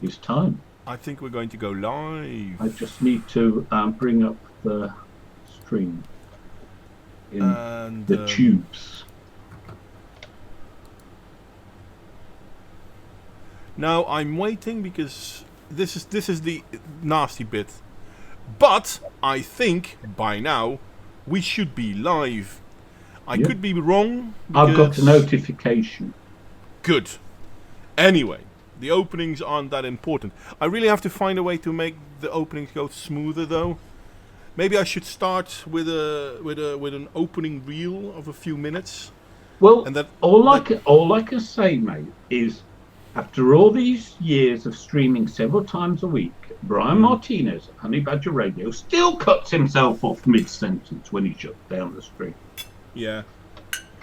It's time. I think we're going to go live. I just need to bring up the stream in And the tubes. now I'm waiting because this is the nasty bit. But I think by now we should be live. I Yep. could be wrong. I've got a because- notification. Good. Anyway, the openings aren't that important. I really have to find a way to make the openings go smoother, though. Maybe I should start with an opening reel of a few minutes. Well, And that all I can say, mate, is after all these years of streaming several times a week, Brian Martinez at Honey Badger Radio still cuts himself off mid-sentence when he shuts down the stream. Yeah.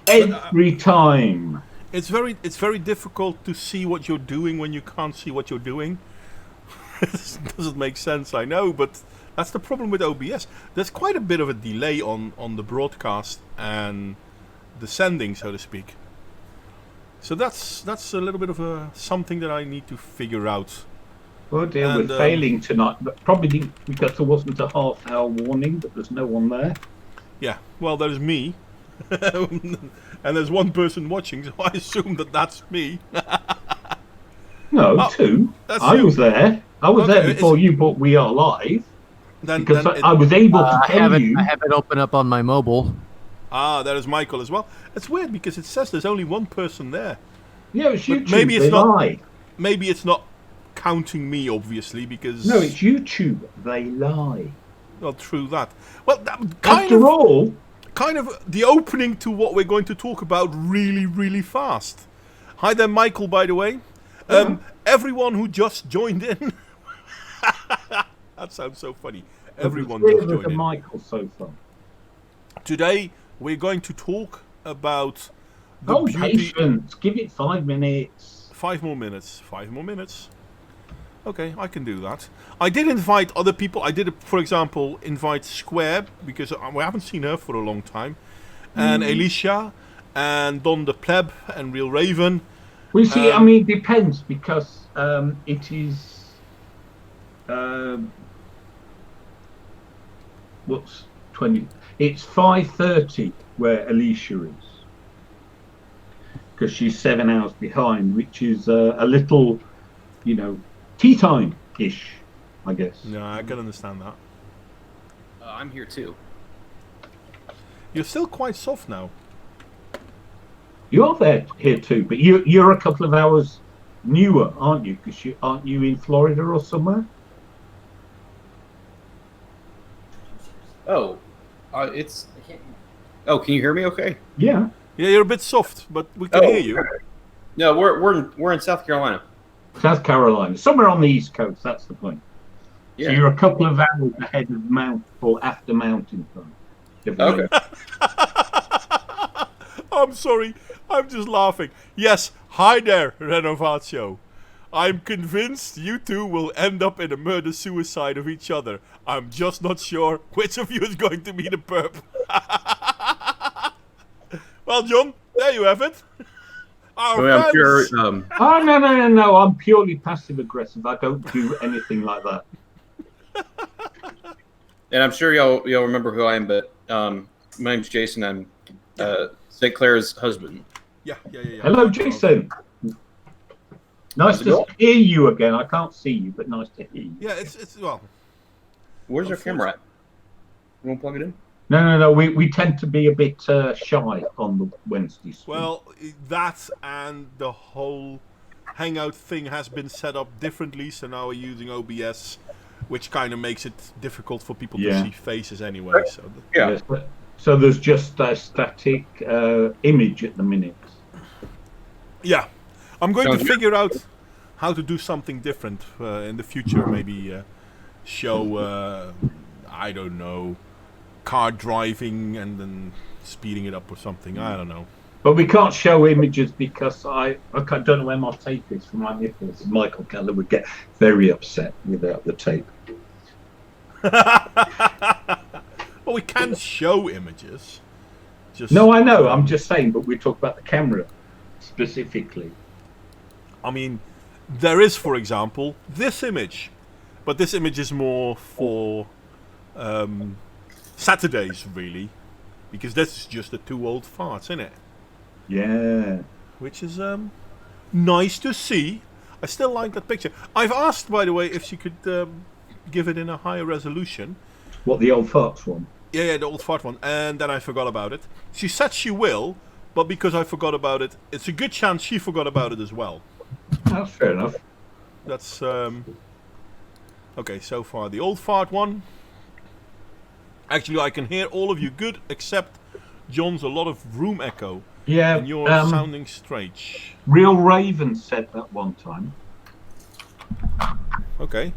Every time. It's very difficult to see what you're doing when you can't see what you're doing. It doesn't make sense, I know, but that's the problem with OBS. There's quite a bit of a delay on the broadcast and the sending, so to speak. So that's a little bit of something that I need to figure out. Oh dear, And, we're failing tonight, but probably because there wasn't a half-hour warning, but there's no one there. Yeah, well, there's me. And there's one person watching, so I assume that that's me. No, Oh, two. that's I you. was there. I was Okay, there before you, but we are live. Then Because it- I was able to I tell have you. it open up on my mobile. there is Michael as well. It's weird because it says there's only one person there. Yeah, it's But YouTube. maybe it's they not- lie. Maybe it's not counting me, obviously, because... No, it's YouTube. They lie. Well, true that. Well, that kind After all, the opening to what we're going to talk about really, really fast. Hi there, Michael, by the way. Everyone who just joined in. That sounds so funny. Everyone there's just three of us joined and in. Michael so far. Today, we're going to talk about the Oh, beauty... patience. Give it 5 minutes. 5 more minutes. 5 more minutes. Okay, I can do that. I did invite other people. I did, for example, invite Square, because we haven't seen her for a long time. And Alicia, and Don the Pleb, and Real Raven. We see, I mean, it depends because it is. What's 20? It's 5:30 where Alicia is. Because she's 7 hours behind, which is a little, tea time-ish, I guess. No, I can understand that. I'm here too. You're still quite soft now. You are there here too, but you're a couple of hours newer, aren't you? Because aren't you in Florida or somewhere? Oh, it's. Oh, can you hear me? Okay. Yeah. Yeah, you're a bit soft, but we can hear you. No, we're in South Carolina. South Carolina, somewhere on the East Coast. That's the point. Yeah. So you're a couple of hours ahead of Mount or after Mountain Time. Okay. I'm sorry. I'm just laughing. Yes, hi there, Renovatio. I'm convinced you two will end up in a murder-suicide of each other. I'm just not sure which of you is going to be the perp. Well, John, there you have it. Our Well, I'm fans. sure. Oh no! I'm purely passive aggressive. I don't do anything like that. And I'm sure y'all remember who I am, but my name's Jason. I'm St. Clair's husband. Yeah. Hello, Jason. Nice How's it to going? hear you again. I can't see you, but nice to hear you. Yeah, it's well. Where's our camera at? You want to plug it in? No. We tend to be a bit shy on the Wednesday stream. Well, that and the whole Hangout thing has been set up differently, so now we're using OBS, which kind of makes it difficult for people Yeah. to see faces anyway. So Yeah. Yes, so there's just a static image at the minute. yeah, I'm going to Sounds good. figure out how to do something different in the future. Maybe show, I don't know, car driving and then speeding it up or something. I don't know. But we can't show images because I don't know where my tape is for my nipples. Michael Keller would get very upset without the tape. Well, we can show images. Just No, I know. I'm just saying, but we talk about the camera specifically. I mean, there is, for example, this image. But this image is more for Saturdays, really. Because this is just the two old farts, isn't it? Yeah. Which is nice to see. I still like that picture. I've asked, by the way, if she could give it in a higher resolution. What, the old farts one? Yeah, the old fart one. And then I forgot about it. She said she will, but because I forgot about it, it's a good chance she forgot about it as well. That's fair enough. That's okay. So far, the old fart one. Actually, I can hear all of you good, except John's a lot of room echo. Yeah. And you're sounding strange. Real Raven said that one time. Okay.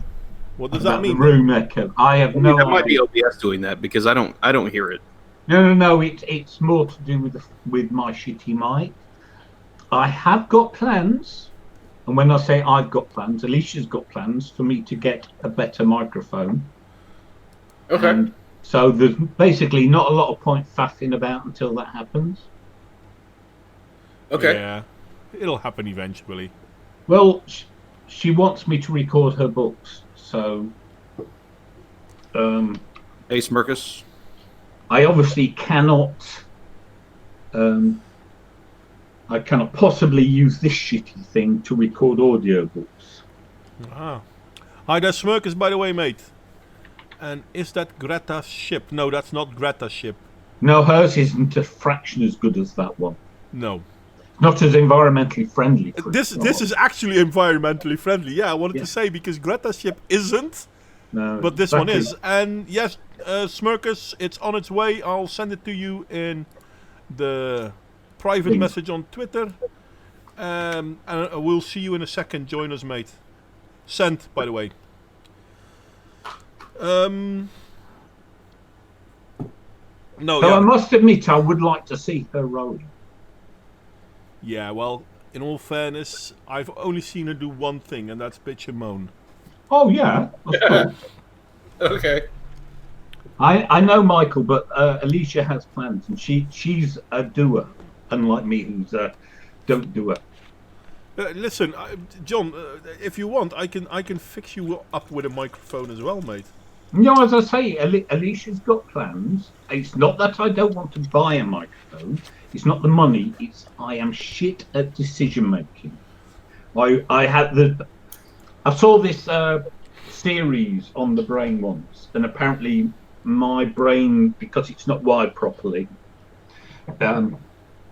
What does About that mean? The room echo. I have no That idea. might be OBS doing that because I don't hear it. No. It's more to do with my shitty mic. I have got plans, and when I say I've got plans, Alicia's got plans for me to get a better microphone. Okay. And so there's basically not a lot of point faffing about until that happens. Okay. Yeah, it'll happen eventually. Well, she wants me to record her books, so Hey, Smirkus. I obviously cannot. I cannot possibly use this shitty thing to record audiobooks. Ah. Hi, there's Smirkus, by the way, mate. And is that Greta's ship? No, that's not Greta's ship. No, hers isn't a fraction as good as that one. No. Not as environmentally friendly. This is actually environmentally friendly. Yeah, I wanted to say because Greta's ship isn't, but this one is. And yes, Smirkus, it's on its way. I'll send it to you in the private message on Twitter. And we'll see you in a second. Join us, mate. Sent, by the way. I must admit, I would like to see her rowing. Yeah, well, in all fairness, I've only seen her do one thing, and that's bitch and moan. Oh, yeah. Of course. Okay. I know Michael, but Alicia has plans, and she's a doer, unlike me, who's a don't doer. Listen, John, if you want, I can fix you up with a microphone as well, mate. No, as I say, Alicia's got plans. It's not that I don't want to buy a microphone. It's not the money. It's I am shit at decision making. I saw this series on the brain once, and apparently my brain, because it's not wired properly,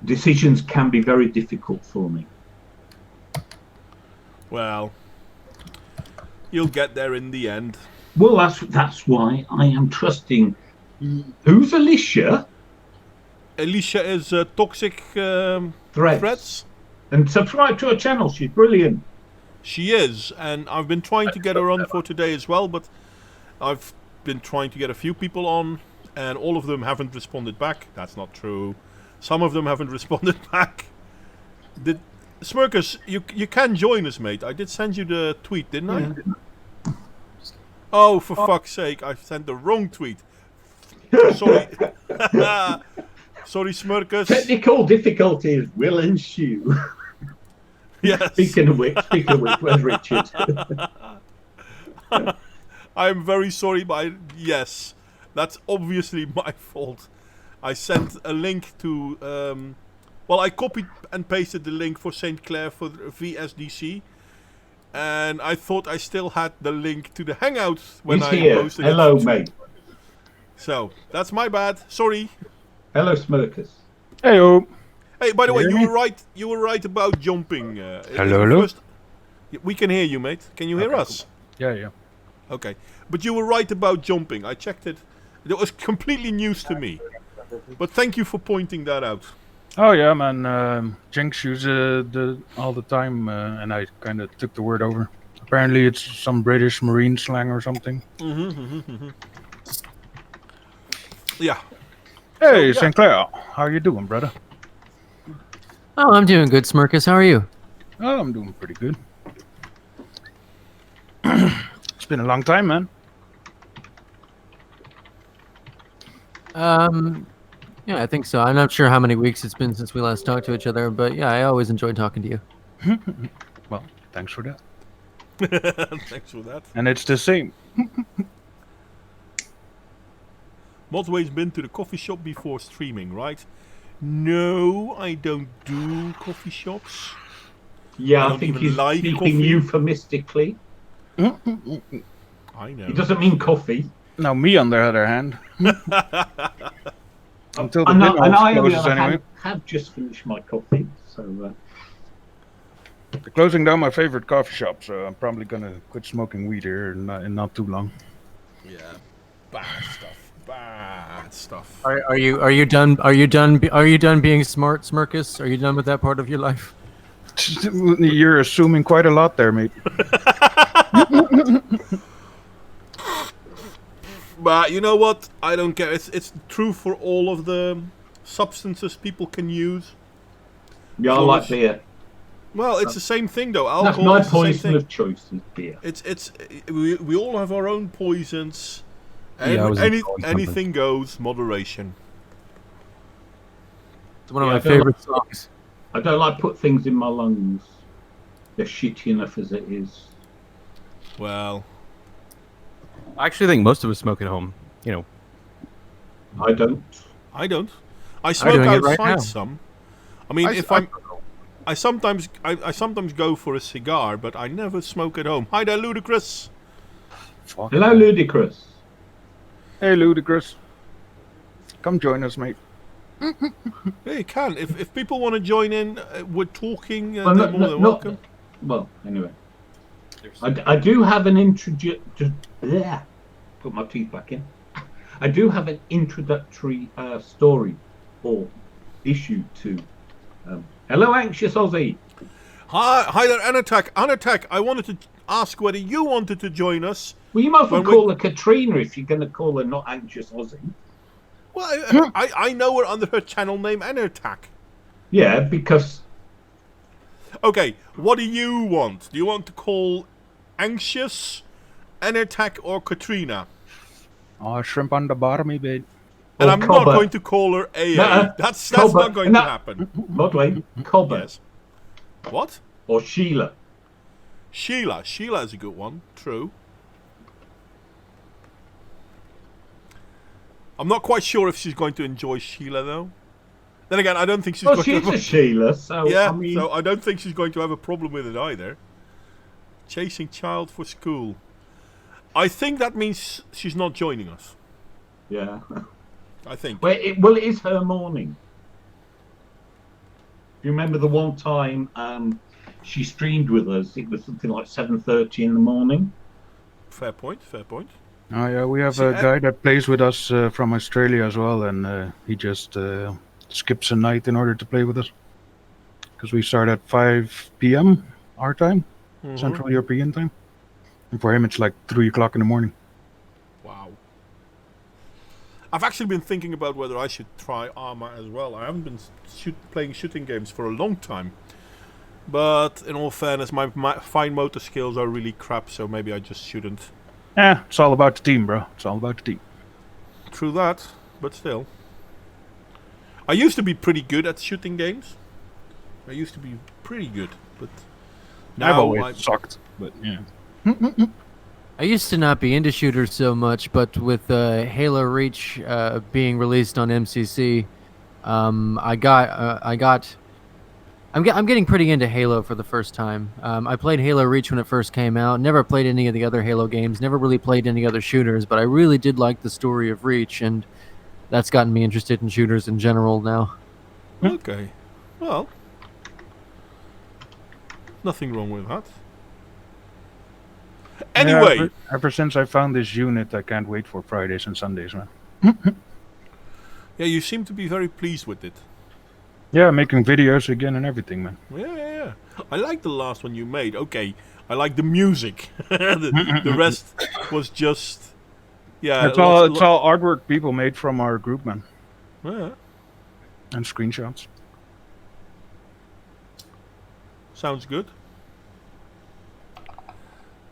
decisions can be very difficult for me. Well, you'll get there in the end. Well, that's why I am trusting. Who's Alicia? Alicia is Toxic Threats. And subscribe to her channel. She's brilliant. She is, and I've been trying to get her on for today as well, but I've been trying to get a few people on, and all of them haven't responded back. That's not true. Some of them haven't responded back. Smirkus, you can join us, mate. I did send you the tweet, didn't I? Oh, for fuck's sake, I sent the wrong tweet. Sorry. Sorry, Smirkus. Technical difficulties will ensue. Yes. Speaking of which, where's Richard? I'm very sorry, but yes, that's obviously my fault. I sent a link to... I copied and pasted the link for St. Clair for VSDC. And I thought I still had the link to the Hangout when I posted it. Hello, mate. So, that's my bad. Sorry. Hello, Smirkus. Heyo. Hey, by the way, you were right about jumping. Hello. We can hear you, mate. Can you hear us? Cool. Yeah. Okay. But you were right about jumping. I checked it. It was completely news to me. But thank you for pointing that out. Oh yeah, man. Jinx uses all the time, and I kind of took the word over. Apparently, it's some British Marine slang or something. Yeah. Hey, St. Clair, how you doing, brother? Oh, I'm doing good, Smirkus. How are you? Oh, I'm doing pretty good. It's been a long time, man. Yeah, I think so. I'm not sure how many weeks it's been since we last talked to each other, but yeah, I always enjoy talking to you. Well, thanks for that. Thanks for that. And it's the same. Modway's been to the coffee shop before streaming, right? No, I don't do coffee shops. Yeah, I I don't think even he's like speaking coffee. euphemistically. I know. He doesn't mean coffee. Now me, on the other hand, until the And dinner I, on the closes other anyway. hand, have just finished my coffee. So, They're closing down my favorite coffee shop, so I'm probably gonna quit smoking weed here in not too long. Yeah, bad stuff. Bad stuff. Are you done? Are you done being smart, Smirkus? Are you done with that part of your life? You're assuming quite a lot there, mate. But you know what? I don't care. It's true for all of the substances people can use. yeah, I So like much- beer. Well, it's the same thing though. That's Alcohol my is the same poison thing. of choice is beer. We all have our own poisons. Yeah, I was enjoying Anything goes. Moderation. It's one of Yeah, my I don't favorite songs. I don't like put things in my lungs. They're shitty enough as it is. Well, I actually think most of us smoke at home. You know, I don't. I don't. I smoke doing it right outside now. some. I mean, I sometimes go for a cigar, but I never smoke at home. Hi there, Ludicrous. Fuck. Hello, Ludicrous. Hey, Ludicrous. Come join us, mate. Yeah, you can. If people want to join in, we're talking. Well, they're more than welcome. Well, anyway. I do have an Yeah, put my teeth back in. I do have an introductory story or issue to. Hello, Anxious Aussie. Hi there, Anatak. Anatak, I wanted to ask whether you wanted to join us. Well, you might as well When call her Katrina if you're going to call her not Anxious Aussie. Well, I know her under her channel name, Anatak. Yeah, because Okay, what do you want? Do you want to call Anxious, Anatak, or Katrina? Oh, shrimp on the bottom, mate. And Or I'm not Cobber. going to call her AA. Nuh-uh. That's Cobber. not going No. to happen. Modway, Cobber, Yes. What? or Sheila. Sheila. Sheila is a good one. True. I'm not quite sure if she's going to enjoy Sheila, though. Then again, I don't think she's Well, going she's to... a Sheila, so Yeah, I mean, so I don't think she's going to have a problem with it either. Chasing child for school. I think that means she's not joining us. yeah. I think. Well, it is her morning. Do you remember the one time she streamed with us? It was something like 7:30 in the morning. Fair point, fair point. Oh yeah, we have See, a guy that plays with us from Australia as well, and he just skips a night in order to play with us. Because we start at 5 p.m. our time, Central European time. And for him, it's like 3 o'clock in the morning. Wow. I've actually been thinking about whether I should try Arma as well. I haven't been playing shooting games for a long time. But in all fairness, my fine motor skills are really crap, so maybe I just shouldn't. It's all about the team, bro. It's all about the team. True that, but still. I used to be pretty good at shooting games. I used to be pretty good, but now I've always sucked, but yeah. I used to not be into shooters so much, but with Halo Reach being released on MCC, I'm getting pretty into Halo for the first time. I played Halo Reach when it first came out. Never played any of the other Halo games. Never really played any other shooters, but I really did like the story of Reach, and that's gotten me interested in shooters in general now. Okay. Well, nothing wrong with that. Anyway, Yeah, ever since I found this unit, I can't wait for Fridays and Sundays, man. yeah, you seem to be very pleased with it. Yeah, making videos again and everything, man. Yeah. I like the last one you made. Okay, I like the music. the rest was just, yeah. It's all artwork people made from our group, man, Yeah, and screenshots. sounds good.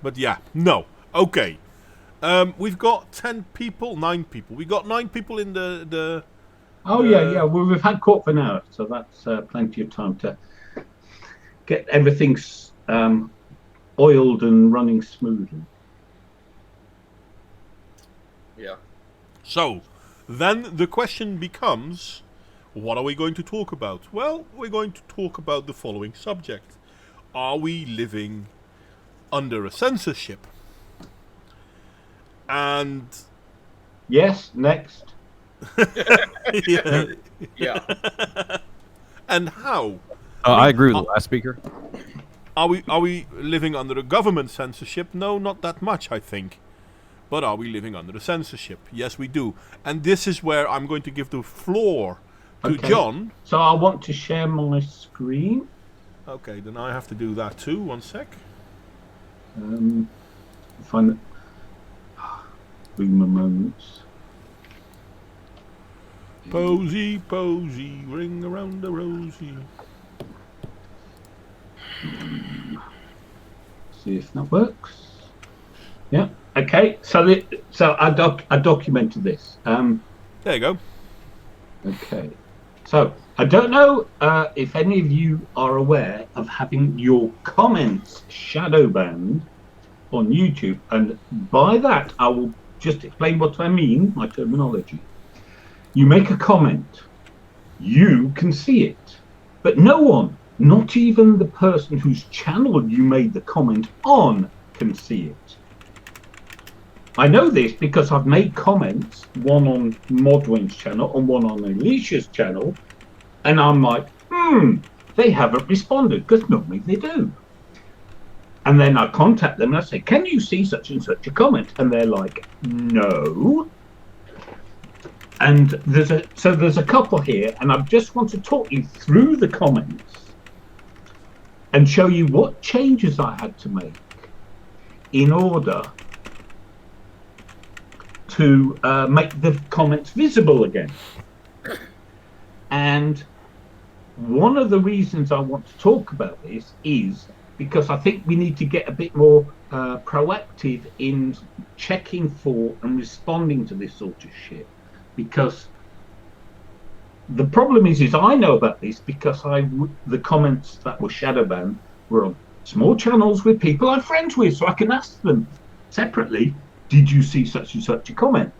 But yeah, no. Okay. We've got 9 people. We got 9 people in the Oh yeah. Well, we've had court for an hour, so that's plenty of time to get everything oiled and running smoothly. Yeah. So, then the question becomes, what are we going to talk about? Well, we're going to talk about the following subject. Are we living under a censorship? And Yes, next. yeah, Yeah. and how? I agree with the last speaker. Are we living under a government censorship? No, not that much, I think. But are we living under a censorship? Yes, we do. And this is where I'm going to give the floor to Okay. John. So I want to share my screen. Okay, then I have to do that too. 1 sec. Find it. Boomer moments. Posy, posy, ring around the rosy. See if that works. Yeah. Okay. So I documented this. There you go. Okay. So I don't know if any of you are aware of having your comments shadow banned on YouTube, and by that I will just explain what I mean, my terminology. You make a comment, you can see it, but no one, not even the person whose channel you made the comment on, can see it. I know this because I've made comments, one on Modwin's channel and one on Alicia's channel, and I'm like, they haven't responded, because normally they do. And then I contact them and I say, can you see such and such a comment? And they're like, no. And there's a couple here, and I just want to talk you through the comments and show you what changes I had to make in order to make the comments visible again. And one of the reasons I want to talk about this is because I think we need to get a bit more proactive in checking for and responding to this sort of shit. Because the problem is I know about this because the comments that were shadow banned were on small channels with people I'm friends with, so I can ask them separately, did you see such and such a comment?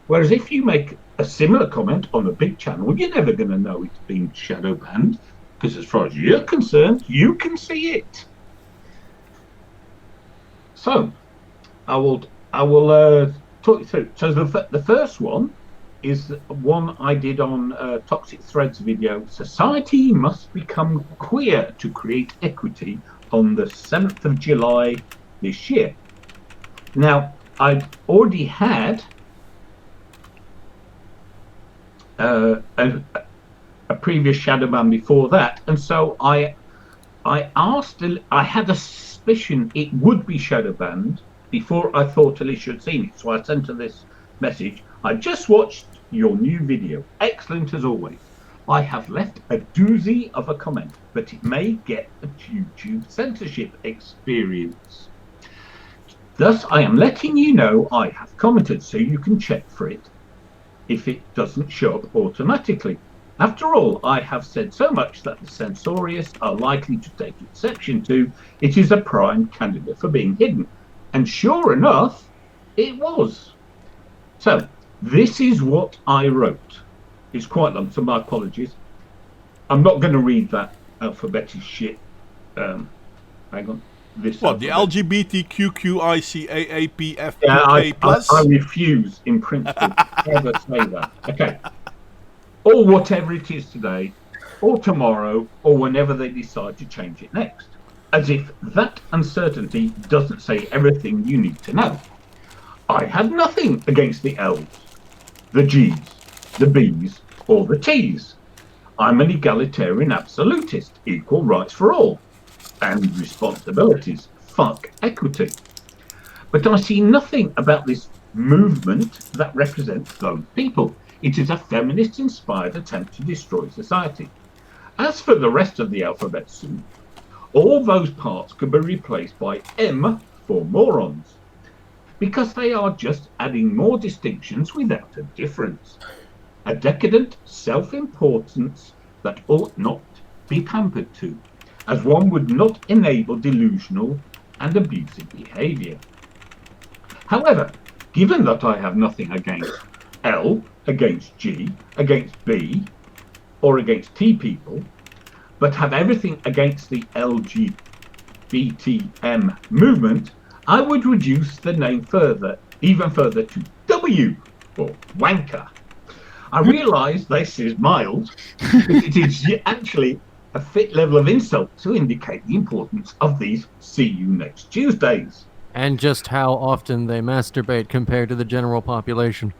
Whereas if you make a similar comment on a big channel, you're never going to know it's been shadow banned, because as far as you're concerned, you can see it. So I will talk you through. So the first one is one I did on Toxic Threads video. Society must become queer to create equity, on the 7th of July this year. Now, I'd already had a previous shadow ban before that, and so I had a suspicion it would be shadow banned before I thought Alicia had seen it, so I sent her this message. I just watched your new video, excellent as always. I have left a doozy of a comment, but it may get a YouTube censorship experience. Thus, I am letting you know I have commented, so you can check for it if it doesn't show up automatically. After all, I have said so much that the censorious are likely to take exception to. It is a prime candidate for being hidden. And sure enough, it was. So, this is what I wrote. It's quite long, so my apologies. I'm not going to read that alphabetic shit. Hang on. This what, the LGBTQQICAAPFPK plus? I refuse, in principle, to ever say that. Okay. Or whatever it is today, or tomorrow, or whenever they decide to change it next. As if that uncertainty doesn't say everything you need to know. I have nothing against the L's, the G's, the B's, or the T's. I'm an egalitarian absolutist, equal rights for all, and responsibilities. Fuck equity. But I see nothing about this movement that represents those people. It is a feminist-inspired attempt to destroy society. As for the rest of the alphabet soup, all those parts could be replaced by M for morons, because they are just adding more distinctions without a difference. A decadent self-importance that ought not be pampered to, as one would not enable delusional and abusive behaviour. However, given that I have nothing against L, against G, against B, or against T people, but have everything against the LGBTM movement, I would reduce the name even further to W, or wanker. I realise this is mild, but it is actually a fit level of insult to indicate the importance of these see you next Tuesdays. And just how often they masturbate compared to the general population.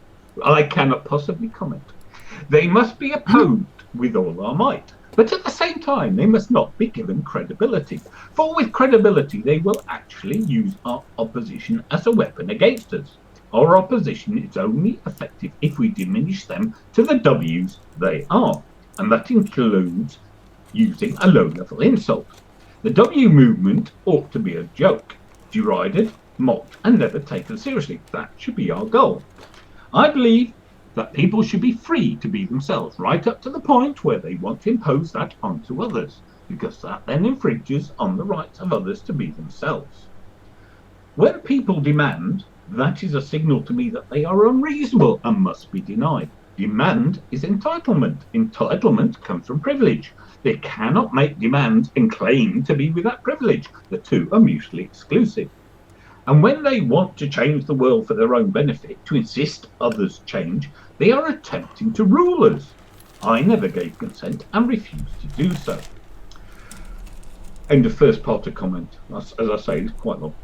I cannot possibly comment. They must be opposed with all our might, but at the same time, they must not be given credibility. For with credibility, they will actually use our opposition as a weapon against us. Our opposition is only effective if we diminish them to the W's they are, and that includes using a low-level insult. The W movement ought to be a joke, derided, mocked, and never taken seriously. That should be our goal. I believe that people should be free to be themselves, right up to the point where they want to impose that onto others, because that then infringes on the rights of others to be themselves. When people demand, that is a signal to me that they are unreasonable and must be denied. Demand is entitlement. Entitlement comes from privilege. They cannot make demands and claim to be without privilege. The two are mutually exclusive. And when they want to change the world for their own benefit, to insist others change, they are attempting to rule us. I never gave consent and refused to do so. End of first part of comment. As I say, it's quite long.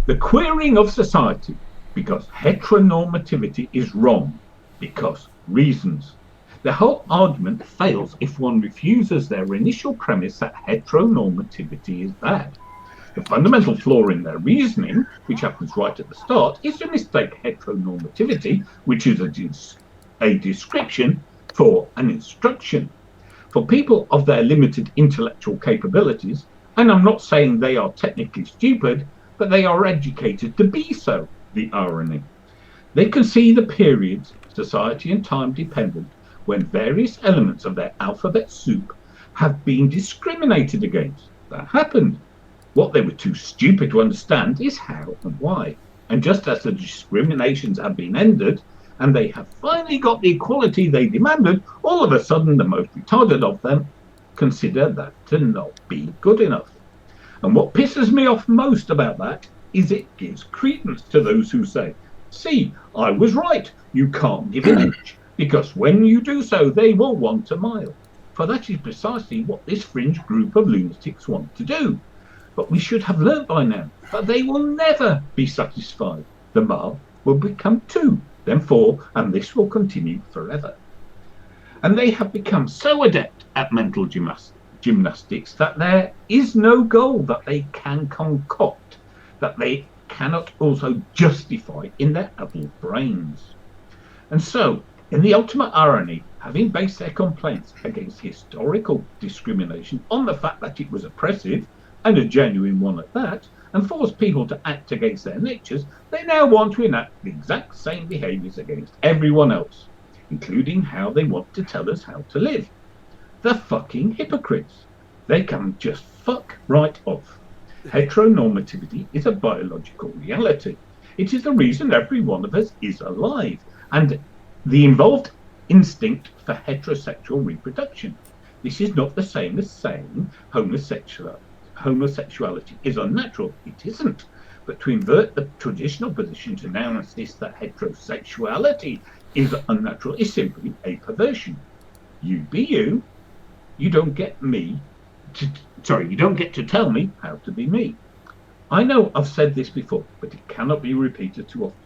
The queering of society, because heteronormativity is wrong, because reasons. The whole argument fails if one refuses their initial premise that heteronormativity is bad. The fundamental flaw in their reasoning, which happens right at the start, is to mistake heteronormativity, which is a description, for an instruction. For people of their limited intellectual capabilities, and I'm not saying they are technically stupid, but they are educated to be so, the irony. They can see the periods, society and time dependent, when various elements of their alphabet soup have been discriminated against. That happened. What they were too stupid to understand is how and why. And just as the discriminations have been ended, and they have finally got the equality they demanded, all of a sudden the most retarded of them consider that to not be good enough. And what pisses me off most about that is it gives credence to those who say, see, I was right, you can't give an inch, because when you do so, they will want a mile. For that is precisely what this fringe group of lunatics want to do. But we should have learnt by now that they will never be satisfied. The mile will become 2, then 4, and this will continue forever. And they have become so adept at mental gymnastics that there is no goal that they can concoct, that they cannot also justify in their adult brains. And so, in the ultimate irony, having based their complaints against historical discrimination on the fact that it was oppressive, and a genuine one at that, and forced people to act against their natures, they now want to enact the exact same behaviours against everyone else, including how they want to tell us how to live. The fucking hypocrites. They can just fuck right off. Heteronormativity is a biological reality. It is the reason every one of us is alive, and the involved instinct for heterosexual reproduction. This is not the same as saying homosexuality is unnatural. It isn't. But to invert the traditional position to now insist that heterosexuality is unnatural is simply a perversion. You be you. You don't get to tell me how to be me. I know I've said this before, but it cannot be repeated too often.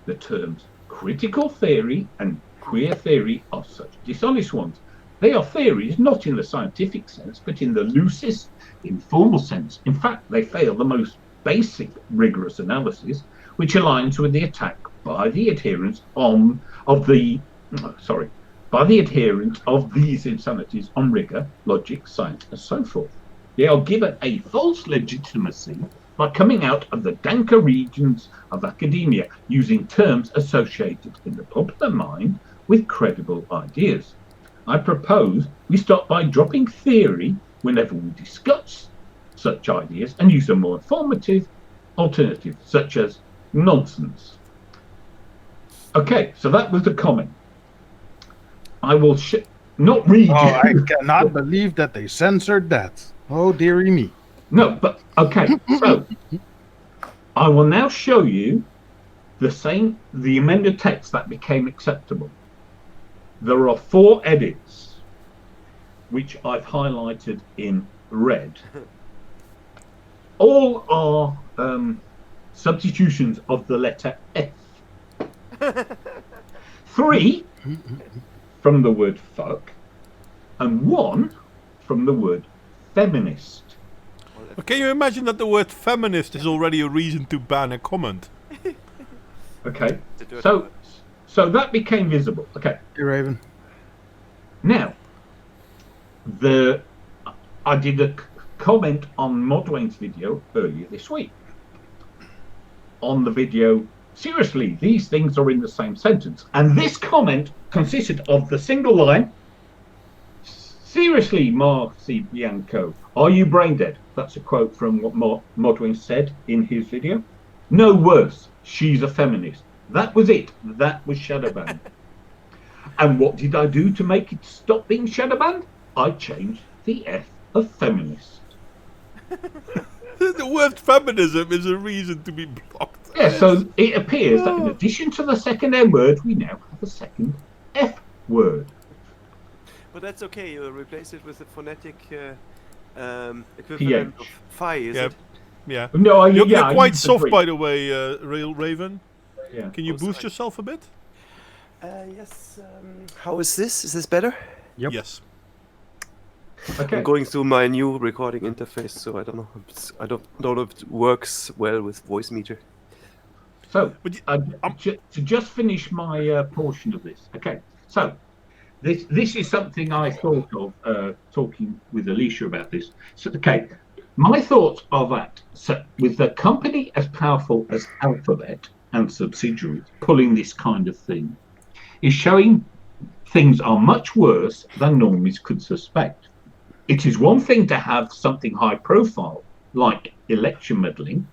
The terms critical theory and queer theory are such dishonest ones. They are theories not in the scientific sense, but in the loosest, informal sense. In fact, they fail the most basic rigorous analysis, which aligns with the attack by the adherents of these insanities on rigor, logic, science, and so forth. They are given a false legitimacy by coming out of the danker regions of academia, using terms associated in the popular mind with credible ideas. I propose we start by dropping theory whenever we discuss such ideas and use a more informative alternatives, such as nonsense. Okay, so that was the comment. I will not read Oh, I you. cannot believe that they censored that. Oh, dearie me. No, but okay, so I will now show you the amended text that became acceptable. There are 4 edits, which I've highlighted in red. All are substitutions of the letter F. 3 from the word fuck, and 1 from the word feminist. But can you imagine that the word feminist is already a reason to ban a comment? Okay, so that became visible. Okay, Hey, Raven. now I did a comment on Modwayne's video earlier this week. On the video, seriously, these things are in the same sentence. And this comment consisted of the single line, seriously, Marcy Bianco, are you brain dead? That's a quote from what Modwayne said in his video. No worse, she's a feminist. That was it. That was shadow banned. And what did I do to make it stop being shadow banned? I changed the F of feminist. The word feminism is a reason to be blocked. Yeah, so it appears that in addition to the second N word, we now have a second F word. But that's okay. You replace it with the phonetic equivalent PH. of phi, is it? Yeah. No, You're yeah, quite soft, agree. by the way, Raven. Yeah. Can you boost sorry. yourself a bit? Yes. How is this? Is this better? Yep. Yes. Okay. I'm going through my new recording interface, so I don't know. I don't know if it works well with voice meter. So, But to just finish my portion of this, okay. So, this is something I thought of talking with Alicia about this. So, okay, my thoughts are that with a company as powerful as Alphabet and subsidiaries pulling this kind of thing, is showing things are much worse than normies could suspect. It is one thing to have something high profile, like election meddling.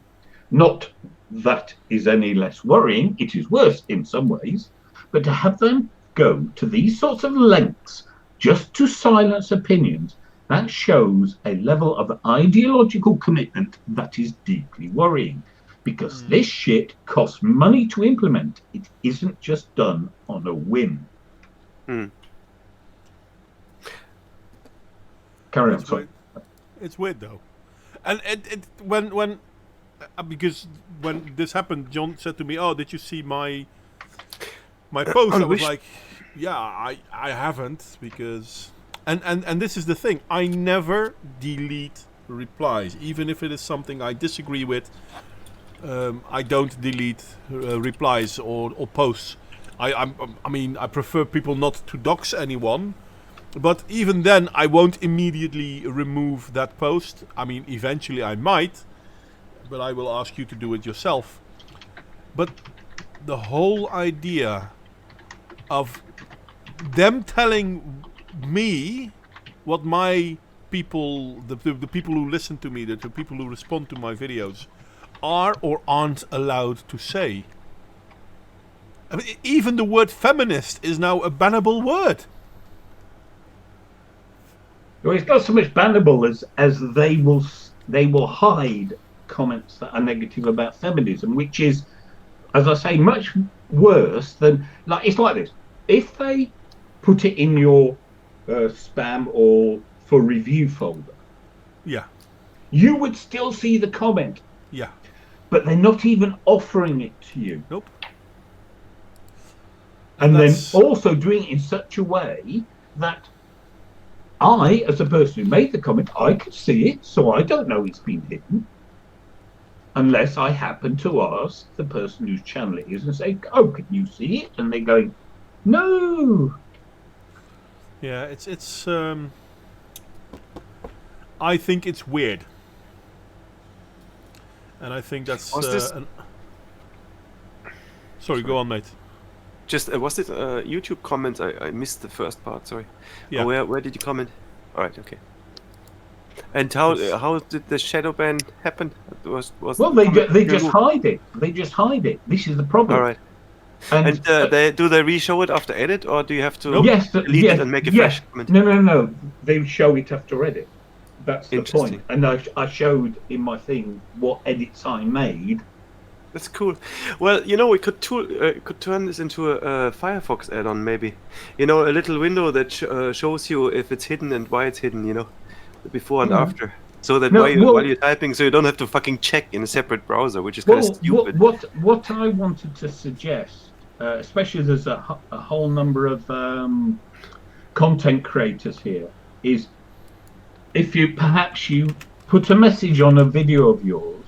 Not that is any less worrying, it is worse in some ways, but to have them go to these sorts of lengths just to silence opinions, that shows a level of ideological commitment that is deeply worrying. Because this shit costs money to implement. It isn't just done on a whim. Carry on, sorry. It's weird though, and when because when this happened, John said to me, "Oh, did you see my post?" I was like, "Yeah, I haven't because," and this is the thing, I never delete replies, even if it is something I disagree with. I don't delete replies or posts. I mean, I prefer people not to dox anyone. But even then, I won't immediately remove that post. I mean, eventually I might, but I will ask you to do it yourself. But the whole idea of them telling me what my people, the people who listen to me, the people who respond to my videos, are or aren't allowed to say. I mean, even the word feminist is now a bannable word. Well, it's not so much bannable as they will hide comments that are negative about feminism, which is, as I say, much worse than it's like this. If they put it in your spam or for review folder, Yeah. you would still see the comment. Yeah. But they're not even offering it to you. Nope. And then also doing it in such a way that I, as a person who made the comment, I could see it, so I don't know it's been hidden. Unless I happen to ask the person whose channel it is and say, "Oh, can you see it?" And they're going, "No." Yeah, it's I think it's weird. And I think that's Sorry, go on, mate. Just was it YouTube comments? I missed the first part. Sorry. Yeah. Where did you comment? All right. Okay. And how did the shadow ban happen? Was Well, the they comment they just removed? hide it. They just hide it. This is the problem. All right. And They re-show it after edit, or do you have to Nope. yes, delete yes, it and make a yes. fresh comment? No. They show it after edit. That's the Interesting. point. And I showed in my thing what edits I made. That's cool. Well, we could turn this into a Firefox add-on, maybe. A little window that shows you if it's hidden and why it's hidden. The before and after, so that while you're typing, so you don't have to fucking check in a separate browser, which is kind of stupid. What I wanted to suggest, especially there's a whole number of content creators here, is if you put a message on a video of yours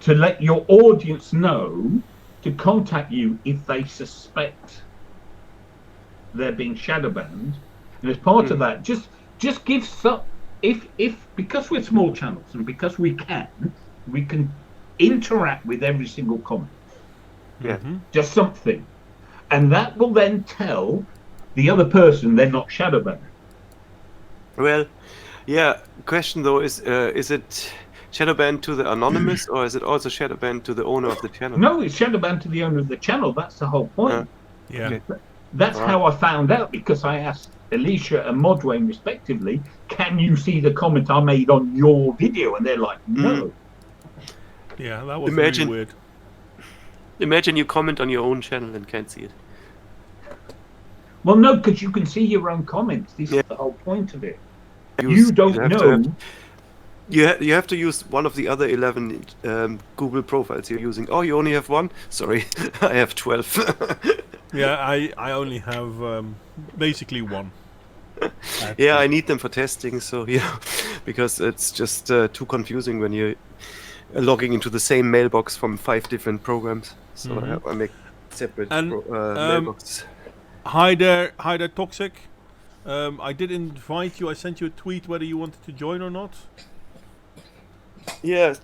to let your audience know to contact you if they suspect they're being shadow banned, and as part of that, just give some. If because we're small channels and because we can interact with every single comment. Yeah. Just something, and that will then tell the other person they're not shadow banned. Well, yeah. Question though is it shadow banned to the anonymous, or is it also shadow banned to the owner of the channel? No, it's shadow banned to the owner of the channel. That's the whole point. Yeah. Okay. That's how I found out, because I asked Alicia and Modwayne respectively, can you see the comment I made on your video? And they're like, no. Yeah, that was really weird. Imagine you comment on your own channel and can't see it. Well, no, because you can see your own comments. This is the whole point of it. You You don't know. You have to use one of the other 11 Google profiles you're using. Oh, you only have one? Sorry, I have 12. Yeah, I only have basically one. Yeah, I need them for testing, so because it's just too confusing when you're logging into the same mailbox from 5 different programs. So I make separate mailboxes. Hi there, Toxic. I did invite you. I sent you a tweet whether you wanted to join or not. Yeah.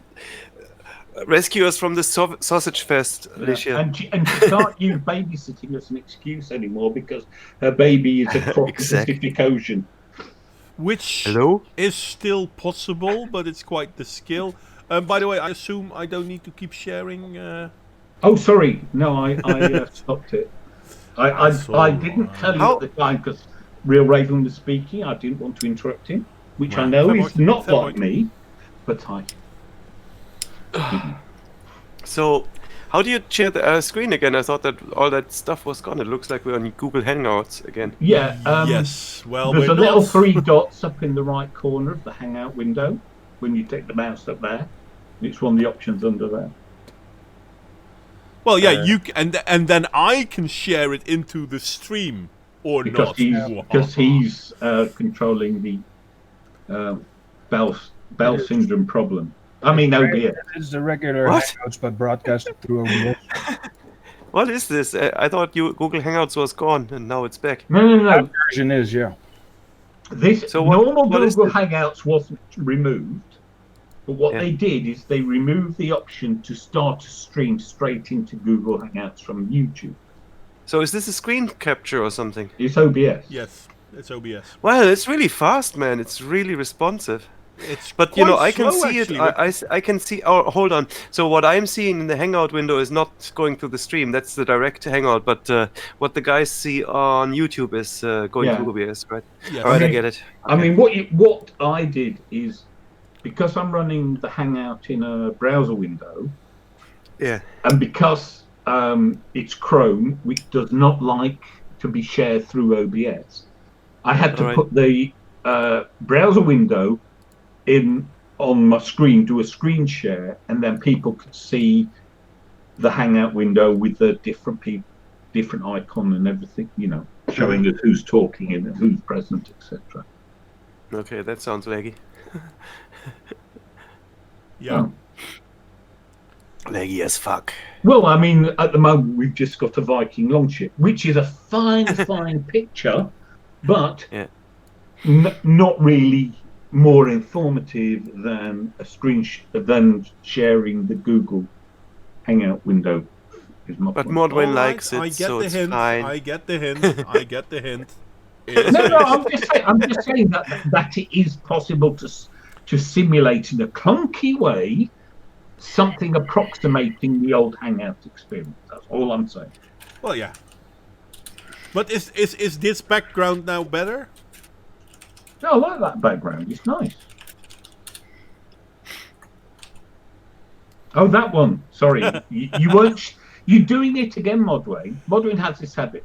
Rescue us from the sausage fest, Alicia. And she can't use babysitting as an excuse anymore because her baby is a Pacific Ocean. Which is still possible, but it's quite the skill. By the way, I assume I don't need to keep sharing. Oh, sorry. No, I stopped it. I didn't tell you at the time because Real Raven was speaking. I didn't want to interrupt him, which I know is not like me, but I. So, how do you share the screen again? I thought that all that stuff was gone. It looks like we're on Google Hangouts again. Yeah. Yes. Well, there's a little 3 dots up in the right corner of the Hangout window when you take the mouse up there. It's one of the options under there. Well, yeah, and then I can share it into the stream or not. Because he's controlling the Bell syndrome problem. I mean, OBS. It's the regular Hangouts, but broadcasted through OBS. What is this? I thought Google Hangouts was gone, and now it's back. No. That version is, yeah. Normal Google Hangouts wasn't removed, but what they did is they removed the option to start a stream straight into Google Hangouts from YouTube. So is this a screen capture or something? It's OBS. Yes, it's OBS. Well, it's really fast, man. It's really responsive. But I can see it. I can see. Oh, hold on. So what I'm seeing in the Hangout window is not going through the stream. That's the direct Hangout. But what the guys see on YouTube is going through OBS, right? Yes. All right, I get it. I mean, what I did is because I'm running the Hangout in a browser window. Yeah. And because it's Chrome, which does not like to be shared through OBS, I had to put the browser window on my screen, do a screen share, and then people could see the Hangout window with the different icon and everything, showing us who's talking and who's present, etc. Okay, that sounds laggy. Yeah. Laggy as fuck. Well, I mean, at the moment we've just got a Viking longship, which is a fine picture, but not really more informative than than sharing the Google Hangout window. But Modwin likes it, I get so the it's hint. fine. I get the hint. I get the hint. No, I'm just saying that it is possible to simulate in a clunky way something approximating the old Hangout experience. That's all I'm saying. Well, yeah. But is this background now better? No, I like that background. It's nice. Oh, that one. Sorry, you weren't. You doing it again, Modwayne. Modwayne has this habit.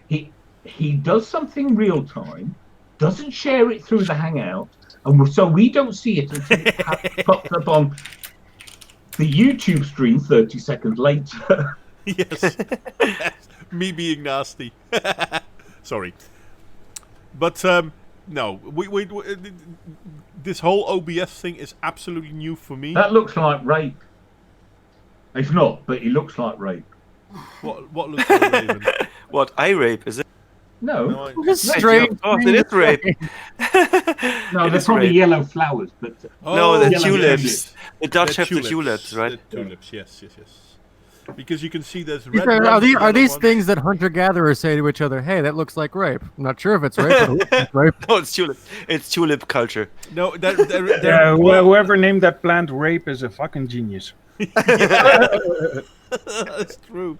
He does something real time, doesn't share it through the Hangout, and so we don't see it until it pops up on the YouTube stream 30 seconds later. Yes. Me being nasty. Sorry. But no, we this whole OBS thing is absolutely new for me. That looks like rape. It's not, but it looks like rape. What looks like Raven? What, eye rape, is it? No, Strange. Of course, it is rape. no, they're is probably rape. yellow flowers, but No, the yellow tulips. The Dutch They're have the tulips, right? The tulips, yes. Because you can see there's red. Are these things that hunter-gatherers say to each other? Hey, that looks like rape. I'm not sure if it's rape, but it looks like rape. No, it's tulip. It's tulip culture. No, Yeah, whoever named that plant rape is a fucking genius. That's true.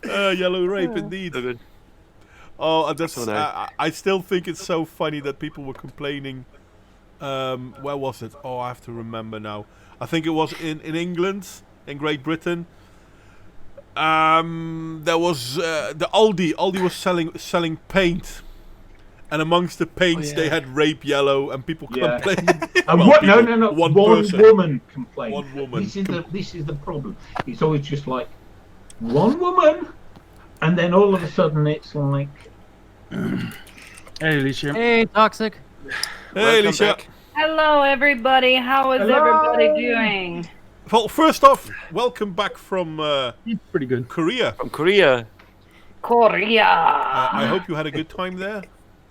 Yellow rape, indeed. So good. Oh, that's. So nice. I still think it's so funny that people were complaining. Where was it? Oh, I have to remember now. I think it was in England, in Great Britain. There was the Aldi. Aldi was selling paint, and amongst the paints they had rape yellow, and people complained. No. One person. Woman complained. One woman. This is the problem. It's always just like one woman, and then all of a sudden it's like, Hey, Alicia. Hey, Toxic. Hey, Alicia. Back. Hello, everybody. How is everybody doing? Well, first off, welcome back from Pretty good. Korea. From Korea. Korea. I hope you had a good time there.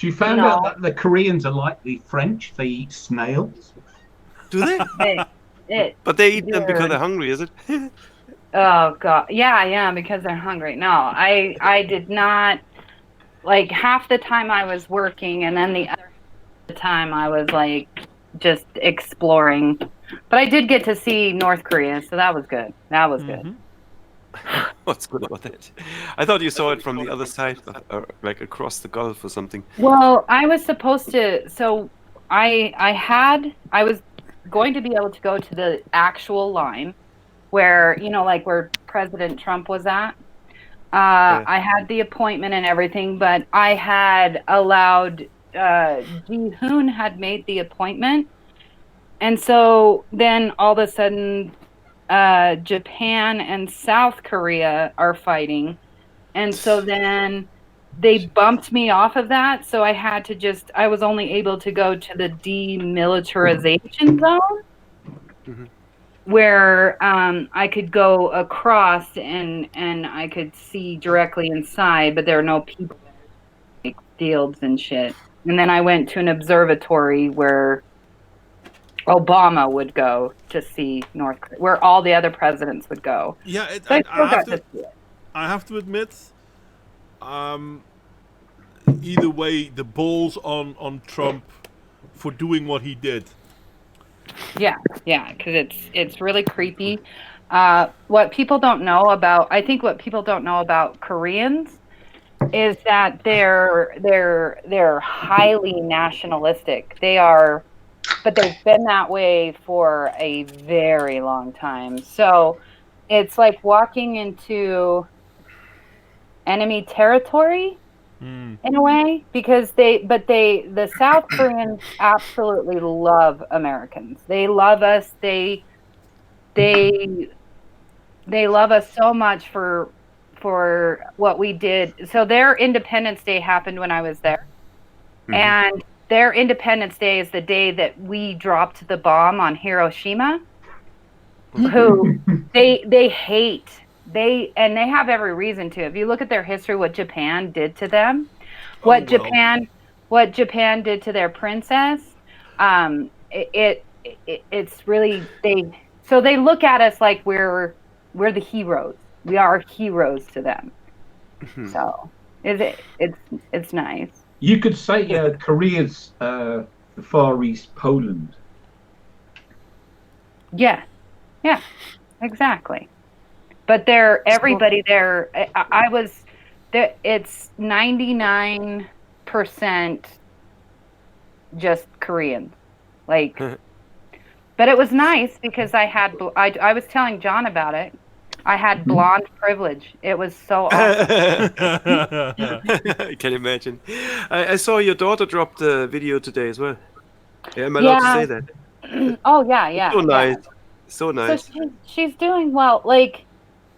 you found No. out that the Koreans are like the French. They eat snails. Do they? But they eat them because they're hungry, is it? Oh God, yeah, because they're hungry. No, I did not. Like half the time I was working, and then the other time I was like just exploring. But I did get to see North Korea, so that was good. That was good. What's good about that? I thought you saw it from the other side, or like across the Gulf or something. Well, I was supposed to. So I was going to be able to go to the actual line where, like where President Trump was at. I had the appointment and everything, but I had allowed Ji-hoon had made the appointment. And so then all of a sudden Japan and South Korea are fighting. And so then they bumped me off of that. So I had to I was only able to go to the demilitarization zone where I could go across and I could see directly inside, but there are no people, like fields and shit. And then I went to an observatory where Obama would go to see North Korea, where all the other presidents would go. Yeah, So I still got to see it. I have to admit, either way, the balls on Trump for doing what he did. Yeah, because it's really creepy. What people don't know about, I think what people don't know about Koreans is that they're highly nationalistic. They are, but they've been that way for a very long time. So it's like walking into enemy territory in a way, because the South Koreans absolutely love Americans. They love us. They love us so much for what we did. So their Independence Day happened when I was there. And their Independence Day is the day that we dropped the bomb on Hiroshima. Who they hate. They have every reason to. If you look at their history, what Japan did to them, what Japan did to their princess, it's really they look at us like we're the heroes. We are heroes to them. So it's nice. You could say Korea's the Far East Poland. Yeah, exactly. But everybody there. I was there. It's 99% just Koreans, like. But it was nice because I was telling John about it. I had blonde privilege. It was so awesome. I can imagine. I saw your daughter drop the video today as well. Yeah, am I allowed to say that? Oh yeah. So nice. So nice. So she's doing well. Like,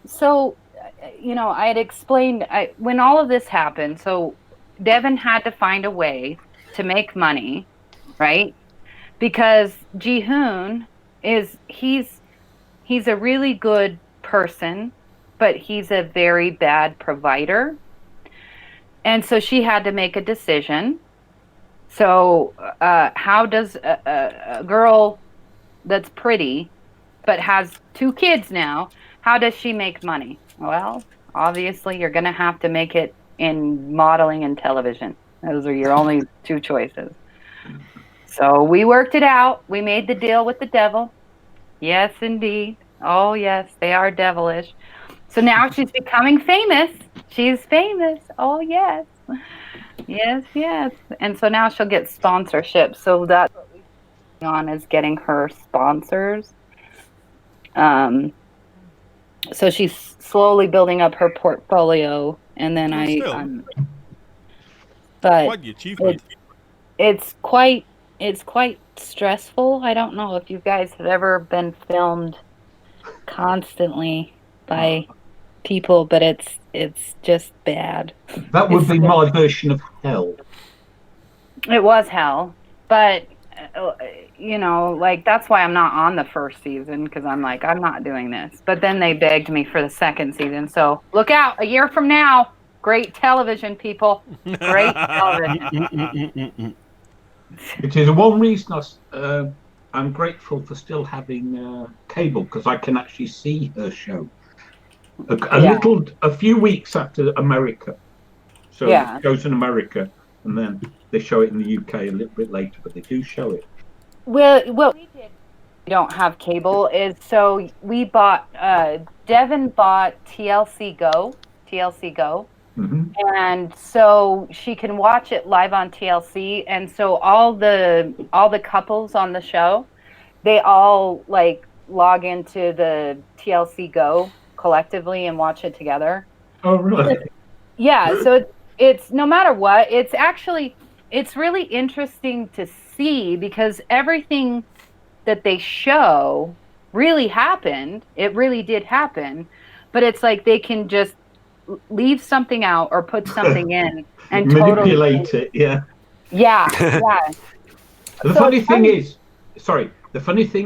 so, I had explained when all of this happened. So Devin had to find a way to make money, right? Because Ji-hoon he's a really good person, but he's a very bad provider. And so she had to make a decision. So how does a girl that's pretty but has 2 kids now, how does she make money? Well, obviously you're going to have to make it in modeling and television. Those are your only 2 choices. So we worked it out. We made the deal with the devil. Yes, indeed. Oh, yes, they are devilish. So now she's becoming famous. She's famous. Oh, yes. Yes. And so now she'll get sponsorship. So that's what we're working on, is getting her sponsors. So she's slowly building up her portfolio, and then but quite the achievement. It's quite stressful. I don't know if you guys have ever been filmed constantly by people, but it's just bad. That would be my version of hell. It was hell, but like, that's why I'm not on the first season, because I'm like, I'm not doing this. But then they begged me for the second season, so look out, a year from now. Great television, people. Great television. It is one reason I'm grateful for still having cable, because I can actually see her show a few weeks after America. So it goes in America, and then they show it in the UK a little bit later, but they do show it. Well, what we did, we don't have cable, is so we bought, Devin bought TLC Go. Mm-hmm. And so she can watch it live on TLC, and so all the couples on the show, they all like log into the TLC Go collectively and watch it together. Oh, really? Yeah, so it's no matter what, it's really interesting to see, because everything that they show really happened. It really did happen, but it's like they can just leave something out or put something in and manipulate it. Yeah. The funny thing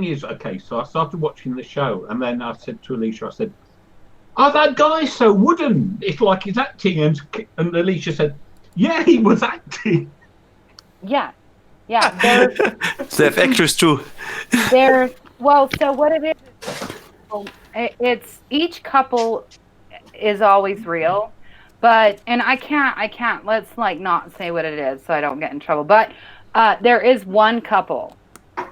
is, okay, so I started watching the show, and then I said to Alicia, I said, "Oh, that guy's so wooden. It's like he's acting." And Alicia said, "Yeah, he was acting." Yeah. So they have actors too. So what it is, it's each couple is always real, and I can't, let's like not say what it is so I don't get in trouble, but there is one couple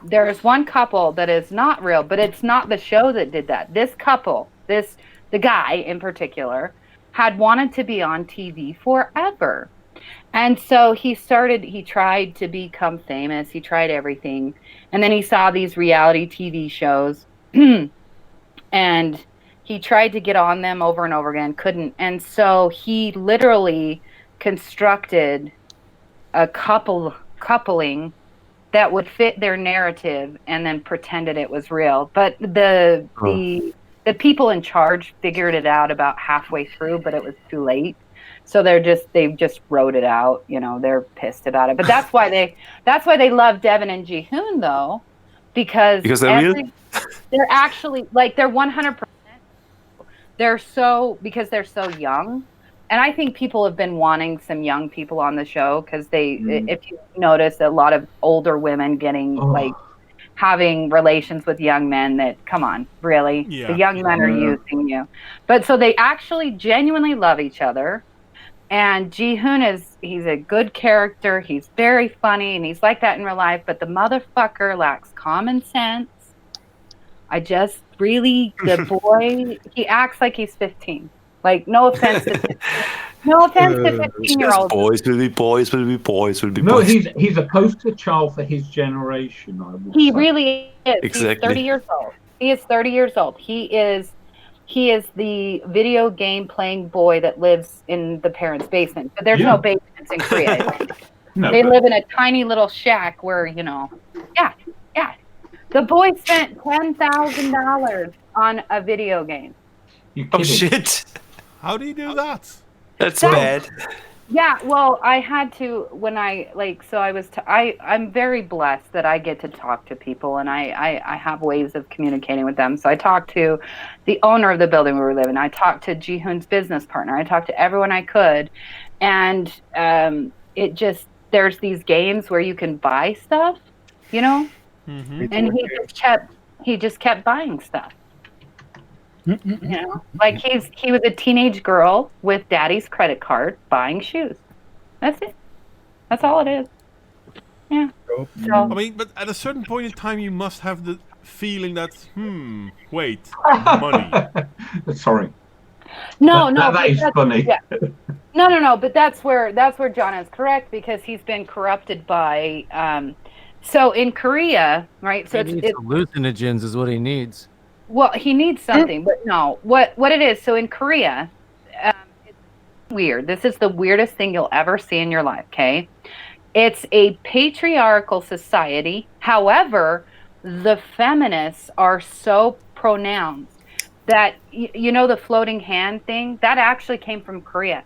that is not real, but it's not the show that did that. This couple, the guy in particular, had wanted to be on TV forever, and so he tried to become famous, he tried everything, and then he saw these reality TV shows and he tried to get on them over and over again, couldn't. And so he literally constructed a coupling that would fit their narrative, and then pretended it was real. But the people in charge figured it out about halfway through, but it was too late. So they just wrote it out. They're pissed about it. But that's why they love Devin and Ji-hoon, though, because they're real. They're actually like, they're 100%. Because they're so young, and I think people have been wanting some young people on the show, because if you notice, a lot of older women getting like having relations with young men that, come on, really? Yeah. The young men are using you. But so they actually genuinely love each other. And Ji-hoon he's a good character. He's very funny, and he's like that in real life. But the motherfucker lacks common sense. The boy, he acts like he's 15. Like, no offense to 15-year-olds. Boys will be boys will be boys will be No, boys. he's a poster child for his generation, I would He say. really is. Exactly. He's 30 years old. He is 30 years old. He is the video game playing boy that lives in the parents' basement. But there's no basements in Korea. They live in a tiny little shack where, yeah. The boy spent $10,000 on a video game. Oh shit! How do you do that? That's bad. Yeah, well, I had to when I'm very blessed that I get to talk to people, and I have ways of communicating with them. So I talked to the owner of the building where we live in. I talked to Ji-hoon's business partner. I talked to everyone I could, and there's these games where you can buy stuff, Mm-hmm. and he just kept buying stuff. Like he was a teenage girl with daddy's credit card buying shoes. That's it. That's all it is. Yeah. So, I mean, but at a certain point in time, you must have the feeling that, wait, money. Sorry. No, that is funny. Yeah. No. But that's where John is correct, because he's been corrupted by. So in Korea, right? So he needs hallucinogens is what he needs. Well, he needs something, but no. What it is? So in Korea, it's weird. This is the weirdest thing you'll ever see in your life. Okay, it's a patriarchal society. However, the feminists are so pronounced that the floating hand thing that actually came from Korea.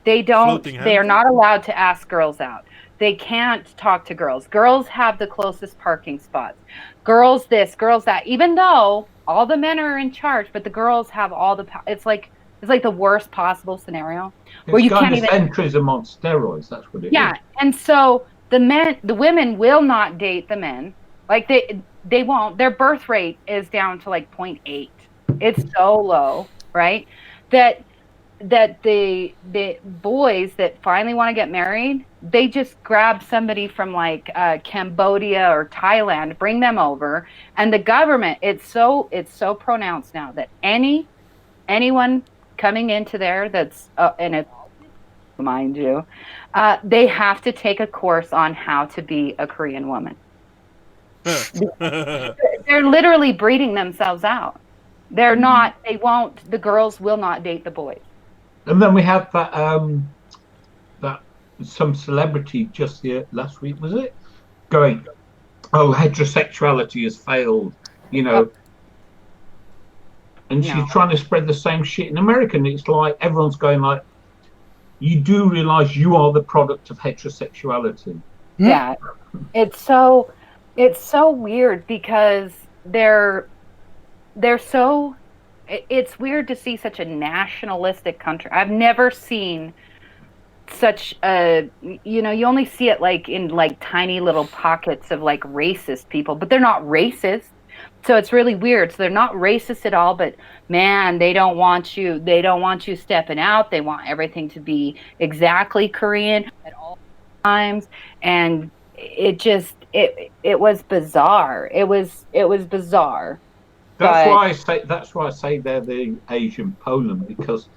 They are not allowed to ask girls out. They can't talk to girls. Girls have the closest parking spots. Girls this, girls that. Even though all the men are in charge, but the girls have all the power. It's like the worst possible scenario where you can't even. Centrism on steroids. That's what it is. Yeah, and so the women will not date the men. Like they won't. Their birth rate is down to like 0.8. It's so low, right? That the boys that finally want to get married, they just grab somebody from like Cambodia or Thailand, bring them over, and the government, it's so pronounced now that anyone coming into there that's and it's, mind you, they have to take a course on how to be a Korean woman. They're literally breeding themselves out. The girls will not date the boys. And then we have that some celebrity just last week, was it? Going, heterosexuality has failed, and she's trying to spread the same shit in America. And it's like everyone's going like, you do realize you are the product of heterosexuality. Yeah, it's so weird because they're so. It's weird to see such a nationalistic country. I've never seen such a, you only see it like in like tiny little pockets of like racist people, but they're not racist. So it's really weird. So they're not racist at all, but man, they don't want you stepping out. They want everything to be exactly Korean at all times. And it was bizarre. It was bizarre. That's why I say they're the Asian Poland, because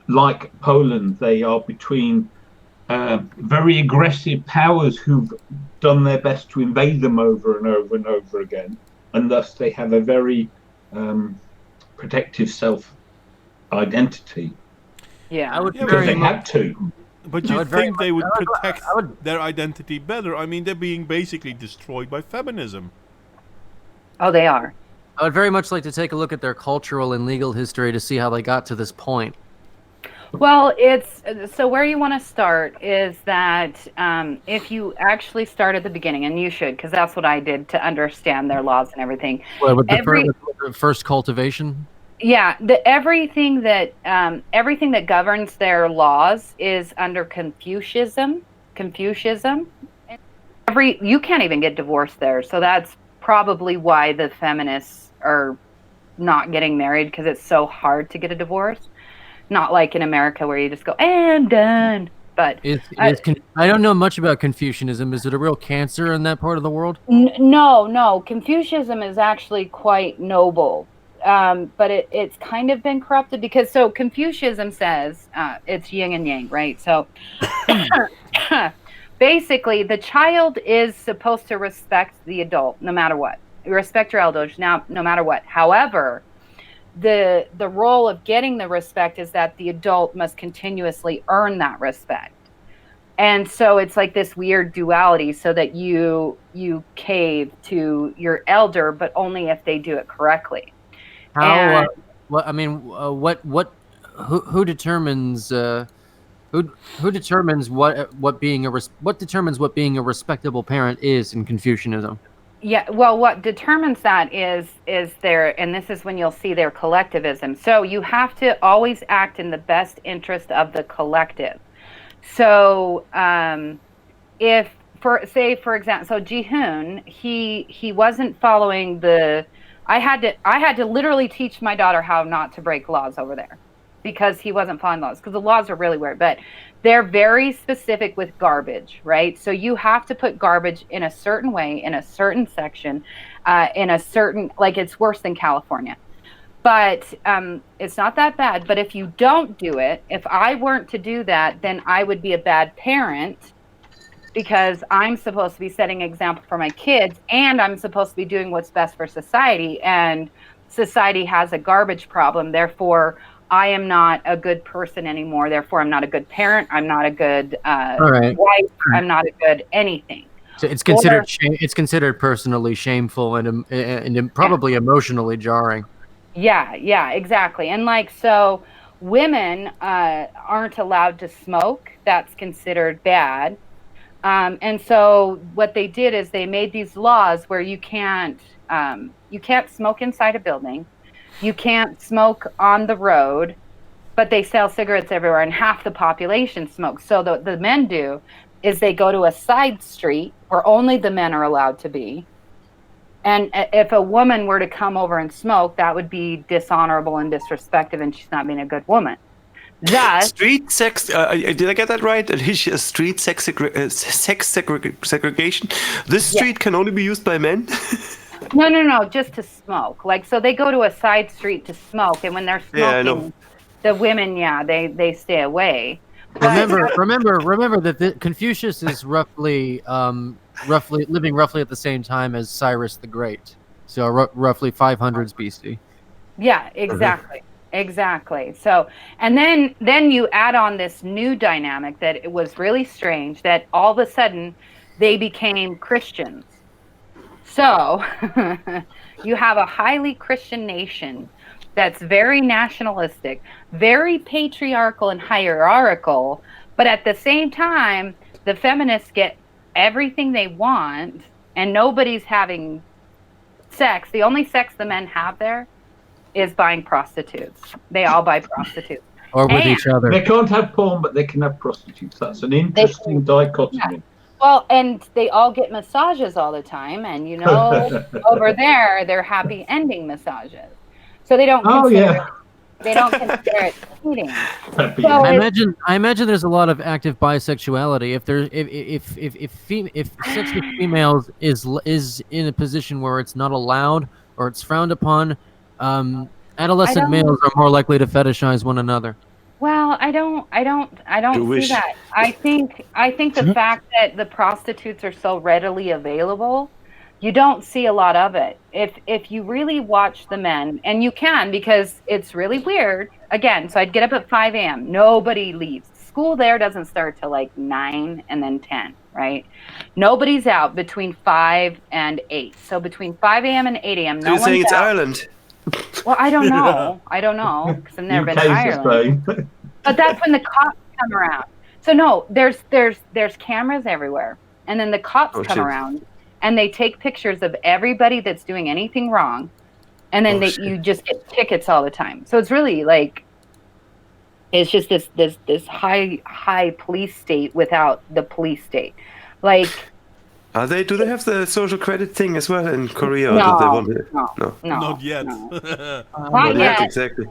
like Poland, they are between very aggressive powers who've done their best to invade them over and over and over again, and thus they have a very protective self-identity. Yeah, because they had to. But you think they would protect their identity better? I mean, they're being basically destroyed by feminism. Oh, they are. I would very much like to take a look at their cultural and legal history to see how they got to this point. Well, so where you want to start is that if you actually start at the beginning, and you should, because that's what I did to understand their laws and everything. Well, with the first cultivation? Yeah, everything that governs their laws is under Confucianism. You can't even get divorced there, so that's probably why the feminists are not getting married, because it's so hard to get a divorce. Not like in America where you just go, and done. But I don't know much about Confucianism. Is it a real cancer in that part of the world? No. Confucianism is actually quite noble. But it's kind of been corrupted because Confucianism says it's yin and yang, right? So basically, the child is supposed to respect the adult no matter what. Respect your elders now, no matter what. However, the role of getting the respect is that the adult must continuously earn that respect. And so it's like this weird duality, so that you cave to your elder, but only if they do it correctly. How? Who determines who determines what determines what being a respectable parent is in Confucianism? Yeah, well, what determines that is their, and this is when you'll see their collectivism. So you have to always act in the best interest of the collective. So if, for example, so Ji-hoon, he wasn't following the, I had to literally teach my daughter how not to break laws over there because he wasn't following laws, because the laws are really weird, but they're very specific with garbage, right? So you have to put garbage in a certain way, in a certain section, in a certain, like, it's worse than California. But it's not that bad. But if you don't do it, if I weren't to do that, then I would be a bad parent, because I'm supposed to be setting an example for my kids, and I'm supposed to be doing what's best for society. And society has a garbage problem. Therefore, I am not a good person anymore. Therefore, I'm not a good parent. I'm not a good wife. I'm not a good anything. So it's considered it's considered personally shameful and probably emotionally jarring. Yeah, exactly. And like, so women aren't allowed to smoke. That's considered bad. And so what they did is they made these laws where you can't smoke inside a building. You can't smoke on the road, but they sell cigarettes everywhere, and half the population smokes. So the men do is they go to a side street where only the men are allowed to be. And if a woman were to come over and smoke, that would be dishonorable and disrespectful, and she's not being a good woman. Thus, street sex. Did I get that right? Alicia, street sex segregation. This street can only be used by men. No, just to smoke. Like, so they go to a side street to smoke, and when they're smoking, the women, they stay away. Remember that Confucius is roughly living at the same time as Cyrus the Great, so roughly 500s BC. Yeah, exactly. So, and then you add on this new dynamic that it was really strange, that all of a sudden they became Christians. So you have a highly Christian nation that's very nationalistic, very patriarchal and hierarchical, but at the same time, the feminists get everything they want, and nobody's having sex. The only sex the men have there is buying prostitutes. They all buy prostitutes. Or with each other. They can't have porn, but they can have prostitutes. That's an interesting dichotomy. Yeah. Well, and they all get massages all the time, and over there, they're happy ending massages. So they don't consider it cheating. So I imagine there's a lot of active bisexuality. If sex with females is in a position where it's not allowed or it's frowned upon, adolescent males are more likely to fetishize one another. Well, I don't see that. I think the fact that the prostitutes are so readily available, you don't see a lot of it. If you really watch the men, and you can, because it's really weird. Again, so I'd get up at 5 a.m. Nobody leaves. School there doesn't start till like 9 and then 10, right? Nobody's out between 5 and 8. So between 5 a.m. and 8 a.m. You're saying it's out. Ireland. Well, I don't know, because I've never been to Ireland. But that's when the cops come around. So no, there's cameras everywhere, and then the cops come around, and they take pictures of everybody that's doing anything wrong, and then you just get tickets all the time. So it's really like, it's just this high police state without the police state. Like, Are they? Do they have the social credit thing as well in Korea? Or No, do they want to? no, no, Not yet. no. Not Not yet, yet. exactly.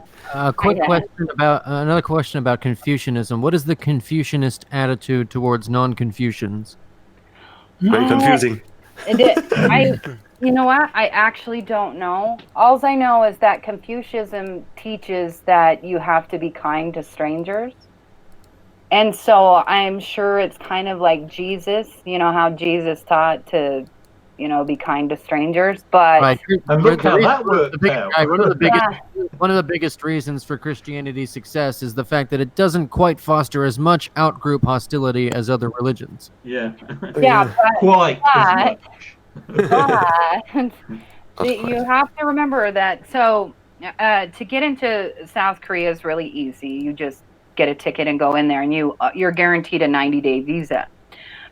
Quick Yeah. question about another question about Confucianism. What is the Confucianist attitude towards non-Confucians? Very confusing. You know what? I actually don't know. All I know is that Confucianism teaches that you have to be kind to strangers. And so I'm sure it's kind of like Jesus, you know, how Jesus taught to, be kind to strangers. But Right. And look how that worked out. One of the biggest reasons for Christianity's success is the fact that it doesn't quite foster as much out-group hostility as other religions. Yeah. yeah, Quite as much. but you have to remember that. So to get into South Korea is really easy. You just get a ticket and go in there, and you're guaranteed a 90-day visa.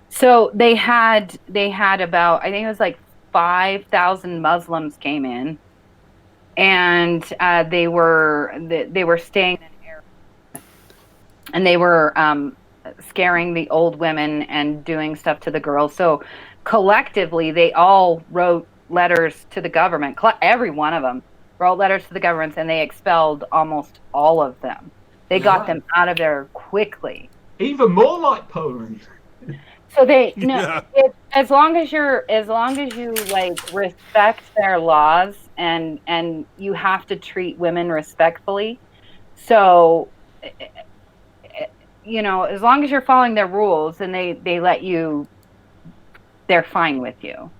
So they had about, I think it was like 5,000 Muslims came in, and they were staying in an area, and they were scaring the old women and doing stuff to the girls. So collectively, they all wrote letters to the government. Every one of them wrote letters to the governments, and they expelled almost all of them. They got them out of there quickly. Even more like Poland. So as long as you like respect their laws, and you have to treat women respectfully. So as long as you're following their rules and they let you, they're fine with you.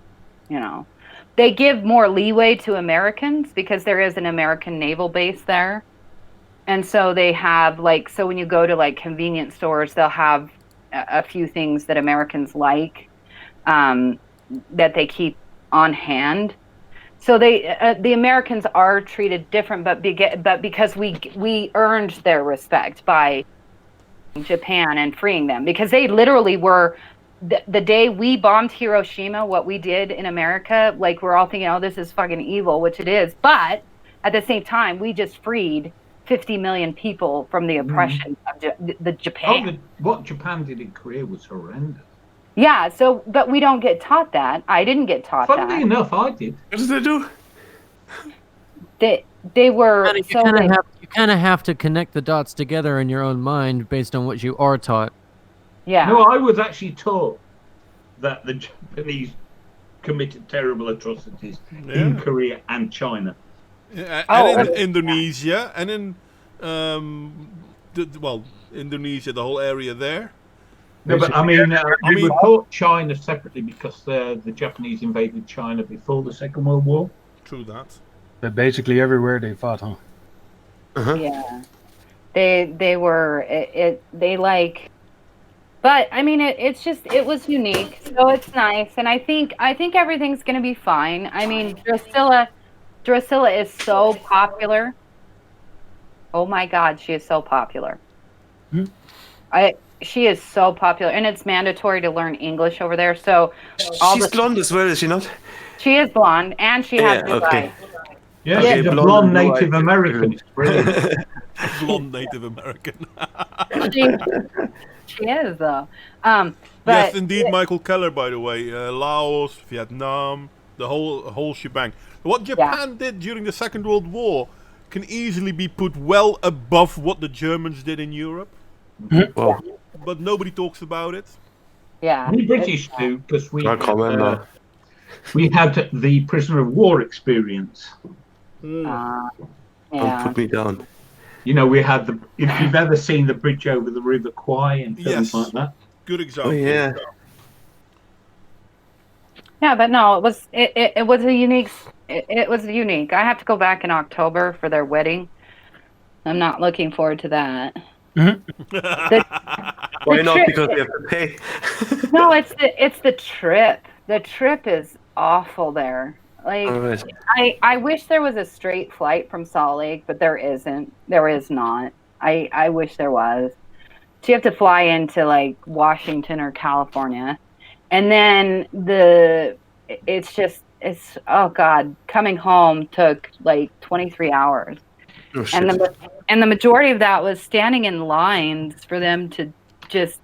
They give more leeway to Americans because there is an American naval base there. And so they have so when you go to convenience stores, they'll have a few things that Americans like that they keep on hand. So the Americans are treated different, but because we earned their respect by Japan and freeing them, because they literally were the day we bombed Hiroshima, what we did in America, we're all thinking, oh, this is fucking evil, which it is. But at the same time, we just freed 50 million people from the oppression of the Japan. What Japan did in Korea was horrendous. Yeah, but we don't get taught that. I didn't get taught that. Funnily enough, I did. What did they do? They were You kind of have to connect the dots together in your own mind based on what you are taught. Yeah. No, I was actually taught that the Japanese committed terrible atrocities in Korea and China. And in Indonesia, and in Indonesia, the whole area there. No, but I mean, we were taught China separately because the Japanese invaded China before the Second World War. True that. But basically everywhere they fought, huh? Uh-huh. Yeah. They were but I mean it was unique, so it's nice, and I think everything's gonna be fine. I mean, Drusilla is so popular. Oh my God, she is so popular. She is so popular, and it's mandatory to learn English over there. So she's blonde as well, is she not? She is blonde, and she has blue eyes. Yeah, she's a blonde Native American. It's brilliant. Blonde Native American. She is though. Yes, indeed, Michael Keller. By the way, Laos, Vietnam, the whole shebang. What Japan did during the Second World War can easily be put well above what the Germans did in Europe. Wow. But nobody talks about it. Yeah. We British do, because we had the prisoner of war experience. Don't Yeah. put me down. We had if you've ever seen the bridge over the River Kwai and things like that. Good example. Oh yeah. Yeah, but no, it was a unique. It was unique. I have to go back in October for their wedding. I'm not looking forward to that. Why not? Because they have to pay. No, it's the trip. The trip is awful there. Alright. I wish there was a straight flight from Salt Lake, but there isn't. There is not. I wish there was. So you have to fly into Washington or California, and then it's oh God, coming home took 23 hours. Oh, shit. And the majority of that was standing in lines for them to just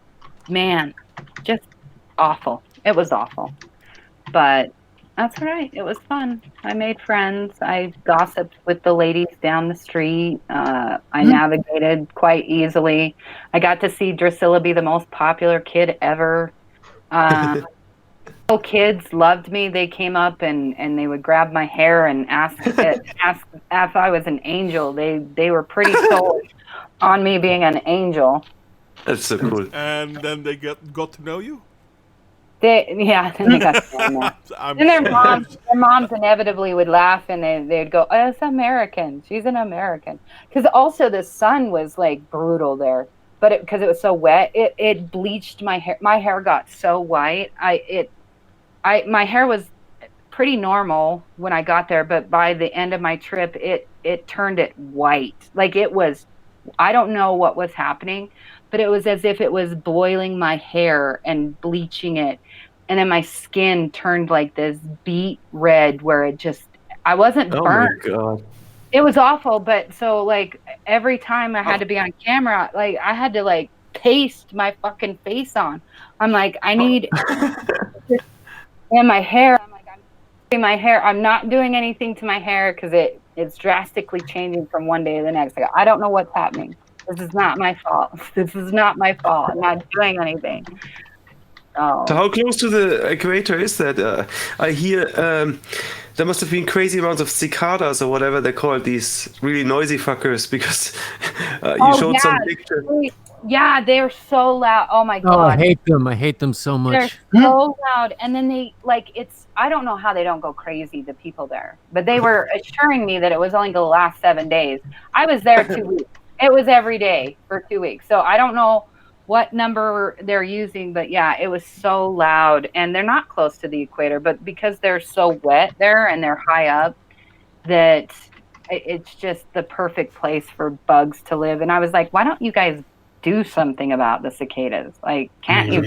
awful. It was awful. But that's all right. It was fun. I made friends. I gossiped with the ladies down the street. I navigated quite easily. I got to see Drusilla be the most popular kid ever. Kids loved me. They came up and they would grab my hair and ask if I was an angel. They were pretty sold on me being an angel. That's so cool. And then they got to know you? Then they got to know me. And their moms inevitably would laugh and they'd go, "Oh, it's American. She's an American." Because also the sun was like brutal there, but because it was so wet, it bleached my hair. My hair got so white. My hair was pretty normal when I got there, but by the end of my trip, it turned it white. Like it was, I don't know what was happening, but it was as if it was boiling my hair and bleaching it. And then my skin turned like this beet red where it just, I wasn't burnt. Oh my God. It was awful. But so like every time I had to be on camera, like I had to like paste my fucking face on. I'm like, I need, and my hair, I'm like, I'm doing my hair. I'm not doing anything to my hair because it's drastically changing from one day to the next. Like, I don't know what's happening. This is not my fault. This is not my fault. I'm not doing anything. So how close to the equator is that? I hear there must have been crazy amounts of cicadas or whatever they call these really noisy fuckers because you showed some pictures. Yeah, they're so loud. Oh my God. Oh, I hate them. I hate them so much. They're so loud. And then they I don't know how they don't go crazy, the people there. But they were assuring me that it was only going to last 7 days. I was there 2 weeks. It was every day for 2 weeks. So I don't know what number they're using, but yeah, it was so loud. And they're not close to the equator, but because they're so wet there and they're high up, that it's just the perfect place for bugs to live. And I was like, why don't you guys do something about the cicadas? Like, can't you?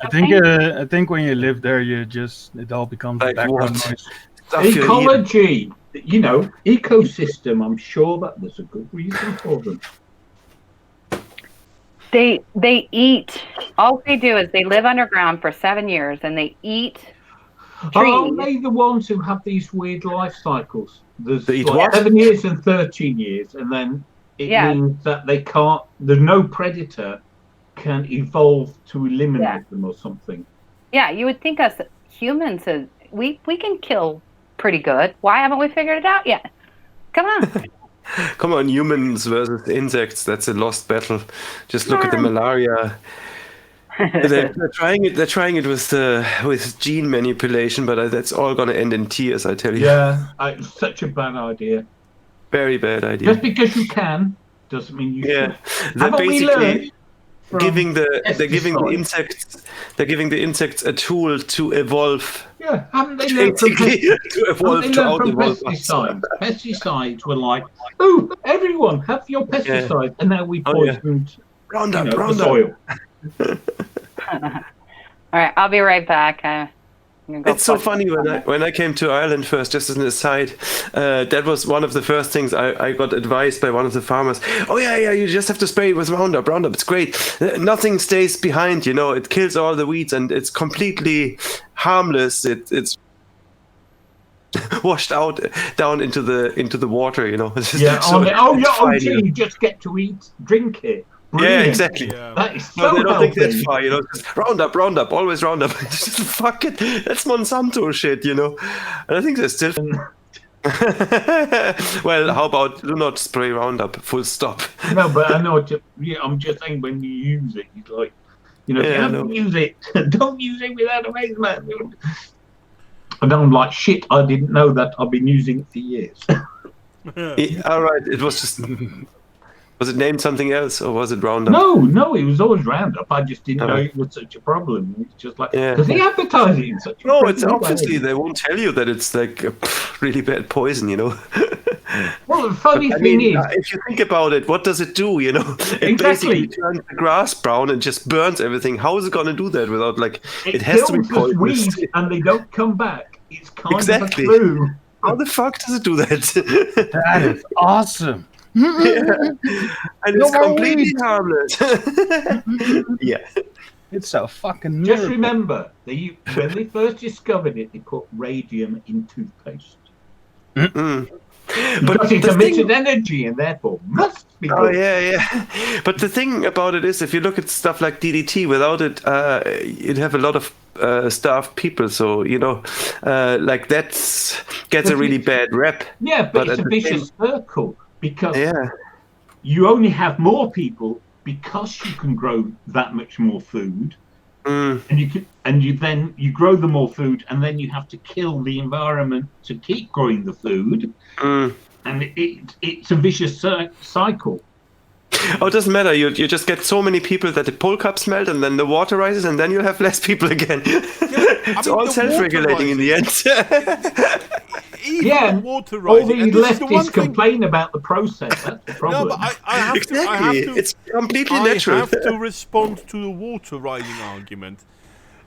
I think when you live there, it all becomes like background what? noise. Ecology, ecosystem. I'm sure that there's a good reason for them. They eat. All they do is they live underground for 7 years and they eat trees. Are they the ones who have these weird life cycles? There's They eat like what? 7 years and 13 years, and then it means that they can't. There's no predator can evolve to eliminate them or something. Yeah, you would think us humans, we can kill pretty good. Why haven't we figured it out yet? Come on. Come on, humans versus insects. That's a lost battle. Just look at the malaria. They're trying it. They're trying it with gene manipulation, but that's all gonna end in tears. I tell you. Yeah, it's such a bad idea. Very bad idea. Just because you can doesn't mean you should. They're Haven't we learned basically giving the insects a tool to evolve. Yeah, haven't they learned from evolve pesticides? Pesticides were like, oh, everyone have your pesticides, and now we poisoned Roundup. the soil. All right, I'll be right back. It's so funny when I came to Ireland first, just as an aside, that was one of the first things I got advised by one of the farmers. Oh yeah, you just have to spray it with Roundup. Roundup, it's great. Nothing stays behind, it kills all the weeds and it's completely harmless. It's washed out down into the water, It's just you just get to drink it. Brilliant. Yeah, exactly. Yeah. That is so they don't think healthy. that's far, Just Roundup, always Roundup. Just fuck it. That's Monsanto shit, And I think they're still. Well, how about do not spray Roundup? Full stop. No, but I know. I'm just saying when you use it, it's like, you have to use it. Don't use it without a face mask. And I'm like, shit. I didn't know that. I've been using it for years. All right, it was just. Was it named something else, or was it Roundup? No, it was always Roundup. I just didn't know it was such a problem. It's just like, because they advertise it in such a No, it's way. obviously, they won't tell you that it's like a really bad poison, Well, the funny thing is... if you think about it, what does it do, It basically turns the grass brown and just burns everything. How is it going to do that without, it has to be poisonous. Weeds and they don't come back. It's kind of a clue. How the fuck does it do that? That is awesome. And it's completely harmless. Yeah. It's a fucking Just miracle. remember, when they first discovered it, they put radium in toothpaste. Mm. Because it's the emitted thing- energy and therefore must be Oh good. yeah. But the thing about it is, if you look at stuff like DDT, without it, you'd have a lot of starved people. So like gets a really bad rep. Yeah, but it's at a the vicious same- circle because Yeah. you only have more people because you can grow that much more food. Mm. And you grow the more food, and then you have to kill the environment to keep growing the food, Mm. and it's a vicious cycle. Oh, it doesn't matter. You just get so many people that the pole cups melt, and then the water rises, and then you'll have less people again. It's all the self-regulating in the end. Even the water all rising. the And this is the one leftists thing. complain about the process. That's the problem. No, but I have Exactly. to. It's completely I natural. have to respond to the water rising argument.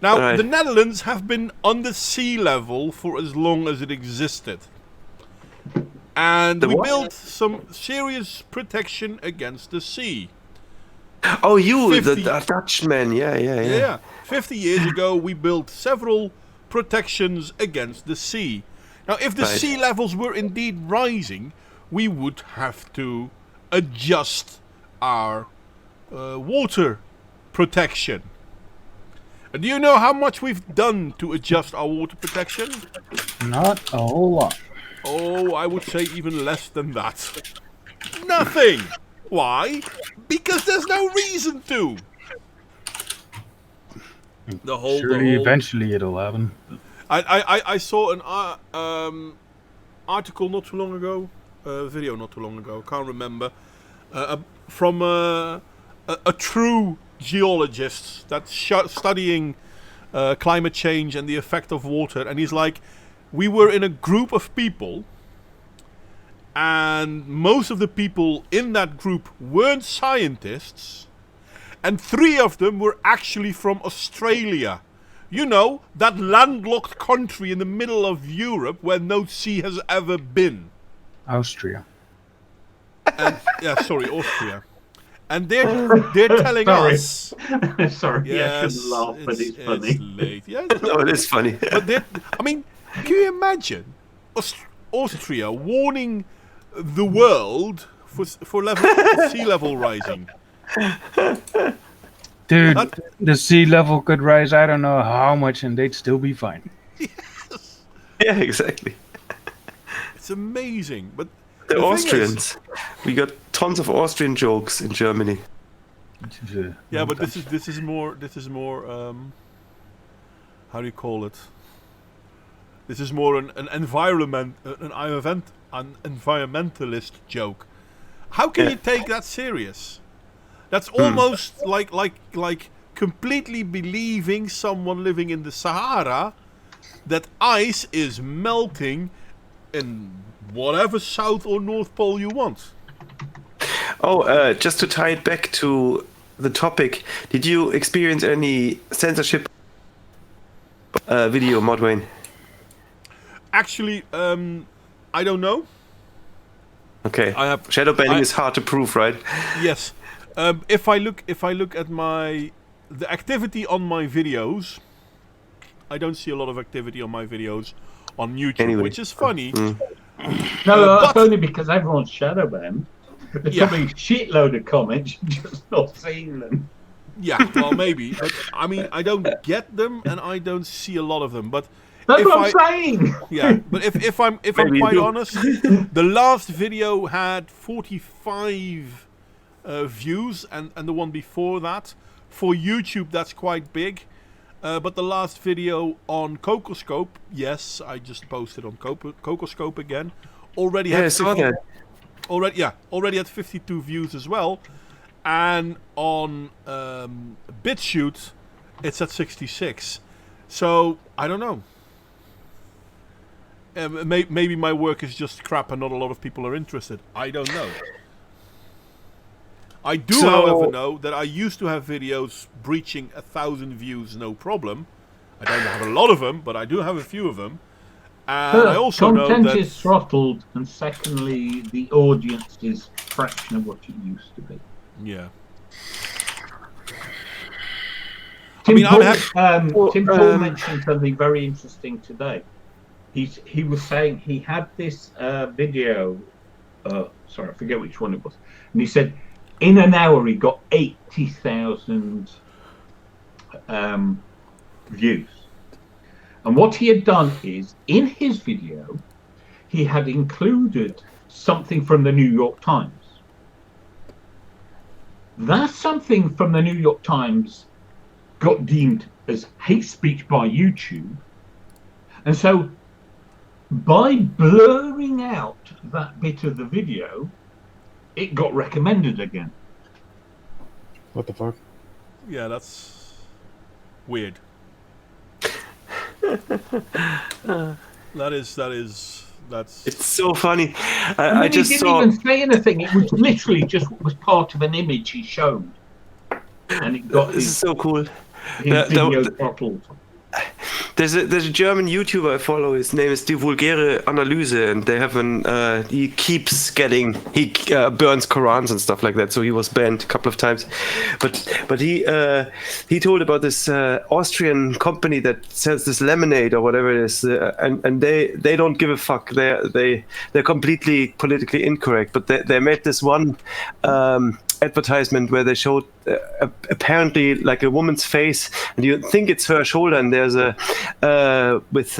Now, Right. the Netherlands have been under sea level for as long as it existed. And The we what? built some serious protection against the sea. Oh, you, the 50 Dutchman. Yeah. Yeah. 50 years ago, we built several protections against the sea. Now, if the Right. sea levels were indeed rising, we would have to adjust our water protection. Do you know how much we've done to adjust our water protection? Not a whole lot. Oh, I would say even less than that. Nothing! Why? Because there's no reason to! Surely eventually it'll happen. I saw an article not too long ago, video not too long ago, can't remember, from a true geologist that's studying climate change and the effect of water, and he's like, we were in a group of people, and most of the people in that group weren't scientists, and 3 of them were actually from Australia. You know, that landlocked country in the middle of Europe where no sea has ever been. Austria. And, Austria. And they're telling Sorry. us. Sorry, I Yes, shouldn't laugh, but it's funny. It's late. Yeah, No, it is funny. but can you imagine Austria warning the world for sea level rising? Dude, That- the sea level could rise I don't know how much and they'd still be fine. Yeah, exactly. It's amazing. But The thing is- Austrians. We got tons of Austrian jokes in Germany. yeah, but this is more how do you call it? This is more an environmentalist joke. How can you take that serious? That's almost like completely believing someone living in the Sahara that ice is melting in whatever south or north pole you want. Oh, just to tie it back to the topic, did you experience any censorship video, Modwayne? Actually, I don't know. Okay. I have Shadow banning I- is hard to prove, right? Yes. If I look at the activity on my videos, I don't see a lot of activity on my videos on YouTube, Anyway. which is funny. No, but- that's only because everyone's shadow banned. There's Yeah. coming shitload of comments, you're just not seeing them. Yeah, well, maybe, but I mean, I don't get them, and I don't see a lot of them. But That's if what I- I'm saying. yeah, but if I'm Maybe you quite do. honest, the last video had 45 views, and the one before that for YouTube that's quite big. But the last video on Cocoscope, yes, I just posted on Cocoscope again. Already Yeah, I had saw that. already had 52 views as well, and on BitChute it's at 66. So I don't know. Maybe my work is just crap and not a lot of people are interested. I don't know. I do, So- however, know that I used to have videos breaching 1,000 views, no problem. I don't have a lot of them, but I do have a few of them. And I also know Content that is throttled, and secondly, the audience is a fraction of what it used to be. yeah. Tim Paul um, mentioned something very interesting today. He was saying he had this video. Sorry, I forget which one it was. And he said in an hour he got 80,000 views. And what he had done is in his video, he had included something from the New York Times. That something from the New York Times got deemed as hate speech by YouTube. And so by blurring out that bit of the video, it got recommended again. What the fuck? Yeah, that's weird. That's. It's so funny. I just he didn't saw. even say anything. It was literally just what was part of an image he showed, and it got This is so cool. his video throttled. There's a German YouTuber I follow. His name is Die Vulgäre Analyse, and they have he burns Korans and stuff like that. So he was banned a couple of times, but he told about this Austrian company that sells this lemonade or whatever it is, and they don't give a fuck. They're completely politically incorrect, but they made this one advertisement where they showed apparently like a woman's face, and you think it's her shoulder, and there's a with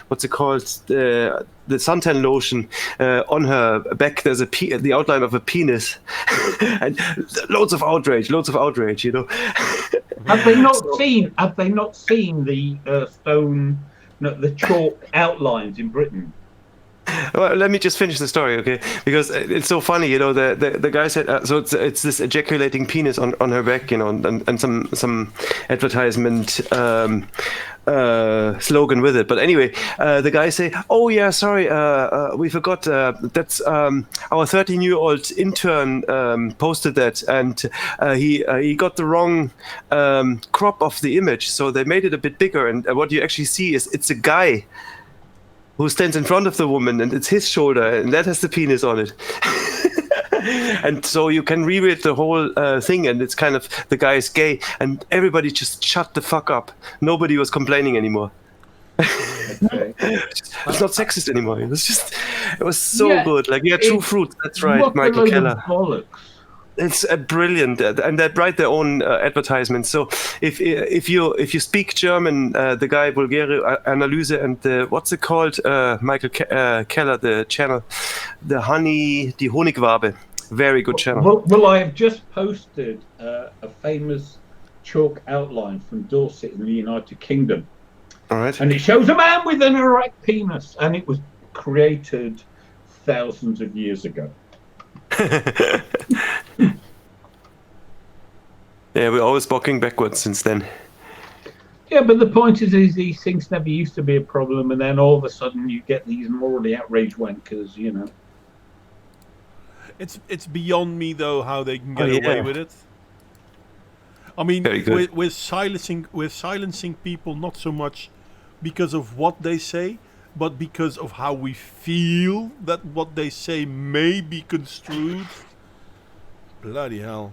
what's it called, the suntan lotion on her back. There's the outline of a penis, and loads of outrage, you know. Have they not seen the the chalk outlines in Britain? Well, let me just finish the story, okay? Because it's so funny, you know. The guy said, so it's this ejaculating penis on her back, you know, and some advertisement slogan with it. But anyway, the guy say, "Oh yeah, sorry, we forgot. That's our 13-year-old intern posted that, and he got the wrong crop of the image, so they made it a bit bigger. And what you actually see is it's a guy who stands in front of the woman, and it's his shoulder, and that has the penis on it." And so you can reread the whole thing, and it's kind of the guy is gay, and everybody just shut the fuck up. Nobody was complaining anymore. Okay. It's not sexist anymore. It was so good. Like, yeah, true fruit. That's right, What Michael a load Keller. of bollocks. It's brilliant, and they write their own advertisements. So if you speak German, the guy Vulgäre Analyse and what's it called, Michael Keller, the channel, die Honigwabe, very good channel. Well, I have just posted a famous chalk outline from Dorset in the United Kingdom. All right. And it shows a man with an erect penis, and it was created thousands of years ago. Yeah, we're always walking backwards since then. Yeah, but the point is these things never used to be a problem, and then all of a sudden you get these morally outraged wankers, you know. It's beyond me though how they can get away with it. I mean, we're silencing people not so much because of what they say, but because of how we feel that what they say may be construed. Bloody hell!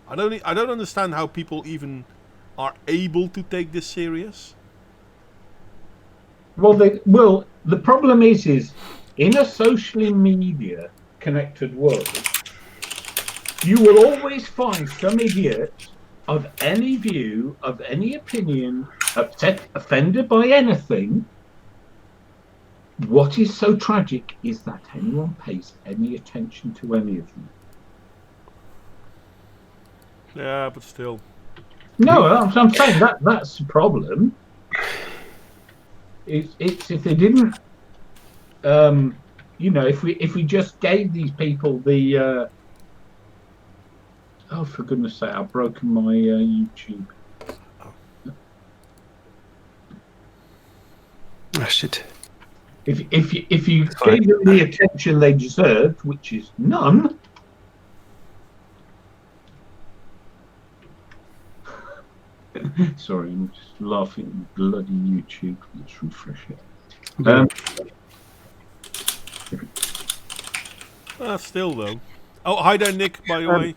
I don't understand how people even are able to take this serious. Well, the problem is in a socially media connected world, you will always find some idiot of any view, of any opinion, upset, offended by anything. What is so tragic is that anyone pays any attention to any of them. Yeah, but still. No, I'm saying that's the problem. It's if they didn't, you know, if we just gave these people the, oh, for goodness sake, I've broken my YouTube. Oh shit. If you gave them the attention they deserved, which is none. Sorry, I'm just laughing at bloody YouTube. Let's refresh it. Still though. Oh, hi there, Nick. By the way.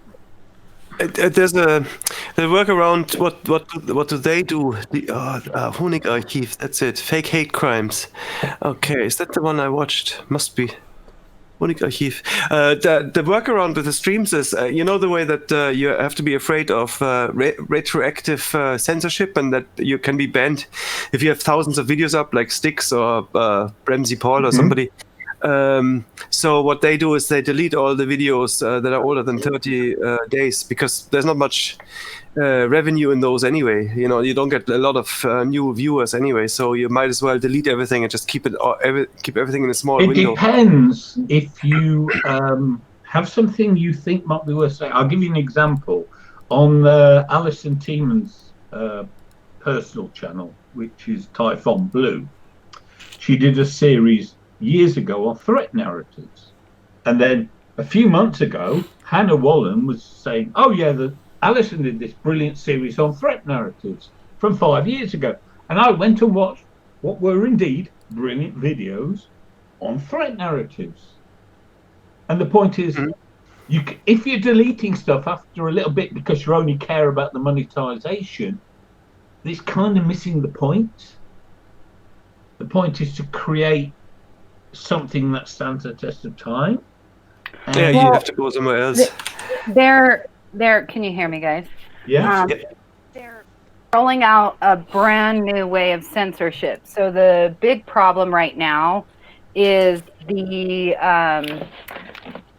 There's The workaround. What do they do? The Honigarchiv. That's it. Fake hate crimes. Okay, is that the one I watched? Must be. Honigarchiv. The workaround with the streams is, you know, the way that you have to be afraid of retroactive censorship, and that you can be banned if you have thousands of videos up, like Styx or Bremsy Paul or somebody. So what they do is they delete all the videos that are older than 30 days, because there's not much revenue in those anyway. You know, you don't get a lot of new viewers anyway, so you might as well delete everything and just keep everything in a small It window. depends if you have something you think might be worth saying. I'll give you an example. On Alison Tieman's personal channel, which is Typhon Blue, she did a series years ago on threat narratives. And then a few months ago, Hannah Wallen was saying, oh yeah, Alison did this brilliant series on threat narratives from 5 years ago. And I went and watched what were indeed brilliant videos on threat narratives. And the point is, if you're deleting stuff after a little bit because you only care about the monetization, it's kind of missing the point. The point is to create something that stands the test of time. Yeah, you have to go somewhere else. Can you hear me, guys? Yeah. They're rolling out a brand new way of censorship. So the big problem right now is the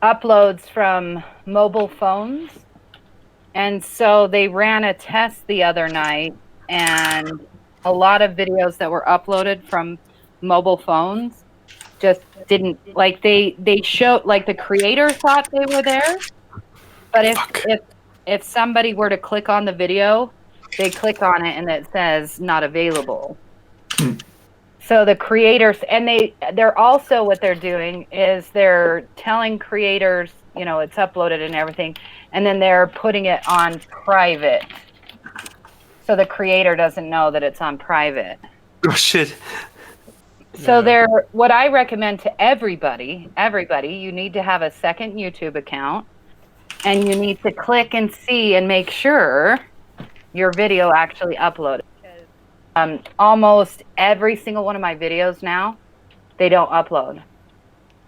uploads from mobile phones. And so they ran a test the other night, and a lot of videos that were uploaded from mobile phones just didn't, like, they showed, like, the creator thought they were there, but if somebody were to click on the video, they click on it and it says not available. So the creators, and they're also, what they're doing is they're telling creators, you know, it's uploaded and everything, and then they're putting it on private, so the creator doesn't know that it's on private. Oh shit. So what I recommend to everybody, you need to have a second YouTube account, and you need to click and see and make sure your video actually uploaded. Almost every single one of my videos now, they don't upload.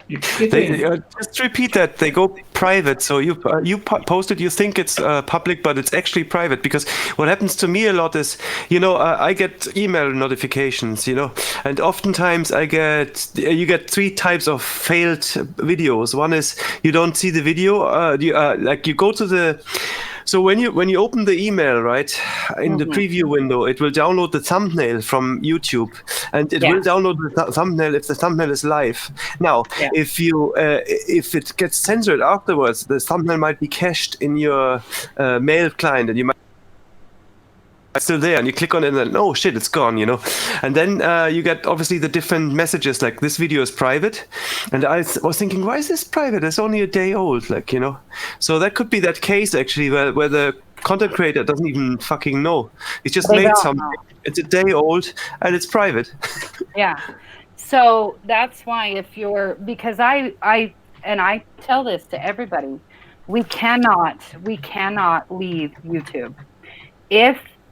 Just repeat that. They go private. So you post it, you think it's public, but it's actually private. Because what happens to me a lot is, you know, I get email notifications, you know, and oftentimes you get 3 types of failed videos. One is you don't see the video. Like you go to the. So when you open the email, right, in the preview window, it will download the thumbnail from YouTube, and it will download the thumbnail if the thumbnail is live. Now, if it gets censored afterwards, the thumbnail might be cached in your mail client, and you might still there, and you click on it and then, oh shit, it's gone, you know. And then you get obviously the different messages, like this video is private, and I was thinking, why is this private? It's only a day old, like, you know. So that could be that case actually where the content creator doesn't even fucking know. He's just made something, it's a day old and it's private. Yeah. So that's why because I tell this to everybody, we cannot leave YouTube.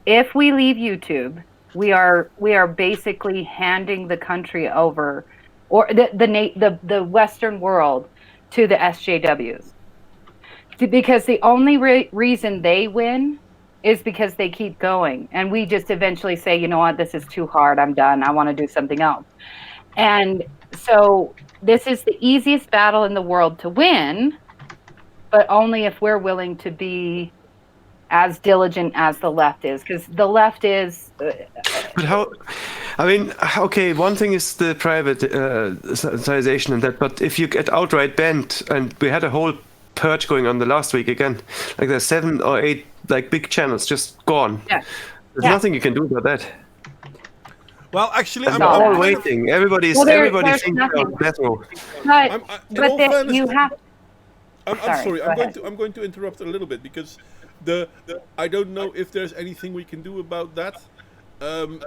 If we leave YouTube, we are basically handing the country over, or the Western world, to the SJWs, because the only reason they win is because they keep going, and we just eventually say, you know what, this is too hard, I'm done, I want to do something else. And so this is the easiest battle in the world to win, but only if we're willing to be as diligent as the left is, because the left is. But how? I mean, okay, one thing is the privatization and that, but if you get outright banned, and we had a whole purge going on the last week again, like there's 7 or 8 like big channels just gone. Yeah. There's nothing you can do about that. Well, actually, I'm all waiting. Everybody's thinking about death row. But then you have. I'm sorry. I'm going to interrupt a little bit, because I don't know if there's anything we can do about that.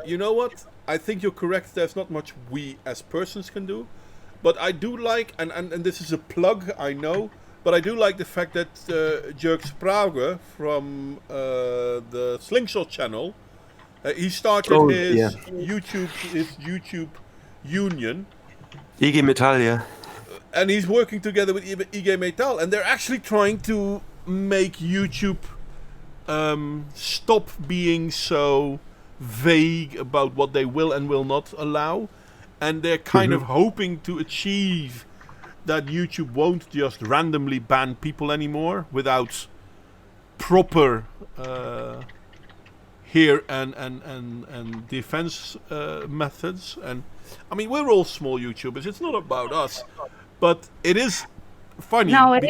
You know what? I think you're correct. There's not much we as persons can do, but I do like, and this is a plug, I know, But I do like the fact that Jörg Sprauge from the Slingshot channel, he started his YouTube union. IG Metall, yeah. And he's working together with IG Metall, and they're actually trying to make YouTube stop being so vague about what they will and will not allow. And they're kind of hoping to achieve that YouTube won't just randomly ban people anymore without proper here and defense methods. And I mean, we're all small YouTubers. It's not about us, but it is funny. No, it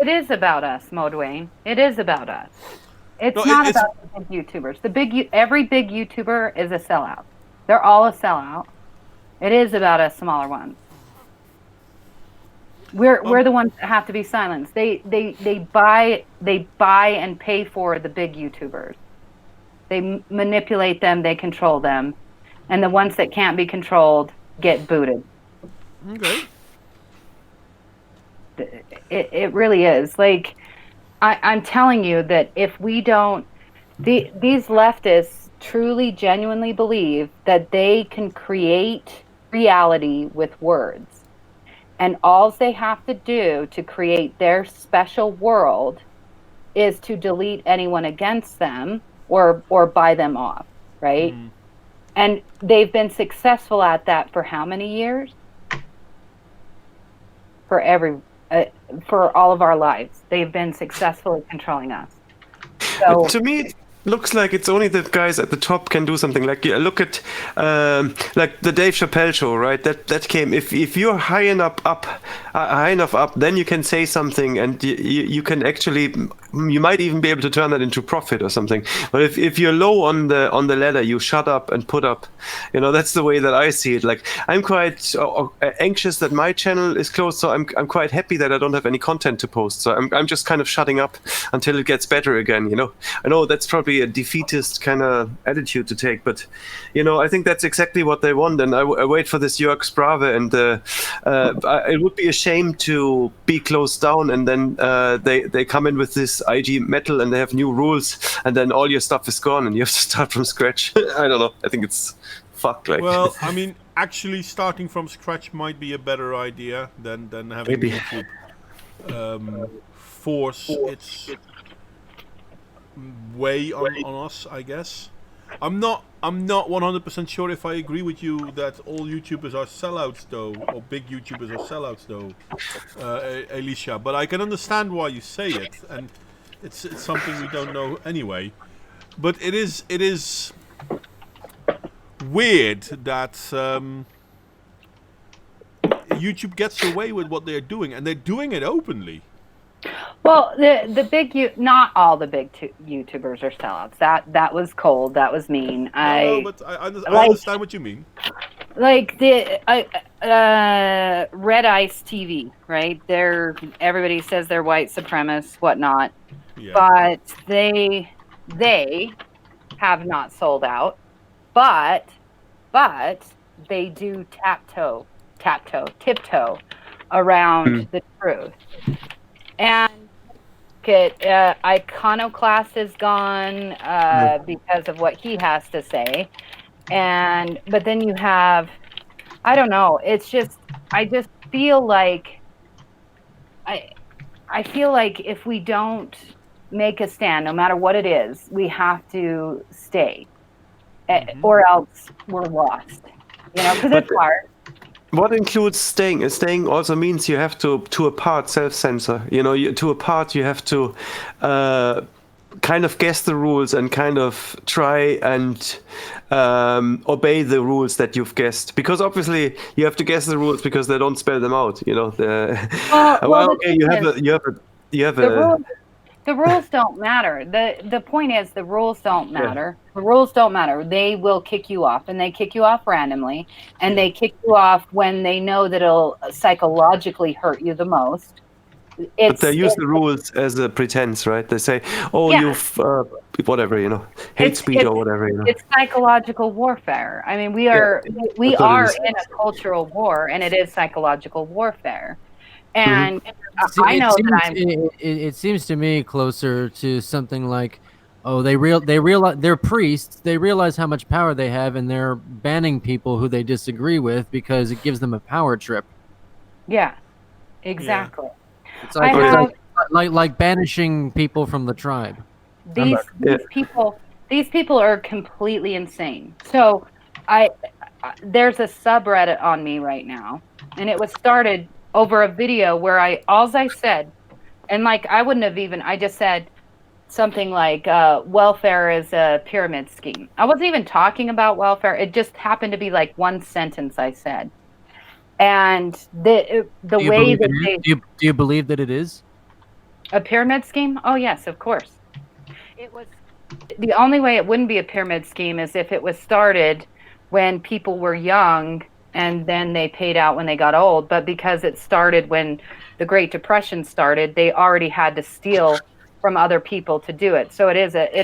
is about us, Modwayne. It is about us. It's not about the big YouTubers. Every big YouTuber is a sellout. They're all a sellout. It is about us smaller ones. We're the ones that have to be silenced. They buy and pay for the big YouTubers. They manipulate them, they control them, and the ones that can't be controlled get booted. Okay. It really is. Like, I'm telling you that if we don't, these leftists truly, genuinely believe that they can create reality with words. And all they have to do to create their special world is to delete anyone against them or buy them off, right? And they've been successful at that for how many years? For all of our lives, they've been successful at controlling us. So to me, it looks like it's only the guys at the top can do something. Like, look at like the Dave Chappelle show, right? That came. If you're high enough up, then you can say something, and you can actually, you might even be able to turn that into profit or something. But if you're low on the ladder, you shut up and put up. You know, that's the way that I see it. Like, I'm quite anxious that my channel is closed, so I'm quite happy that I don't have any content to post. So I'm just kind of shutting up until it gets better again. You know, I know that's probably a defeatist kind of attitude to take, but you know, I think that's exactly what they want. And I wait for this Jörg Sprave, and it would be a shame to be closed down, and then they come in with this IG metal, and they have new rules, and then all your stuff is gone, and you have to start from scratch. I don't know. I think it's fucked. Like, well, I mean, actually starting from scratch might be a better idea than having Maybe. YouTube force its way on us, I guess. I'm not 100% sure if I agree with you that all YouTubers are sellouts though, or big YouTubers are sellouts though, Alicia. But I can understand why you say it, and it's something we don't know anyway. But it is weird that YouTube gets away with what they're doing, and they're doing it openly. well, not all the big YouTubers are sellouts. That was cold. That was mean. No, but I understand what you mean. Like the Red Ice TV, right? Everybody says they're white supremacists, whatnot, but they have not sold out. But they do tiptoe around the truth. And Iconoclast is gone because of what he has to say. But then you have, I don't know, it's just, I just feel like, I feel like if we don't make a stand, no matter what it is, we have to stay, or else we're lost, you know, because it's hard. What includes staying? Staying also means you have to a part self-censor. You know, to a part you have to kind of guess the rules and kind of try and obey the rules that you've guessed. Because obviously you have to guess the rules because they don't spell them out. You know, The rules don't matter. The point is the rules don't matter. The rules don't matter. They will kick you off, and they kick you off randomly, and they kick you off when they know that it'll psychologically hurt you the most. But they use the rules as a pretense, right? They say, you've whatever, you know, hate speech or whatever. You know? It's psychological warfare. I mean, we are in a cultural war, and it is psychological warfare. And I know that I'm. It seems to me closer to something like, oh, they realize they're priests. They realize how much power they have, and they're banning people who they disagree with because it gives them a power trip. Yeah, exactly. It's like, I have like banishing people from the tribe. these people. These people are completely insane. So, there's a subreddit on me right now, and it was started over a video where I said, and like I wouldn't have even. I just said something like welfare is a pyramid scheme. I wasn't even talking about welfare. It just happened to be like one sentence I said. And the way that do you believe that it is a pyramid scheme? Oh yes, of course. It was the only way it wouldn't be a pyramid scheme is if it was started when people were young and then they paid out when they got old. But because it started when the Great Depression started, they already had to steal from other people to do it. So it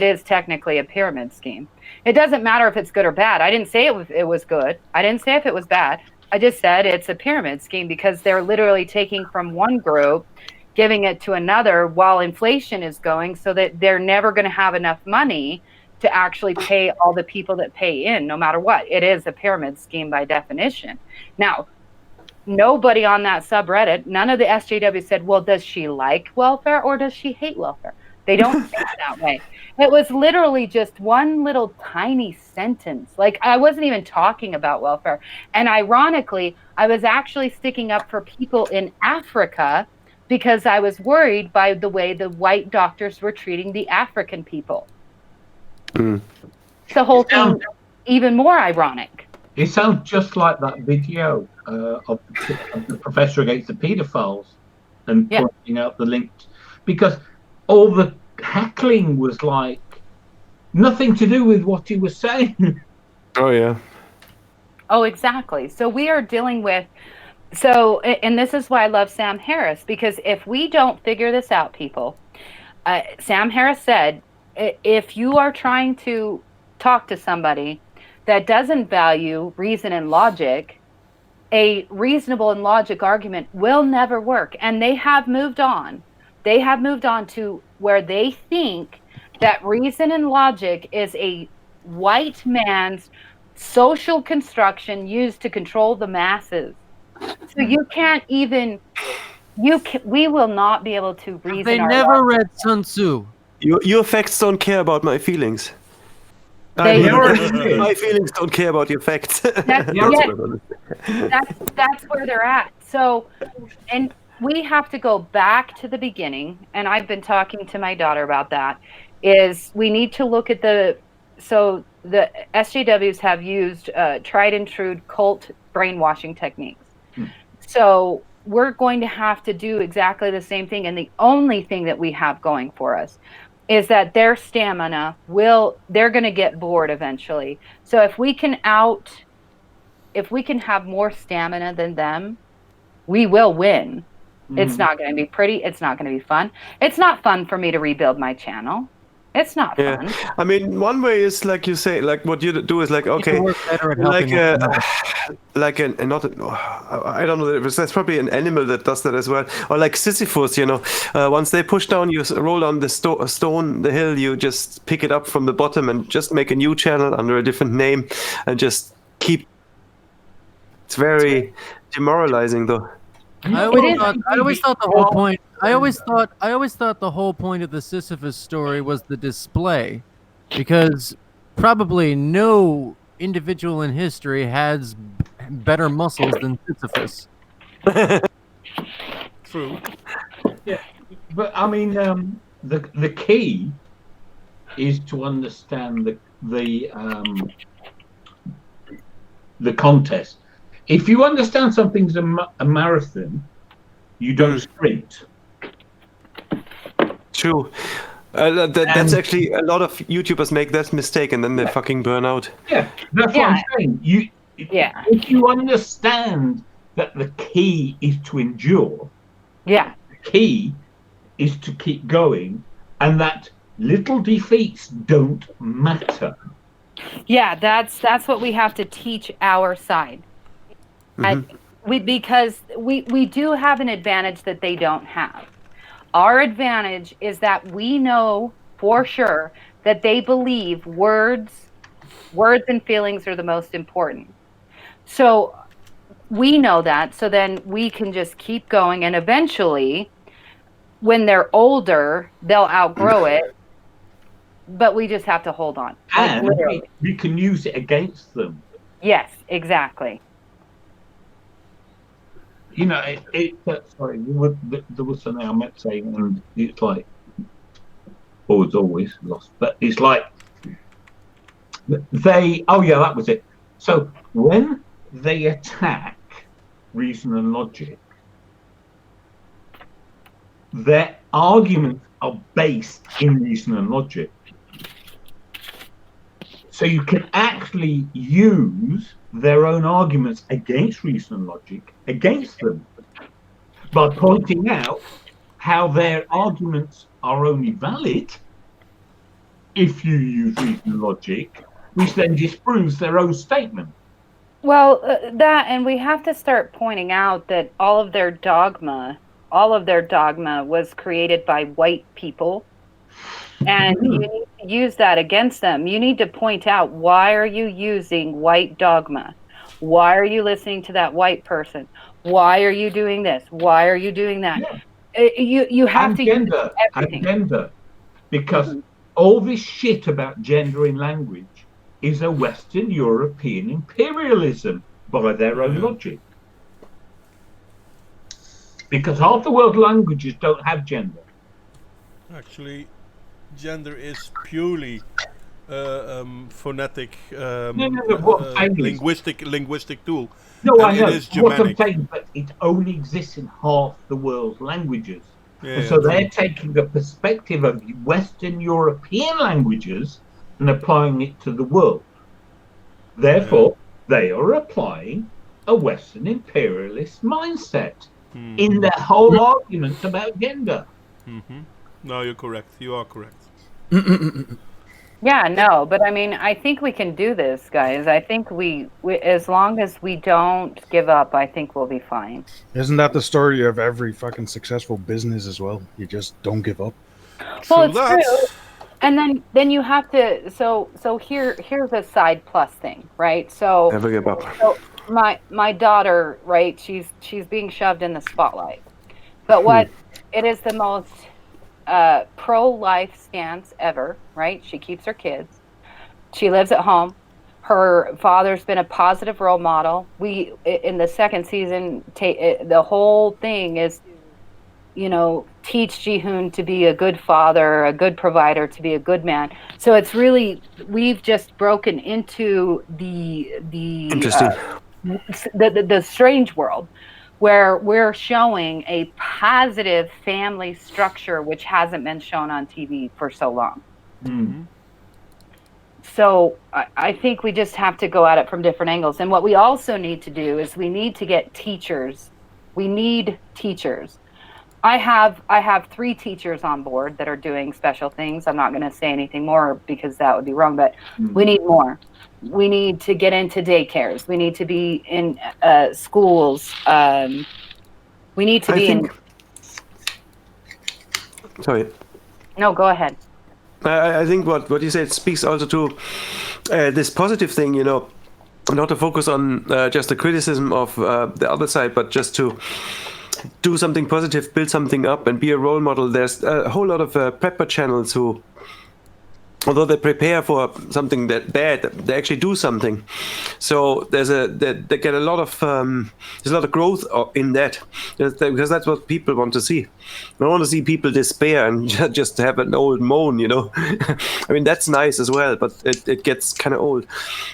is technically a pyramid scheme. It doesn't matter if it's good or bad. I didn't say it was good. I didn't say if it was bad. I just said it's a pyramid scheme because they're literally taking from one group, giving it to another while inflation is going, so that they're never going to have enough money to actually pay all the people that pay in, no matter what. It is a pyramid scheme by definition. Now, nobody on that subreddit, none of the SJWs said, well, does she like welfare or does she hate welfare? They don't think that way. It was literally just one little tiny sentence. Like, I wasn't even talking about welfare. And ironically, I was actually sticking up for people in Africa because I was worried by the way the white doctors were treating the African people. The whole thing, even more ironic. It sounds just like that video of the professor against the paedophiles and pointing out the links, because all the heckling was like nothing to do with what he was saying. Oh yeah. Oh, exactly. So we are dealing with, and this is why I love Sam Harris, because if we don't figure this out, people, Sam Harris said, if you are trying to talk to somebody that doesn't value reason and logic, a reasonable and logic argument will never work. And they have moved on. They have moved on to where they think that reason and logic is a white man's social construction used to control the masses. So you can't even, we will not be able to reason. They never read Sun Tzu. Your facts don't care about my feelings. My feelings don't care about your facts. That's where they're at. So, and we have to go back to the beginning, and I've been talking to my daughter about that, is we need to look at the SJWs have used tried and true cult brainwashing techniques. So we're going to have to do exactly the same thing, and the only thing that we have going for us is that their stamina they're going to get bored eventually. So if we can have more stamina than them, we will win. It's not going to be pretty. It's not going to be fun. It's not fun for me to rebuild my channel. It's not fun. I mean, one way is like you say, like what you do is like, okay, I don't know, that's probably an animal that does that as well. Or like Sisyphus, once they push down, you roll down the stone, the hill, you just pick it up from the bottom and just make a new channel under a different name and just keep. It's very demoralizing though. I always thought the whole point. I always thought the whole point of the Sisyphus story was the display, because probably no individual in history has better muscles than Sisyphus. True. Yeah, but I mean, the key is to understand the contest. If you understand something's a marathon, you don't sprint. True. That's actually a lot of YouTubers make that mistake and then they fucking burn out. Yeah, that's what I'm saying. If you understand that the key is to endure, the key is to keep going, and that little defeats don't matter. Yeah, that's what we have to teach our side. because we do have an advantage that they don't have. Our advantage is that we know for sure that they believe words and feelings are the most important. So we know that, so then we can just keep going, and eventually when they're older, they'll outgrow it, but we just have to hold on. Like, And literally. we can use it against them. Yes, exactly. You know, sorry, there was something I meant to say, and it's like, always lost, but it's like, that was it. So when they attack reason and logic, their arguments are based in reason and logic. So you can actually use their own arguments against reason and logic against them by pointing out how their arguments are only valid if you use reason and logic, which then disproves their own statement. Well, and we have to start pointing out that all of their dogma was created by white people. And you need to use that against them. You need to point out, why are you using white dogma? Why are you listening to that white person? Why are you doing this? Why are you doing that? Yeah. You have to use everything. Gender, because all this shit about gender in language is a Western European imperialism by their own logic. Because half the world's languages don't have gender. Actually, gender is purely phonetic, linguistic tool. No, and I know. It is what I'm Germanic. saying, but it only exists in half the world's languages. Yeah, and so they're taking the perspective of Western European languages and applying it to the world. Therefore, they are applying a Western imperialist mindset in their whole argument about gender. No, you're correct. You are correct. Yeah, no, but I mean, I think we can do this, guys. I think we as long as we don't give up, I think we'll be fine. Isn't that the story of every fucking successful business as well? You just don't give up. Well, it's true. And then you have to. So here's a side plus thing, right? So never give up. So my daughter, right? She's being shoved in the spotlight. But what it is the most pro-life stance ever, right? She keeps her kids. She lives at home. Her father's been a positive role model. We in the second season, the whole thing is, teach Ji-hoon to be a good father, a good provider, to be a good man. So it's really, we've just broken into the strange world, where we're showing a positive family structure which hasn't been shown on TV for so long. So I think we just have to go at it from different angles. And what we also need to do is we need to get teachers. We need teachers. I have 3 teachers on board that are doing special things. I'm not going to say anything more because that would be wrong, but we need more. We need to get into daycares. We need to be in schools. We need to be Sorry. No, go ahead. I think what you said speaks also to this positive thing, not to focus on just the criticism of the other side, but just to do something positive, build something up, and be a role model. There's a whole lot of prepper channels who, although they prepare for something that bad, they actually do something. So they get a lot of there's a lot of growth in that, because that's what people want to see. I don't want to see people despair and just have an old moan, I mean, that's nice as well, but it gets kind of old.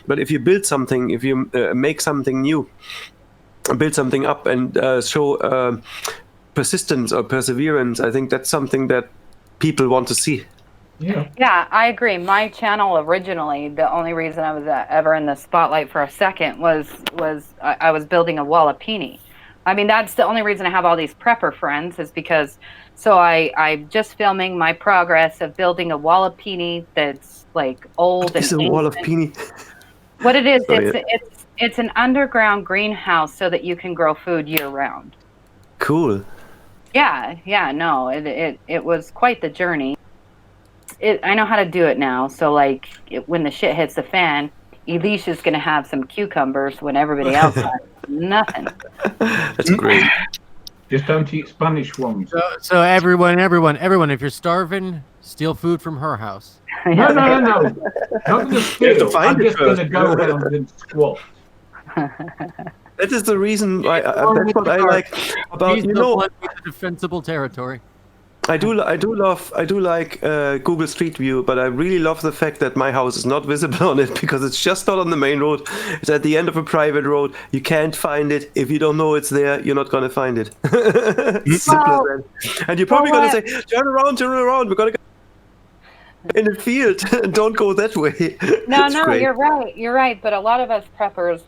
But if you build something, if you make something new, build something up, and show persistence or perseverance, I think that's something that people want to see. Yeah, I agree. My channel originally, the only reason I was ever in the spotlight for a second was I was building a Wallapini. I mean, that's the only reason I have all these prepper friends, is because I'm just filming my progress of building a Wallapini that's like old and It's a Wallapini. What it is, It's an underground greenhouse so that you can grow food year round. Cool. Yeah, no, it was quite the journey. I know how to do it now. So like when the shit hits the fan, Elisha's gonna have some cucumbers when everybody else has nothing. That's great. Just don't eat Spanish ones. So everyone, if you're starving, steal food from her house. No. Not gonna steal. find I'm it just gonna first. go around and squat. That is the reason why. That's what I like about He's the one with the defensible territory. I do like Google Street View, but I really love the fact that my house is not visible on it because it's just not on the main road. It's at the end of a private road. You can't find it. If you don't know it's there, you're not gonna find it. Simple as that. And you're probably gonna say, turn around, we're gonna go in the field. Don't go that way. No, Great. you're right. But a lot of us preppers,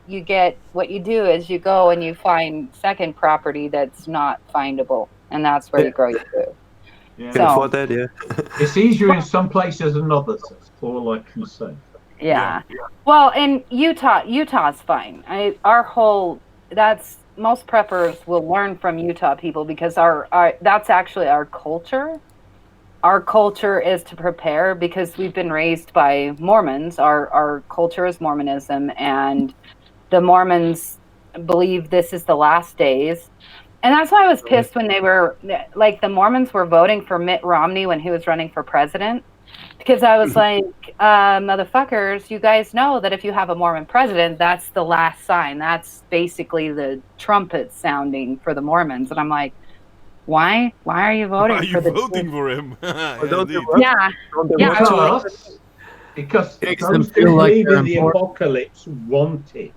you get what you do is you go and you find second property that's not findable. And that's where you grow your food. Yeah. Can afford that, yeah. It's easier in some places than others. That's all I can say. Yeah. Well, in Utah's fine. Most preppers will learn from Utah people because that's actually our culture. Our culture is to prepare because we've been raised by Mormons. Our culture is Mormonism, and the Mormons believe this is the last days. And that's why I was pissed when they were, like, the Mormons were voting for Mitt Romney when he was running for president. Because I was like, motherfuckers, you guys know that if you have a Mormon president, that's the last sign. That's basically the trumpet sounding for the Mormons. And I'm like, why? Why are you voting for the... voting for him? Because Makes those them who feel like believe they're in the important. apocalypse want it.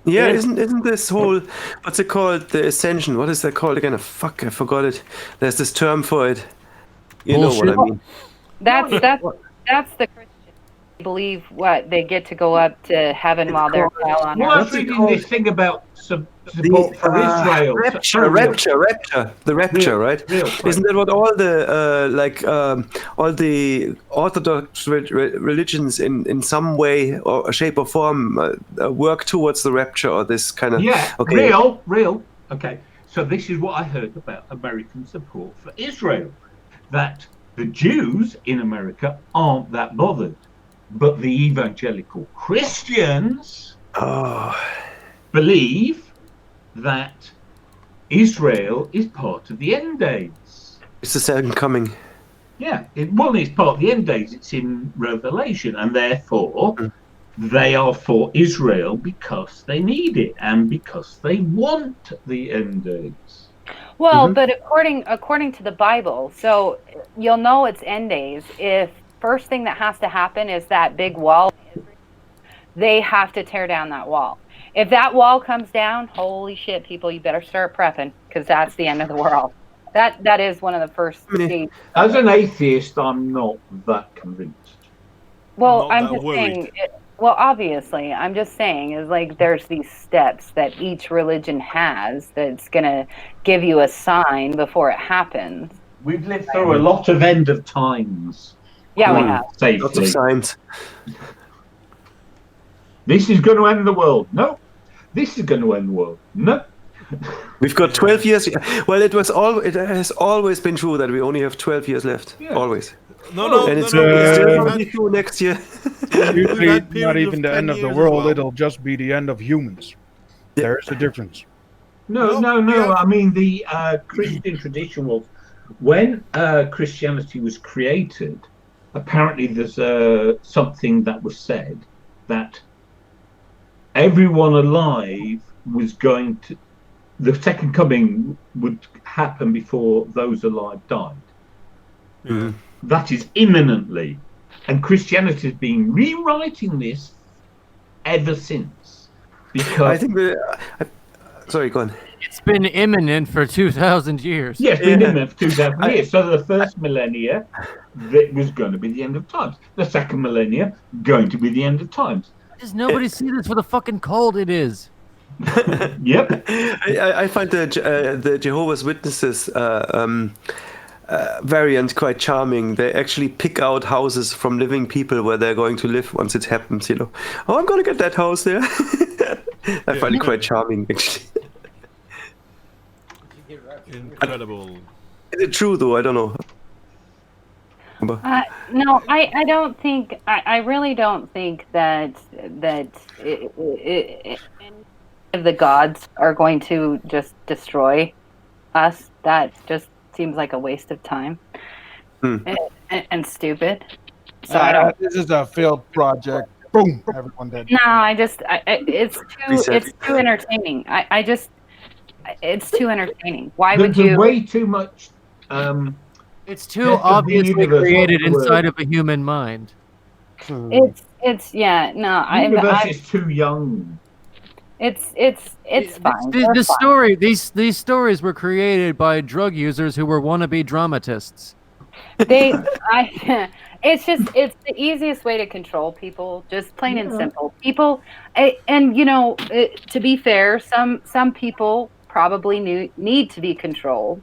Yeah, isn't this whole, what's it called, the ascension? What is that called again? Fuck, I forgot it. There's this term for it. You know what I mean? That's the Christian. They believe what they get to go up to heaven while they're hell on Well, I earth. was reading this thing about support for Israel. Rapture, right? Isn't that what all the all the Orthodox religions in some way or shape or form work towards the rapture or this kind of real. Okay, so this is what I heard about American support for Israel, that the Jews in America aren't that bothered, but the evangelical Christians believe that Israel is part of the end days. It's the second coming. Yeah, it's part of the end days. It's in Revelation, and therefore they are for Israel because they need it and because they want the end days. Well, but according to the Bible, so you'll know it's end days if first thing that has to happen is that big wall. They have to tear down that wall. If that wall comes down, holy shit, people, you better start prepping because that's the end of the world. That is one of the first stages. As an atheist, I'm not that convinced. Well, I'm just saying. Well, obviously, I'm just saying is like there's these steps that each religion has that's gonna give you a sign before it happens. We've lived through a lot of end of times. Yeah, we have. Safely. Lots of signs. This is going to end the world. No. This is going to end the world. No. We've got 12 years. Well, it has always been true that we only have 12 years left. Yeah. Always. And it's still going to be true next year. Usually, not even the end of the world. It'll just be the end of humans. There's a difference. No. I mean, the Christian tradition was when Christianity was created, apparently there's something that was said that everyone alive was going to, the second coming would happen before those alive died. Yeah. That is imminently. And Christianity has been rewriting this ever since. Because I think sorry, go on. It's been imminent for 2,000 years. Yeah, it's been imminent for 2,000 years. So the first millennia, that was going to be the end of times. The second millennia, going to be the end of times. Does nobody see this for the fucking cold it is? Yep. I find the Jehovah's Witnesses variant quite charming. They actually pick out houses from living people where they're going to live once it happens. You know, oh, I'm gonna get that house there. I find it quite charming, actually. Incredible. Is it true though? I don't know. No, I don't think. I really don't think that any of the gods are going to just destroy us. That just seems like a waste of time and stupid. So I don't. This is a failed project. Boom! Everyone dead. No, it's too entertaining. It's too entertaining. Why would you? There's way too much. It's too obviously created inside of a human mind. It's yeah. No, the universe is too young. It's fine. The story. These stories were created by drug users who were wannabe dramatists. It's the easiest way to control people, just plain and simple. People, and you know, to be fair, some people probably need to be controlled,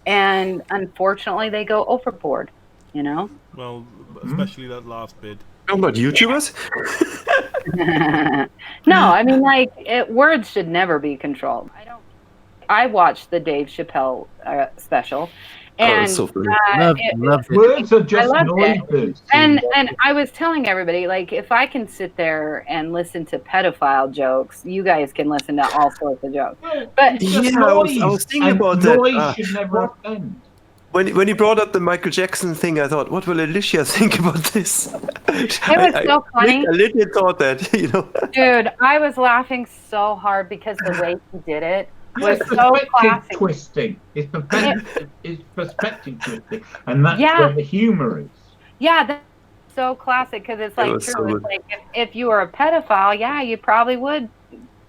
and unfortunately, they go overboard. You know. Well, especially that last bit. How about YouTubers? No, I mean, like, words should never be controlled. I watched the Dave Chappelle special. And so funny. Loved it. Words are just noises. And I was telling everybody, like, if I can sit there and listen to pedophile jokes, you guys can listen to all sorts of jokes. But I was thinking about that. Noise should never offend. When you brought up the Michael Jackson thing, I thought, what will Alicia think about this? It was so funny. I literally thought that, you know. Dude, I was laughing so hard because the way he did it was so classic. Twisting. It's perspective twisting, and that's where the humor is. Yeah, that's so classic because it's like true. It's like if you were a pedophile, yeah, you probably would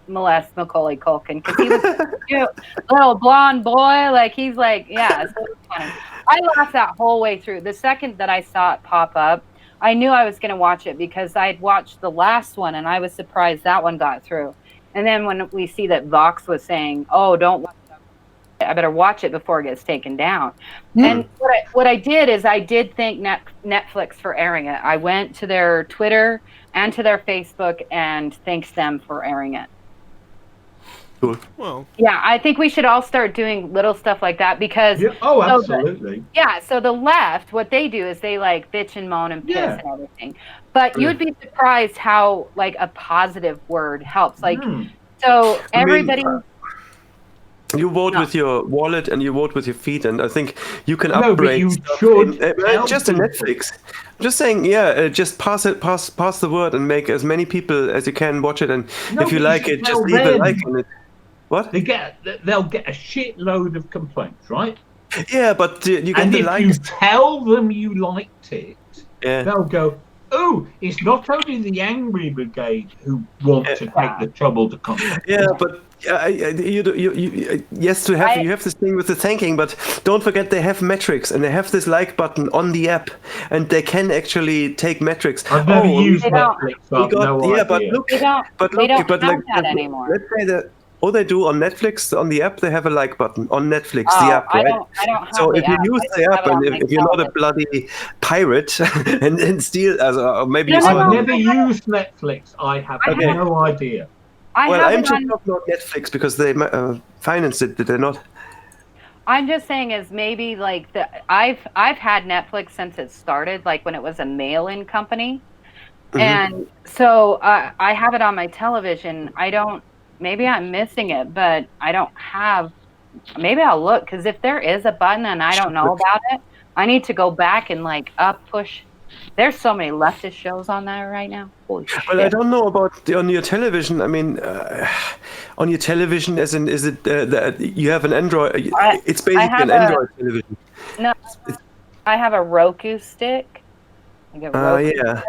molest Macaulay Culkin because he was a cute little blonde boy. Like he's like, yeah. So it was funny. I laughed that whole way through. The second that I saw it pop up, I knew I was going to watch it because I'd watched the last one and I was surprised that one got through. And then when we see that Vox was saying, "Oh, don't watch it. I better watch it before it gets taken down." And what I did is I did thank Netflix for airing it. I went to their Twitter and to their Facebook and thanked them for airing it. Cool. Well, yeah, I think we should all start doing little stuff like that because absolutely. So the left, what they do is they like bitch and moan and piss and everything. But you'd be surprised how like a positive word helps. Like so everybody you vote with your wallet and you vote with your feet, and I think you can upgrade just in Netflix. I'm just saying, just pass the word and make as many people as you can watch it, and if you like it, just leave a like on it. What? They'll get a shitload of complaints, right? Yeah, but you get the likes. And if you tell them you liked it, they'll go, "Oh, it's not only the angry brigade who want to take the trouble to come." Yeah, but you have this thing with the thanking, but don't forget they have metrics and they have this like button on the app, and they can actually take metrics. I've never used Netflix, but they don't have that anymore. Let's say that. Oh, they do on Netflix. On the app, they have a like button on Netflix. The app, right? I don't have so the if you use the app, and if you're not a bloody pirate and steal, or maybe I've never used Netflix. I have no idea. I'm just talking about Netflix because they financed it. Did they not? I'm just saying is maybe like I've had Netflix since it started, like when it was a mail-in company, and so I have it on my television. Maybe I'm missing it, but I don't have. Maybe I'll look because if there is a button and I don't know about it, I need to go back and like push. There's so many leftist shows on there right now. Holy shit. Well, I don't know about on your television. I mean, on your television, is it that you have an Android? It's basically an Android television. No, I have a Roku stick. Yeah.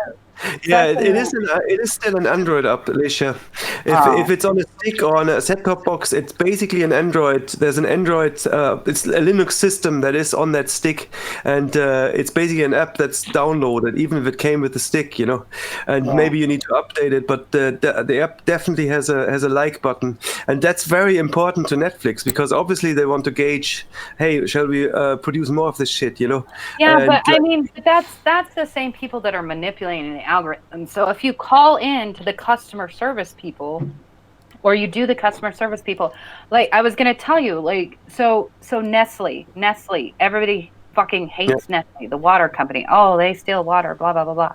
Yeah, it is still an Android app, Alicia. If it's on a stick or on a set-top box, it's basically an Android. There's an Android. It's a Linux system that is on that stick, and it's basically an app that's downloaded, even if it came with the stick, And maybe you need to update it, but the app definitely has a like button, and that's very important to Netflix because obviously they want to gauge, hey, shall we produce more of this shit, Yeah, And, but I mean, that's the same people that are manipulating the algorithm. So if you call in to the customer service people, or you do the customer service people, like I was gonna tell you, like so Nestle, everybody fucking hates Nestle, the water company. Oh, they steal water, blah blah blah blah.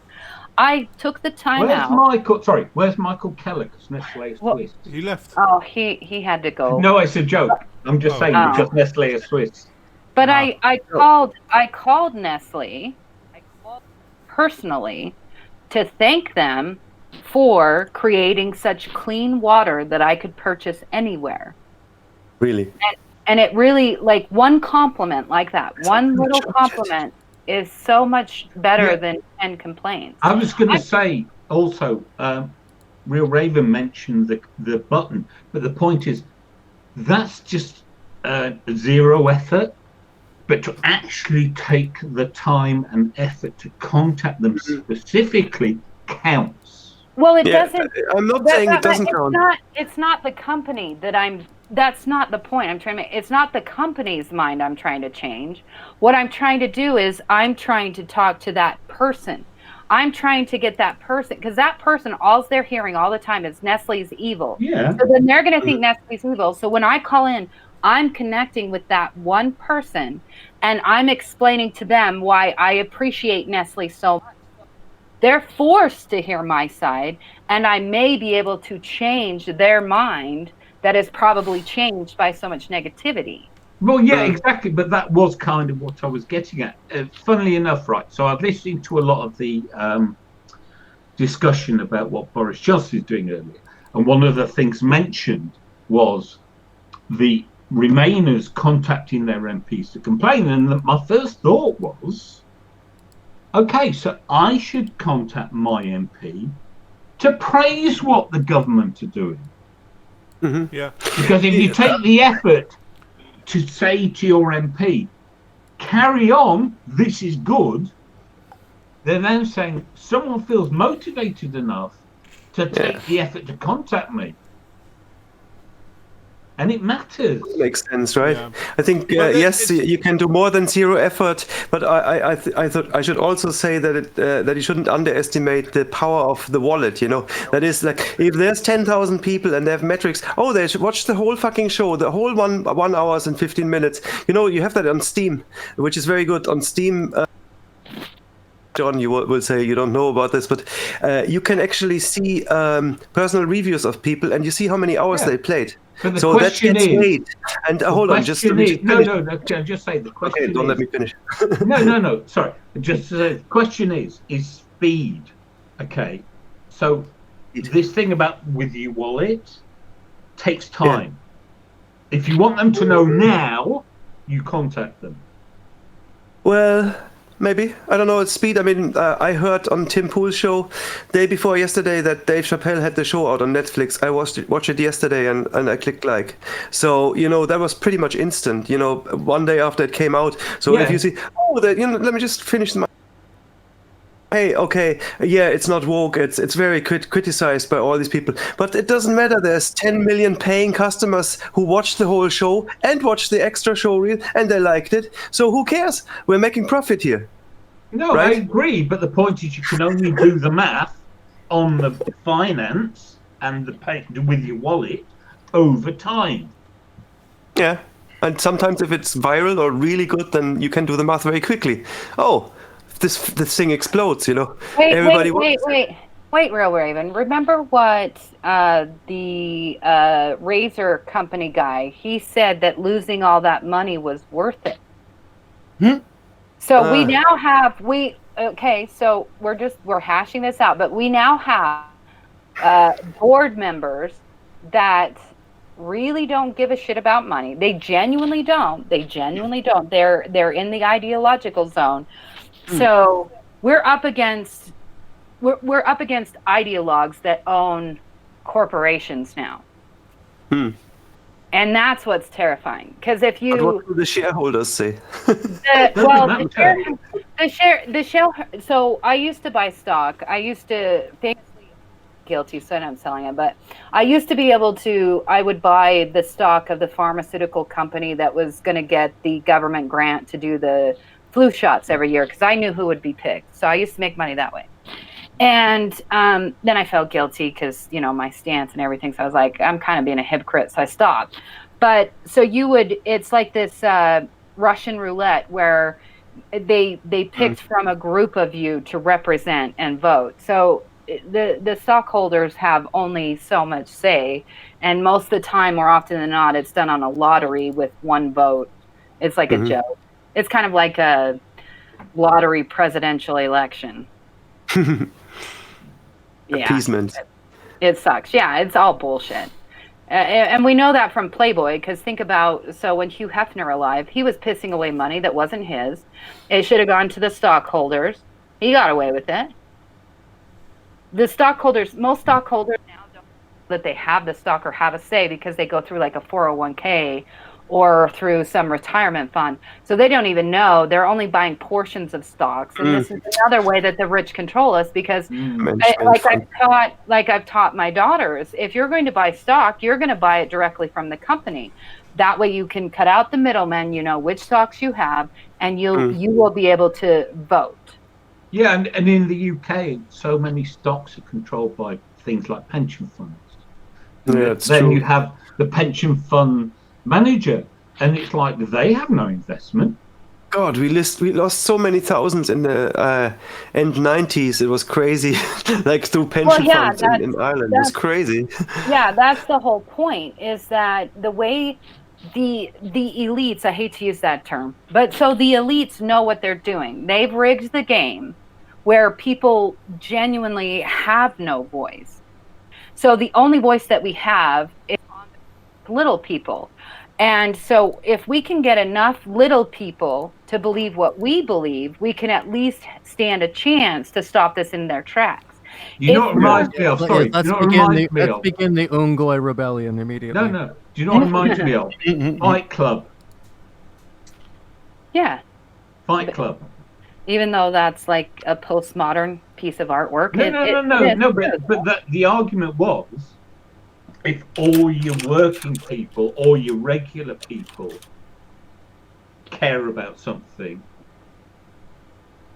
I took the time Where's out. Where's Michael Keller? Because Nestle is Swiss. He left. Oh, he had to go. No, it's a joke. I'm just saying because Nestle is Swiss. But I called Nestle personally to thank them for creating such clean water that I could purchase anywhere. Really? And it really, like, one compliment like that, one little compliment is so much better than 10 complaints. I was going to say also, Real Raven mentioned the button, but the point is that's just zero effort. But to actually take the time and effort to contact them specifically counts. Well, it doesn't. I'm not saying it doesn't count. It's not the company that's not the point I'm trying to make. It's not the company's mind I'm trying to change. What I'm trying to do is I'm trying to talk to that person. I'm trying to get that person, because that person, all they're hearing all the time is Nestle's evil. Yeah. So then they're going to think Nestle's evil. So when I call in, I'm connecting with that one person, and I'm explaining to them why I appreciate Nestle so much. They're forced to hear my side, and I may be able to change their mind that is probably changed by so much negativity. Well, yeah, exactly. But that was kind of what I was getting at. Funnily enough, right? So I've listened to a lot of the discussion about what Boris Johnson is doing earlier, and one of the things mentioned was the Remainers contacting their MPs to complain, and my first thought was, okay, so I should contact my MP to praise what the government are doing. Mm-hmm. Yeah. Because if you take the effort to say to your MP, carry on, this is good, they're then saying someone feels motivated enough to take the effort to contact me. And it matters. Makes sense, right? Yeah. I think yes, you can do more than zero effort, but I thought I should also say that that you shouldn't underestimate the power of the wallet. That is, like, if there's 10,000 people and they have metrics, they should watch the whole fucking show, the whole 1 hours and 15 minutes. You have that on Steam, which is very good on Steam. John, you will say you don't know about this, but you can actually see personal reviews of people, and you see how many hours they played. But the so that gets is, made. And hold on, just let me just no, just say the question. Okay, don't let me finish. No. Sorry, just the question is speed. Okay, so this thing about with your wallet takes time. Yeah. If you want them to know now, you contact them. Well, maybe. I don't know. It's speed. I mean, I heard on Tim Pool's show day before yesterday that Dave Chappelle had the show out on Netflix. I watched it yesterday and I clicked like. So, that was pretty much instant, one day after it came out. So if you see, let me just finish my... Hey, okay, it's not woke. It's very criticized by all these people. But it doesn't matter. There's 10 million paying customers who watched the whole show and watched the extra show reel, and they liked it. So who cares? We're making profit here. No, right? I agree. But the point is, you can only do the math on the finance and the pay with your wallet over time. Yeah, and sometimes if it's viral or really good, then you can do the math very quickly. Oh. This thing explodes, Wait, Real Raven. Remember what the razor company guy, he said that losing all that money was worth it. So we now have so we're hashing this out, but we now have board members that really don't give a shit about money. They genuinely don't. They're in the ideological zone. So we're up against we're up against ideologues that own corporations now. And that's what's terrifying. Because if you, but what do the shareholders say? the share. So I used to buy stock. I used to famously guilty, so I'm selling it. But I used to be able to. I would buy the stock of the pharmaceutical company that was going to get the government grant to do the flu shots every year because I knew who would be picked. So I used to make money that way. And then I felt guilty because, my stance and everything. So I was like, I'm kind of being a hypocrite. So I stopped. But so it's like this Russian roulette where they picked from a group of you to represent and vote. So the stockholders have only so much say. And most of the time, more often than not, it's done on a lottery with one vote. It's like a joke. It's kind of like a lottery presidential election. Appeasement. It sucks. Yeah, it's all bullshit. And we know that from Playboy, because think about, so when Hugh Hefner alive, he was pissing away money that wasn't his. It should have gone to the stockholders. He got away with it. The stockholders, most stockholders now don't know that they have the stock or have a say because they go through like a 401k or through some retirement fund. So they don't even know. They're only buying portions of stocks. And this is another way that the rich control us because I've taught my daughters, if you're going to buy stock, you're going to buy it directly from the company. That way you can cut out the middlemen, you know which stocks you have, and you will be able to vote. Yeah, and in the UK, so many stocks are controlled by things like pension funds. Yeah, then you have the pension fund manager, and it's like they have no investment. God, we lost so many thousands in the end 90s. It was crazy, like through pension funds in Ireland. It's crazy. Yeah, that's the whole point. Is that the way the elites? I hate to use that term, but so the elites know what they're doing. They've rigged the game where people genuinely have no voice. So the only voice that we have is on the little people. And so if we can get enough little people to believe what we believe, we can at least stand a chance to stop this in their tracks. You know what reminds me of? Sorry, let's begin the Ungoi rebellion immediately. No. Do you know what reminds me of? Fight Club. Yeah. Fight Club. Even though that's like a postmodern piece of artwork. No. But the argument was, if all your working people or your regular people care about something,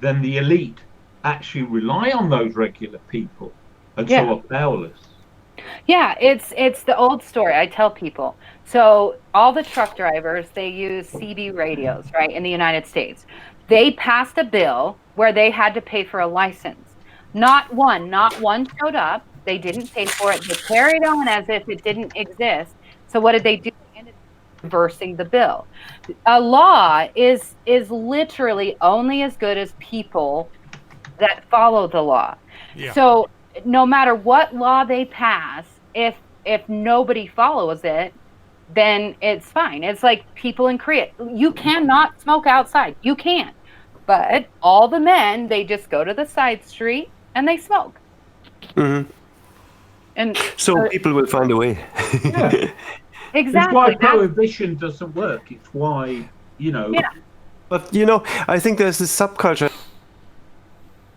then the elite actually rely on those regular people and so are powerless. Yeah, it's the old story I tell people. So all the truck drivers, they use CB radios, right, in the United States. They passed a bill where they had to pay for a license. Not one showed up. They didn't pay for it. They carried on as if it didn't exist. So what did they do? They ended up reversing the bill. A law is literally only as good as people that follow the law. Yeah. So no matter what law they pass, if nobody follows it, then it's fine. It's like people in Korea. You cannot smoke outside. You can't. But all the men, they just go to the side street and they smoke. Mm-hmm. And so people will find a way. Yeah. Exactly. It's why prohibition doesn't work. It's why, Yeah. But, I think there's this subculture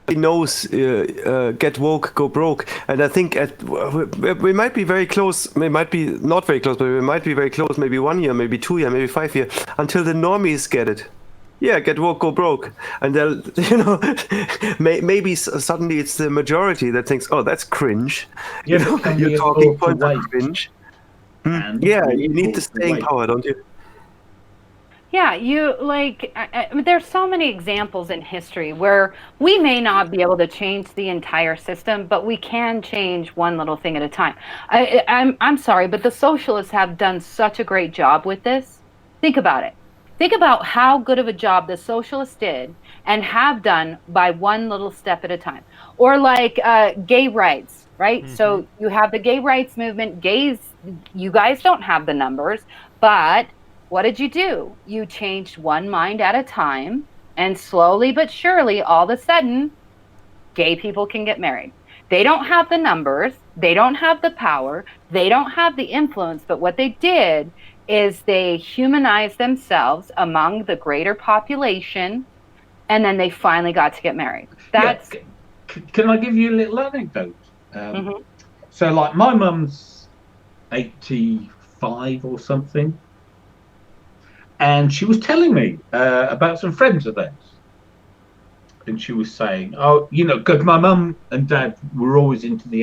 knows get woke, go broke. And I think we might be very close. We might be not very close, but we might be very close. Maybe 1 year, maybe 2 years, maybe 5 years, until the normies get it. Yeah, get woke, go broke. And they'll, maybe suddenly it's the majority that thinks, oh, that's cringe. Yeah, you're talking points of cringe. Yeah, you need the staying power, don't you? Yeah, there's so many examples in history where we may not be able to change the entire system, but we can change one little thing at a time. I'm sorry, but the socialists have done such a great job with this. Think about it. Think about how good of a job the socialists did and have done by one little step at a time. Or like gay rights, right? Mm-hmm. So you have the gay rights movement. Gays, you guys don't have the numbers, but what did you do? You changed one mind at a time, and slowly but surely, all of a sudden, gay people can get married. They don't have the numbers, they don't have the power, they don't have the influence, but what they did is they humanized themselves among the greater population, and then they finally got to get married. That's Can I give you a little anecdote? Mhm. So, like, my mum's 85 or something, and she was telling me about some friends of theirs. And she was saying, oh, you know, because my mum and dad were always into the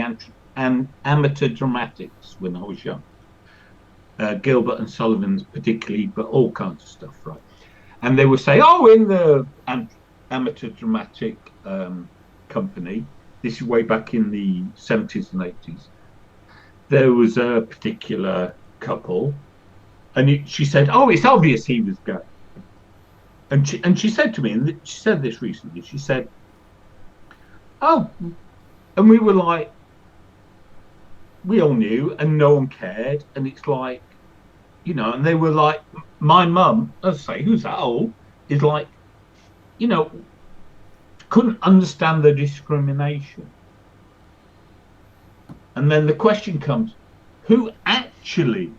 amateur dramatics when I was young. Gilbert and Sullivan's particularly, but all kinds of stuff, right? And they would say, oh, in the amateur dramatic company, this is way back in the 70s and 80s, there was a particular couple, and she said, oh, it's obvious he was gay. And she said to me, and she said this recently, she said, oh, and we were like, we all knew and no one cared. And it's like, you know, and they were like, my mum, let's say, who's that old, is like, you know, couldn't understand the discrimination. And then the question comes, who actually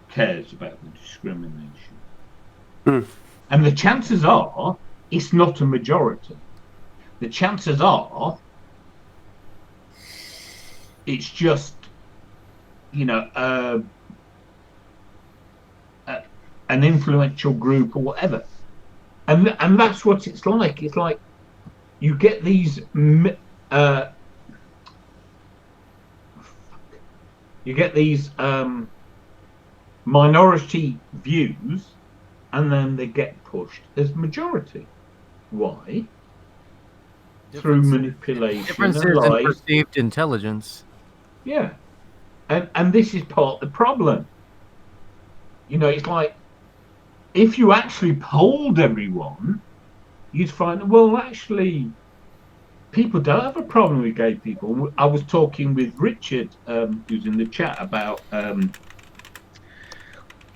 cares about the discrimination? And the chances are it's not a majority. The chances are it's just, you know, an influential group or whatever. And that's what it's like. It's like you get these minority views, and then they get pushed as majority. Why? Through manipulation Differences and in lies. perceived intelligence. Yeah. And this is part of the problem. You know, it's like, if you actually polled everyone, you'd find, well, actually, people don't have a problem with gay people. I was talking with Richard, who's in the chat, about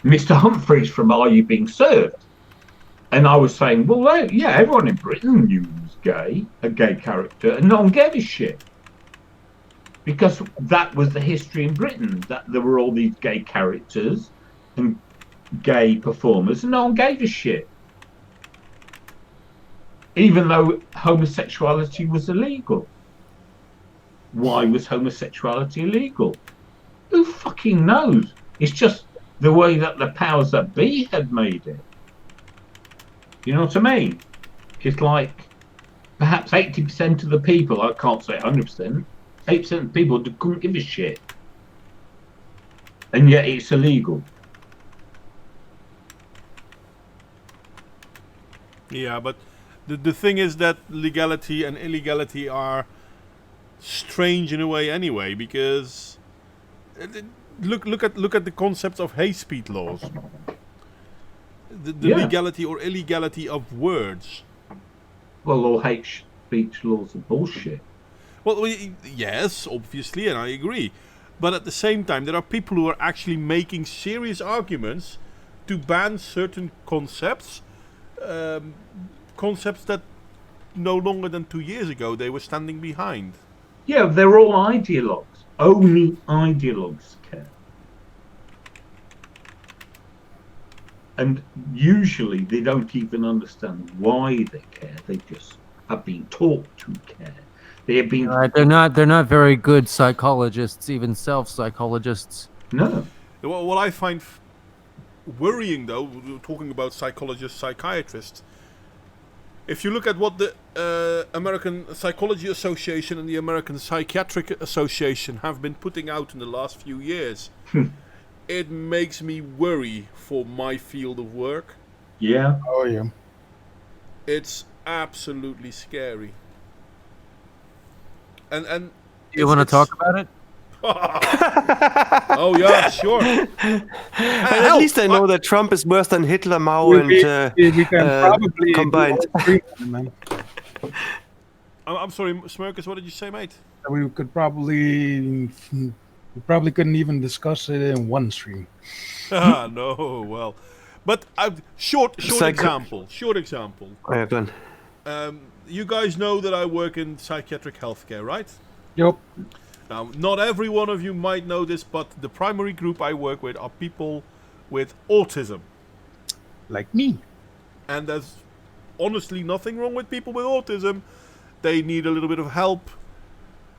Mr. Humphreys from Are You Being Served? And I was saying, well, yeah, everyone in Britain knew he was gay, a gay character, and no one gave a shit. Because that was the history in Britain, that there were all these gay characters and gay performers, and no one gave a shit. Even though homosexuality was illegal. Why was homosexuality illegal? Who fucking knows? It's just the way that the powers that be had made it. You know what I mean? It's like perhaps 80% of the people, I can't say 100%, 8% of the people couldn't give a shit. And yet it's illegal. Yeah, but the thing is that legality and illegality are strange in a way anyway, because look at the concept of hate speech laws. The legality or illegality of words. Well, all hate speech laws are bullshit. Well, yes, obviously, and I agree. But at the same time, there are people who are actually making serious arguments to ban certain concepts. Concepts that no longer than 2 years ago they were standing behind. Yeah, they're all ideologues. Only ideologues care. And usually they don't even understand why they care. They just have been taught to care. They have been. Right, they're not very good psychologists, even self-psychologists. No. Well, what I find worrying, though, talking about psychologists, psychiatrists, if you look at what the American Psychology Association and the American Psychiatric Association have been putting out in the last few years, it makes me worry for my field of work. Yeah. Oh, yeah. It's absolutely scary. And you want to talk about it? Oh yeah, sure. At least I know that Trump is worse than Hitler, Mao, and we can probably combined. I'm sorry, Smirkus, what did you say, mate? We probably couldn't even discuss it in one stream. No, well, but short example. Oh, yeah, go on. you guys know that I work in psychiatric healthcare, right? Yep. Now, not every one of you might know this, but the primary group I work with are people with autism. Like me. And there's honestly nothing wrong with people with autism. They need a little bit of help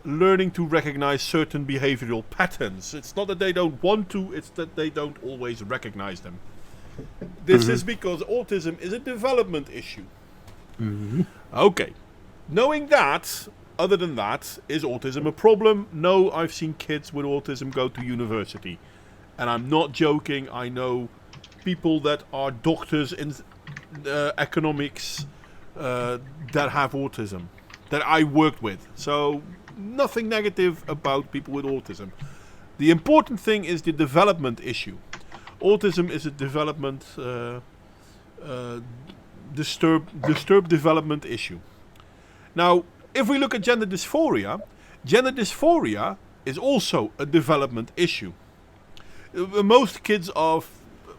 learning to recognize certain behavioral patterns. It's not that they don't want to, it's that they don't always recognize them. This is because autism is a development issue. Okay. Knowing that, other than that, is autism a problem? No, I've seen kids with autism go to university. And I'm not joking, I know people that are doctors in economics that have autism, that I worked with. So, nothing negative about people with autism. The important thing is the development issue. Autism is a development, disturbed development issue. Now, if we look at gender dysphoria is also a development issue. Most kids of,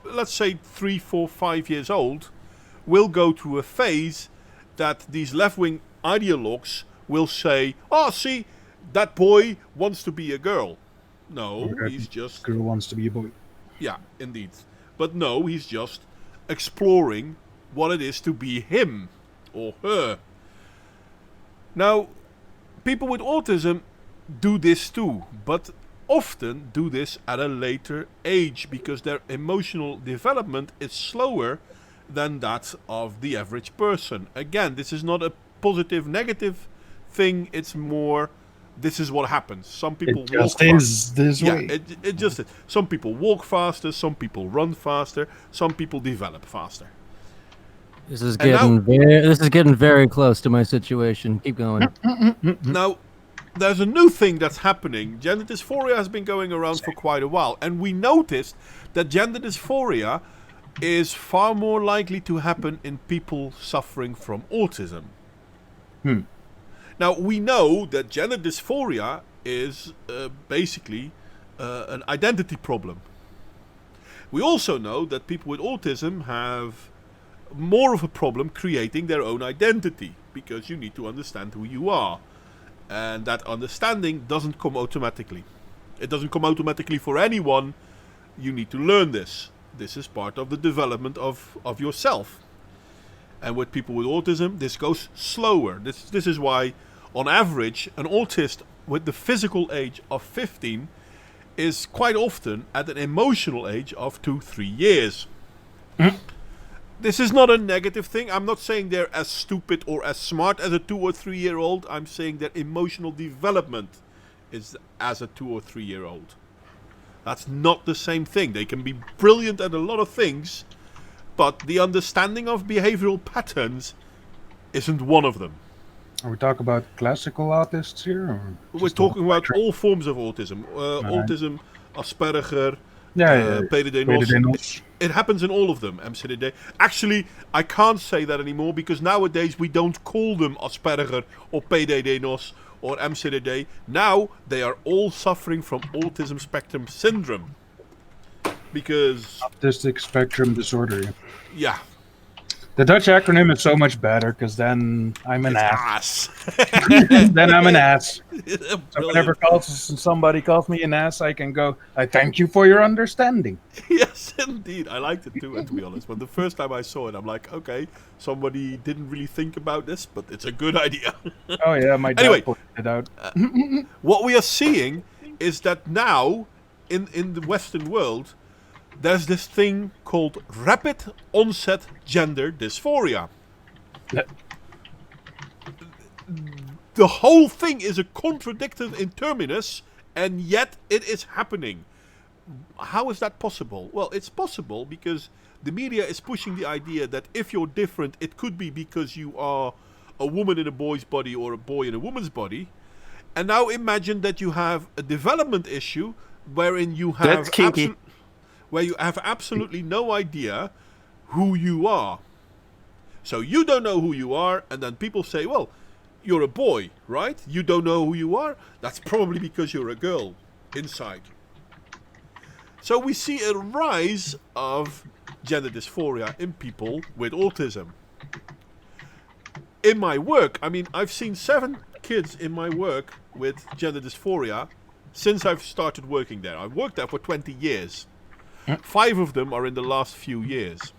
let's say, 3, 4, 5 years old will go through a phase that these left-wing ideologues will say, oh, see, that boy wants to be a girl. No, he's just... Girl wants to be a boy. Yeah, indeed. But no, he's just exploring what it is to be him or her. Now, people with autism do this too, but often do this at a later age because their emotional development is slower than that of the average person. Again, this is not a positive, negative thing. It's more, this is what happens. Some people it just is this way. It just is. Some people walk faster, some people run faster, some people develop faster. This is getting very close to my situation. Keep going. Now, there's a new thing that's happening. Gender dysphoria has been going around for quite a while, and we noticed that gender dysphoria is far more likely to happen in people suffering from autism. Now, we know that gender dysphoria is basically an identity problem. We also know that people with autism have more of a problem creating their own identity, because you need to understand who you are. And that understanding doesn't come automatically. It doesn't come automatically for anyone. You need to learn this. This is part of the development of yourself. And with people with autism, this goes slower. This is why, on average, an autist with the physical age of 15 is quite often at an emotional age of 2-3 years. This is not a negative thing. I'm not saying they're as stupid or as smart as a 2 or 3 year old. I'm saying their emotional development is as a 2 or 3 year old. That's not the same thing. They can be brilliant at a lot of things, but the understanding of behavioral patterns isn't one of them. Are we talking about classical autists here? Or we're talking about all forms of autism. Autism, Asperger, PDD-NOS. It happens in all of them, MCDD. Actually, I can't say that anymore because nowadays we don't call them Asperger or PDD-NOS or MCDD. Now they are all suffering from autism spectrum syndrome. Because... autistic spectrum disorder. Yeah. The Dutch acronym is so much better because then I'm an ass. Then I'm an ass. So whenever somebody calls me an ass, I can go, I thank you for your understanding. Yes, indeed. I liked it too, to be honest. But the first time I saw it, I'm like, okay, somebody didn't really think about this, but it's a good idea. Oh yeah, my dad pointed it out. What we are seeing is that now, in the Western world, there's this thing called rapid onset gender dysphoria. The whole thing is a contradictive interminus, and yet it is happening. How is that possible? Well, it's possible because the media is pushing the idea that if you're different, it could be because you are a woman in a boy's body or a boy in a woman's body. And now imagine that you have a development issue wherein you have... That's kinky. Where you have absolutely no idea who you are. So you don't know who you are, and then people say, well, you're a boy, right? You don't know who you are? That's probably because you're a girl inside. So we see a rise of gender dysphoria in people with autism. in my work, I mean, I've seen 7 kids in my work with gender dysphoria since I've started working there. I've worked there for 20 years. 5 of them are in the last few years.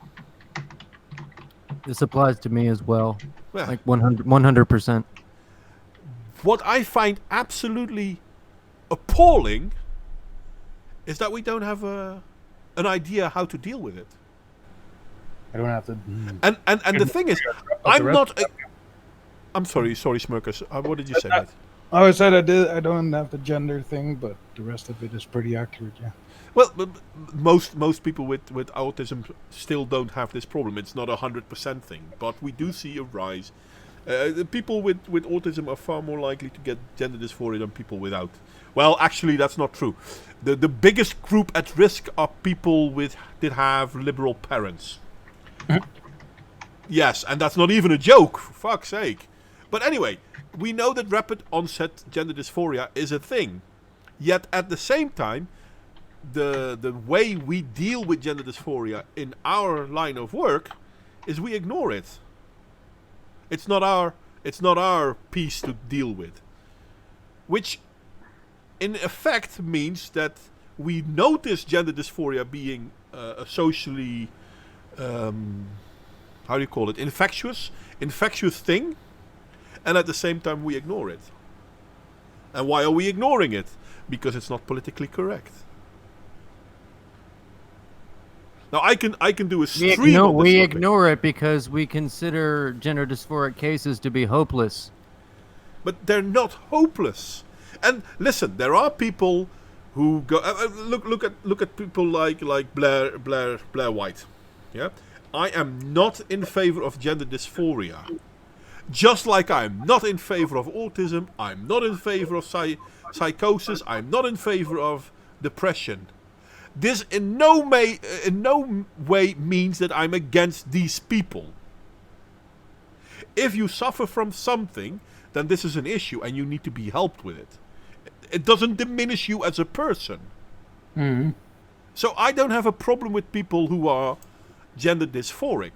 This applies to me as well. Yeah. Like 100%. What I find absolutely appalling is that we don't have an idea how to deal with it. I don't have to. And the thing is, I'm not. I'm sorry, Smirkus. What did you say, mate? I said I don't have the gender thing, but the rest of it is pretty accurate. Yeah. Well, most people with autism still don't have this problem. It's not 100% thing, but we do see a rise. The people with autism are far more likely to get gender dysphoria than people without. Well, actually, that's not true. The biggest group at risk are people that have liberal parents. Yes, and that's not even a joke, for fuck's sake. But anyway, we know that rapid onset gender dysphoria is a thing. Yet at the same time, the way we deal with gender dysphoria in our line of work is we ignore it. It's not our piece to deal with. Which in effect means that we notice gender dysphoria being a socially how do you call it? Infectious thing, and at the same time we ignore it. And why are we ignoring it? Because it's not politically correct. Now I can do a stream. We ignore it because we consider gender dysphoric cases to be hopeless. But they're not hopeless. And listen, there are people who go look at people like Blair White. Yeah, I am not in favor of gender dysphoria. Just like I'm not in favor of autism, I'm not in favor of psychosis, I'm not in favor of depression. This in no way means that I'm against these people. If you suffer from something, then this is an issue and you need to be helped with it. It doesn't diminish you as a person. Mm-hmm. So I don't have a problem with people who are gender dysphoric.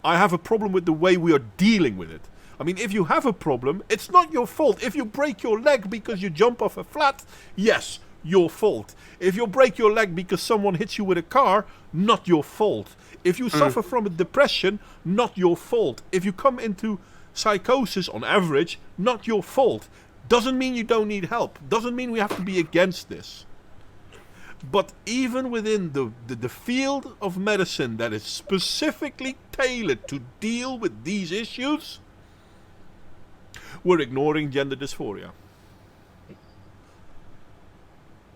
I have a problem with the way we are dealing with it. I mean, if you have a problem, it's not your fault. If you break your leg because you jump off a flat, yes, your fault. If you break your leg because someone hits you with a car, not your fault. If you suffer from a depression, not your fault. If you come into psychosis on average, not your fault. Doesn't mean you don't need help. Doesn't mean we have to be against this. But even within the field of medicine that is specifically tailored to deal with these issues, we're ignoring gender dysphoria.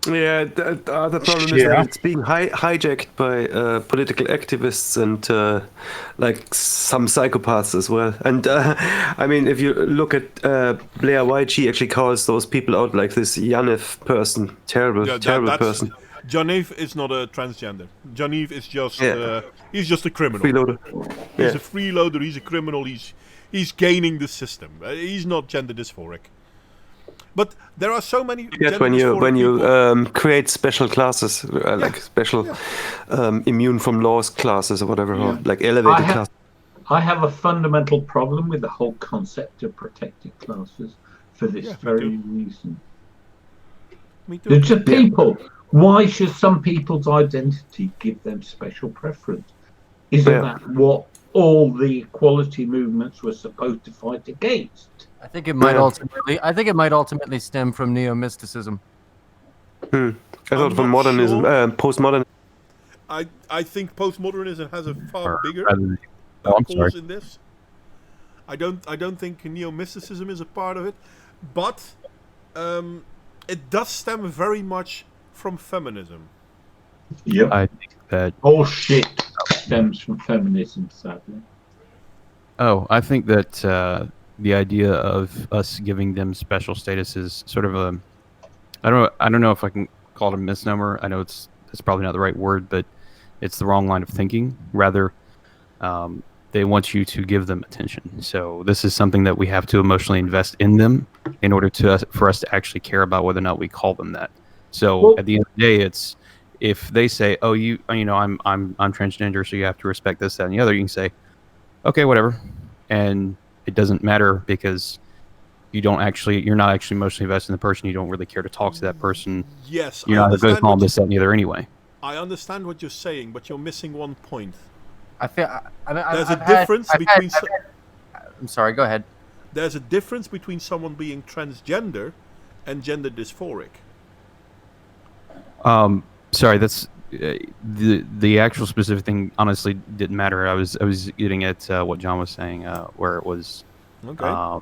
Yeah, the other problem is that it's being hijacked by political activists and like some psychopaths as well. And I mean, if you look at Blair White, she actually calls those people out like this Janif person, terrible person. Janif is not a transgender. Janif is just he's just a criminal. Freeloader. He's a freeloader. He's a criminal. He's gaining the system. He's not gender dysphoric. But there are so many. Yes, when you create special classes, like special immune from laws classes or whatever, or like elevated classes. I have a fundamental problem with the whole concept of protected classes for this very reason. Me too. To people, why should some people's identity give them special preference? Isn't that what all the equality movements were supposed to fight against? I think it might ultimately stem from neo-mysticism. I thought from modernism, postmodern. I think postmodernism has a far bigger cause in this. I don't think neo-mysticism is a part of it, but it does stem very much from feminism. Yep. I think that all shit stems from feminism, sadly. Oh, I think that the idea of us giving them special status is sort of a, I don't know if I can call it a misnomer. I know it's probably not the right word, but it's the wrong line of thinking. Rather, they want you to give them attention. So this is something that we have to emotionally invest in them in order for us to actually care about whether or not we call them that. So at the end of the day, it's if they say, "Oh, you know, I'm transgender, so you have to respect this, that, and the other," you can say, "Okay, whatever," and it doesn't matter because you're not actually emotionally invested in the person. You don't really care to talk to that person. Yes, You're I not going to understand call them what this, that, and the other anyway. I understand what you're saying, but you're missing one point. I feel There's a difference between. I'm sorry. Go ahead. There's a difference between someone being transgender and gender dysphoric. Sorry, that's the actual specific thing. Honestly, didn't matter. I was getting at what John was saying, where it was, Okay.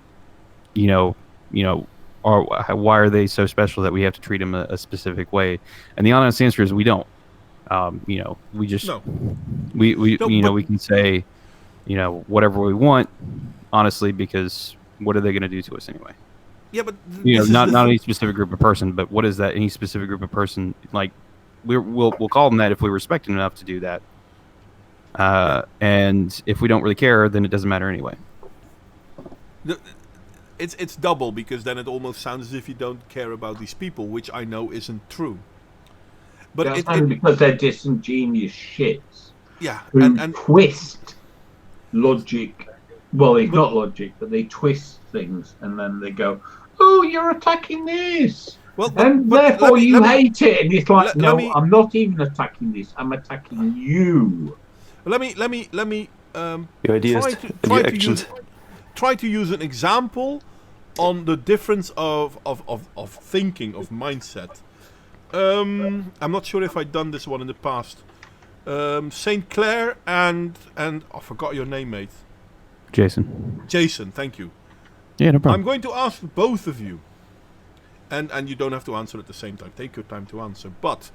or why are they so special that we have to treat them a specific way? And the honest answer is we don't. We just No. we No, we can say, whatever we want, honestly, because what are they going to do to us anyway? Yeah, but Not any specific group of person, but what is that? Any specific group of person? Like, we'll call them that if we respect them enough to do that. And if we don't really care, then it doesn't matter anyway. It's double, because then it almost sounds as if you don't care about these people, which I know isn't true. But That's only because they're disingenuous shits. Yeah, who and twist logic. Well, it's not logic, but they twist things, and then they go, "Oh, you're attacking this, and therefore you hate it." And it's like, no, I'm not even attacking this. I'm attacking you. Let me. Your ideas and your actions. Try to use an example on the difference of thinking, of mindset. I'm not sure if I've done this one in the past. St. Clair and I forgot your name, mate. Jason, thank you. Yeah, no problem. I'm going to ask both of you, and you don't have to answer at the same time. Take your time to answer. But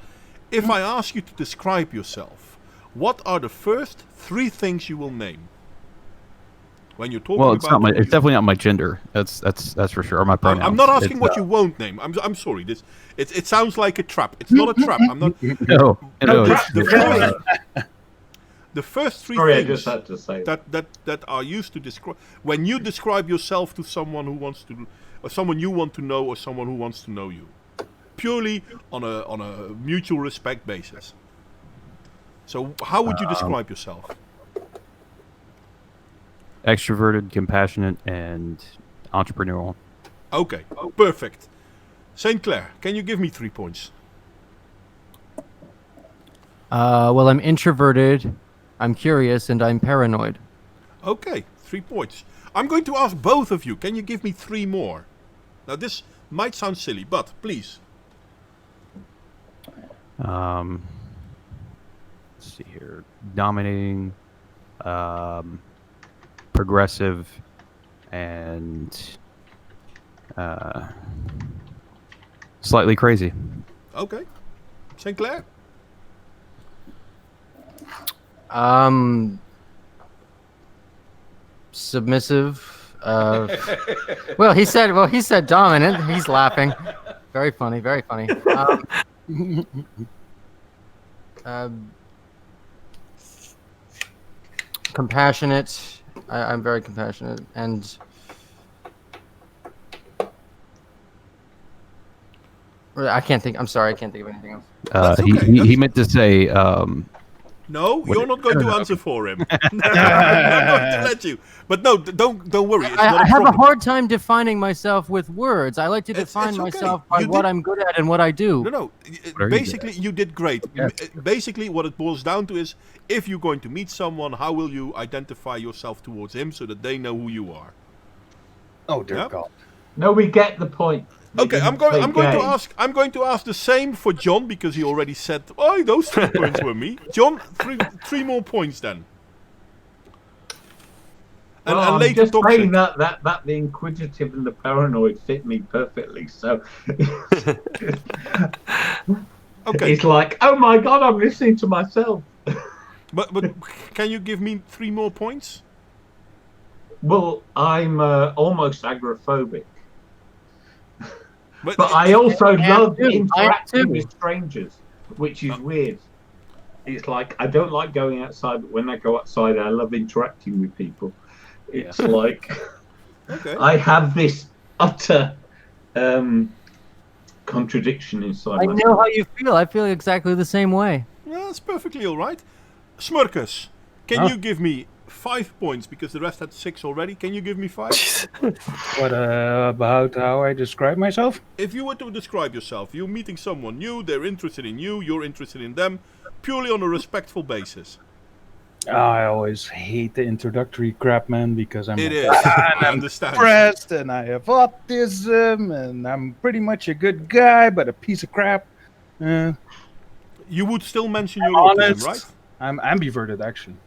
if I ask you to describe yourself, what are the first 3 things you will name? When you're talking it's about it's definitely not my gender. That's for sure. Or my pronouns. I'm not asking what you won't name. I'm sorry. It sounds like a trap. It's not a trap. I'm not. No. The first 3 Sorry, things I just had to say that are used to describe when you describe yourself to someone who wants to, or someone you want to know, or someone who wants to know you, purely on a mutual respect basis. So how would you describe yourself? Extroverted, compassionate, and entrepreneurial. Okay, perfect. St. Clair, can you give me 3 points? Well, I'm introverted, I'm curious, and I'm paranoid. Okay, 3 points. I'm going to ask both of you. Can you give me 3 more? Now, this might sound silly, but please. Let's see here. Dominating, progressive, and slightly crazy. Okay. St. Clair? Submissive. Well, he said dominant. He's laughing. Very funny. Very funny. Compassionate. I'm very compassionate, and I can't think. I'm sorry, I can't think of anything else. He meant to say. No, you're not going to answer for him. I'm not going to let you. But no, don't worry. It's not I have a problem. hard time defining myself with words. I like to define it's okay. myself by what I'm good at and what I do. No. Basically, you did great. Yeah. Basically, what it boils down to is, if you're going to meet someone, how will you identify yourself towards him so that they know who you are? Oh dear God. No, we get the point. Okay, I'm going to ask the same for John, because he already said, "Oh, those 3 points were me." John, 3 more points then. And I'm later just toxic. saying that the inquisitive and the paranoid fit me perfectly. So Okay. It's like, oh my God, I'm listening to myself. But can you give me 3 more points? Well, I'm almost agoraphobic. But I also love interacting with strangers, which is weird. It's like, I don't like going outside, but when I go outside, I love interacting with people. It's like, I have this utter contradiction inside myself. I know how you feel. I feel exactly the same way. Yeah, that's perfectly all right. Smurkus, can you give me 5 points because the rest had 6 already. Can you give me 5? What about how I describe myself? If you were to describe yourself, you're meeting someone new, they're interested in you, you're interested in them, purely on a respectful basis. I always hate the introductory crap, man, because I'm It like, is. "Ah, I I'm understand. depressed and I have autism and I'm pretty much a good guy, but a piece of crap. You would still mention your Honest. autism, right? I'm ambiverted, actually.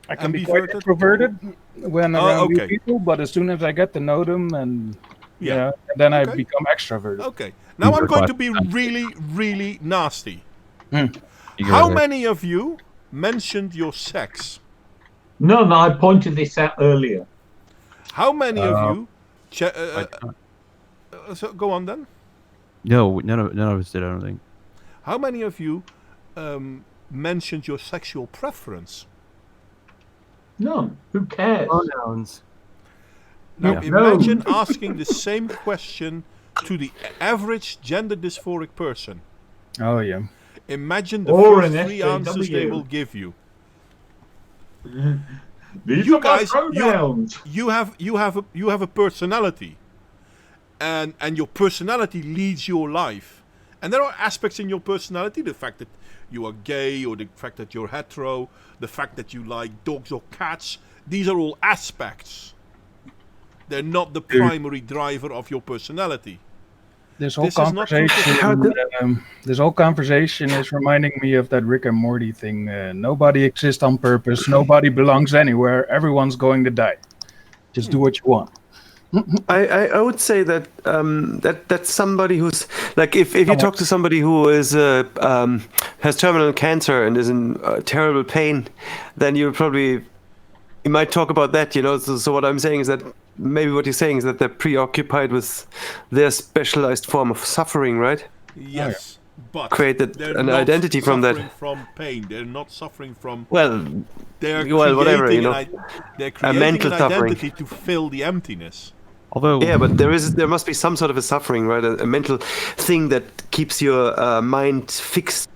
I can be quite Ambiverted? introverted when Oh, around new okay. people, but as soon as I get to know them and Yeah. then I Okay. become extroverted. Okay. Now I'm going to be 5%. really, really nasty. Hmm. You go How ahead. many of you mentioned your sex? No, I pointed this out earlier. How many of you... I- so go on then. No, none of us did. I don't think. How many of you mentioned your sexual preference? None. Who cares? Pronouns. Now Yeah. imagine No. asking the same question to the average gender dysphoric person. Oh, yeah. Imagine the Or first an 3 answers they SJW. will give you. These You are my guys, pronouns. you have a personality, and your personality leads your life. And there are aspects in your personality, the fact that you are gay, or the fact that you're hetero, the fact that you like dogs or cats. These are all aspects. They're not the primary driver of your personality. This whole This is not true for conversation, this whole conversation is reminding me of that Rick and Morty thing. Nobody exists on purpose. Nobody belongs anywhere. Everyone's going to die. Just do what you want. I would say that that's somebody who's like if you talk to somebody who is has terminal cancer and is in terrible pain, then you might talk about that, you know. So what I'm saying is that maybe what you're saying is that they're preoccupied with their specialized form of suffering, right? Yes, but Created they're an not identity from that. suffering from pain. They're not suffering from. Well, They're whatever, creating you know, they're creating mental an suffering. identity to fill the emptiness. Although, yeah, but there must be some sort of a suffering, right? A mental thing that keeps your mind fixed.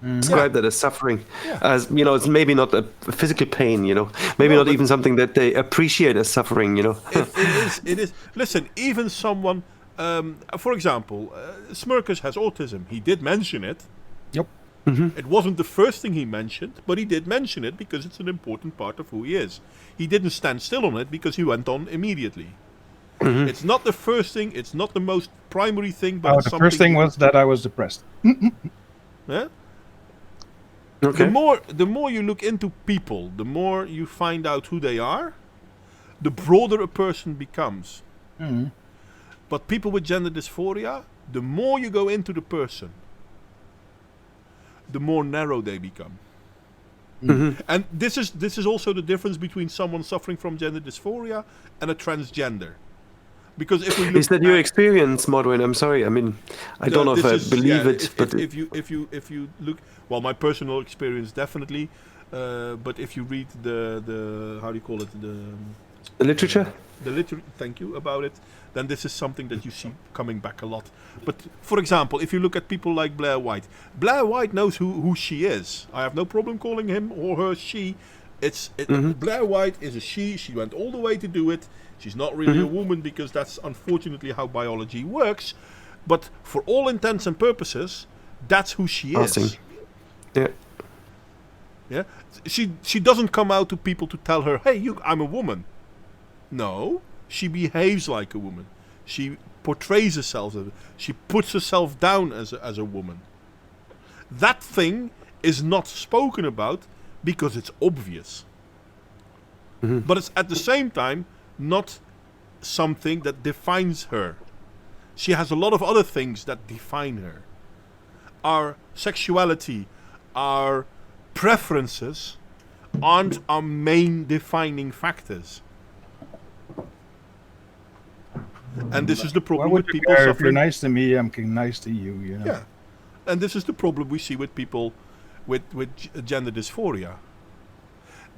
Describe that as suffering, as you know, it's maybe not a physical pain, you know, maybe not even something that they appreciate as suffering, you know. It is. Listen, even someone, for example, Smirkus has autism. He did mention it. Yep. It wasn't the first thing he mentioned, but he did mention it because it's an important part of who he is. He didn't stand still on it because he went on immediately. It's not the first thing. It's not the most primary thing, but it's The something first thing was that I was depressed. Yeah? Okay. The more you look into people, the more you find out who they are, the broader a person becomes. But people with gender dysphoria, the more you go into the person, the more narrow they become. And this is also the difference between someone suffering from gender dysphoria and a transgender. Because if we look Is that your experience, Modwin? I'm sorry. I mean, I don't know if I believe it, but if you look, well, my personal experience definitely. But if you read the how do you call it, the literature. Thank you about it. Then this is something that you see coming back a lot. But for example, if you look at people like Blair White knows who she is. I have no problem calling him or her she. Blair White is a she. She went all the way to do it. She's not really a woman because that's unfortunately how biology works. But for all intents and purposes, that's who she is. Yeah. Yeah. She doesn't come out to people to tell her, "Hey, I'm a woman." No, she behaves like a woman. She portrays herself. She puts herself down as a woman. That thing is not spoken about because it's obvious. But it's at the same time not something that defines her. She has a lot of other things that define her. Our sexuality, our preferences aren't our main defining factors. And this is the Why problem would with you people care? If you're suffering. nice to me, I'm nice to you, you know? Yeah. And this is the problem we see with people with gender dysphoria.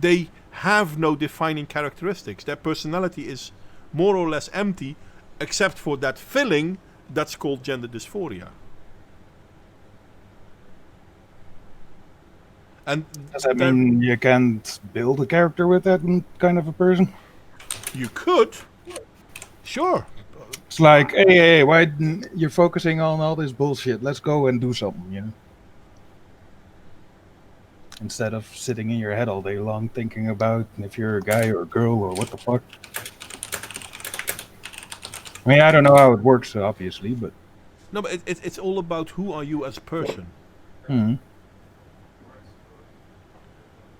They have no defining characteristics. Their personality is more or less empty, except for that filling that's called gender dysphoria. And Does that mean you can't build a character with that kind of a person? you could, sure. It's like, hey, why you're focusing on all this bullshit? Let's go and do something, you know. Instead of sitting in your head all day long thinking about if you're a guy or a girl or what the fuck. I mean, I don't know how it works, obviously, but. No, but it's all about who are you as a person. Hmm.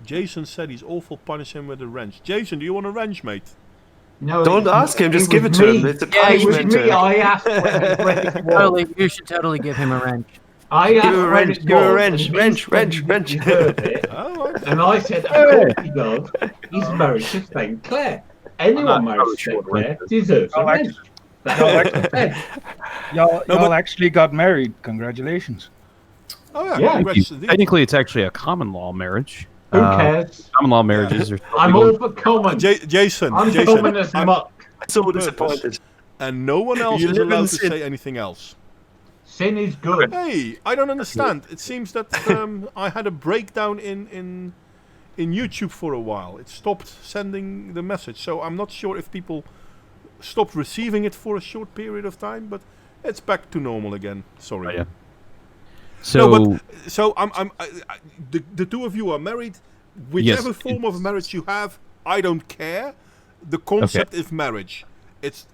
Jason said he's awful. Punish him with a wrench. Jason, do you want a wrench, mate? No, Don't ask him, just give it to him. It's a It was punishment. me. I asked when it was. Totally, you should totally give him a wrench. I asked Give him a when wrench, it give him a was, wrench, and he wrench, said wrench, he wrench. deserved it. Oh, right. And I said, of course he does. He's married to St. Clair. Anyone married to St. Clair deserves a wrench. That's what I said. Y'all actually got married. Congratulations. Oh, yeah. Yeah. Congrats indeed. Technically, it's actually a common law marriage. Who cares? Common law marriages are. I'm all for common. Jason, I'm Jason, common as I'm muck. So purpose. disappointed. And no one else You is live in allowed to sin. say anything else. Sin is good. Hey, I don't understand. It seems that I had a breakdown in YouTube for a while. It stopped sending the message, so I'm not sure if people stopped receiving it for a short period of time, but it's back to normal again. Sorry. Oh, yeah. So, No, but so the two of you are married. Whichever Yes, form of marriage you have, I don't care. The concept is marriage. It's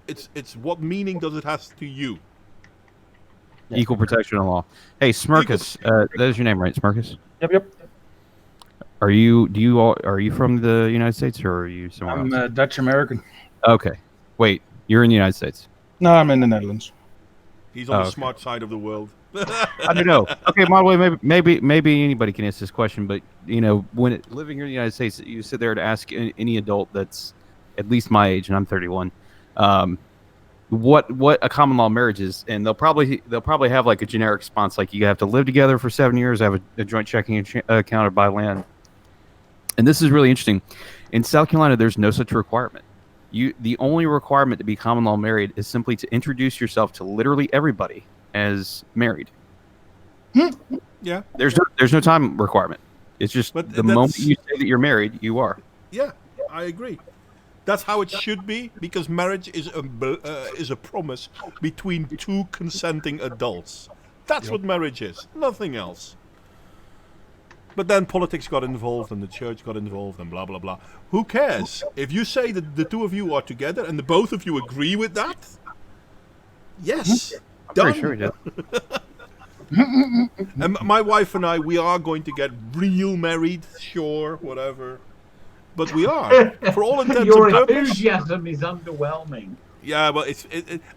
what meaning does it have to you? equal protection of law. Hey, Smirkus, that is your name, right? Smirkus? Yep. Are you from the United States or are you somewhere I'm else? Dutch American. Okay. Wait, you're in the United States. No, I'm in the Netherlands. He's on the okay. smart side of the world. I don't know. Okay, Model, maybe anybody can answer this question, but when living here in the United States, you sit there to ask any adult that's at least my age, and I'm 31, what a common law marriage is, and they'll probably have like a generic response, like you have to live together for 7 years, have a joint checking account, or buy land. And this is really interesting. In South Carolina, there's no such requirement. The only requirement to be common law married is simply to introduce yourself to literally everybody as married. Yeah. There's no time requirement. It's just But the moment you say that you're married, you are. Yeah, I agree. That's how it should be, because marriage is a promise between two consenting adults. That's what marriage is, nothing else. But then politics got involved and the church got involved and blah blah blah. Who cares? If you say that the two of you are together and the both of you agree with that, yes, done. Pretty sure he did. And my wife and I, we are going to get real married, sure, whatever. But we are, for all intents Your and purposes. enthusiasm is underwhelming. Yeah, but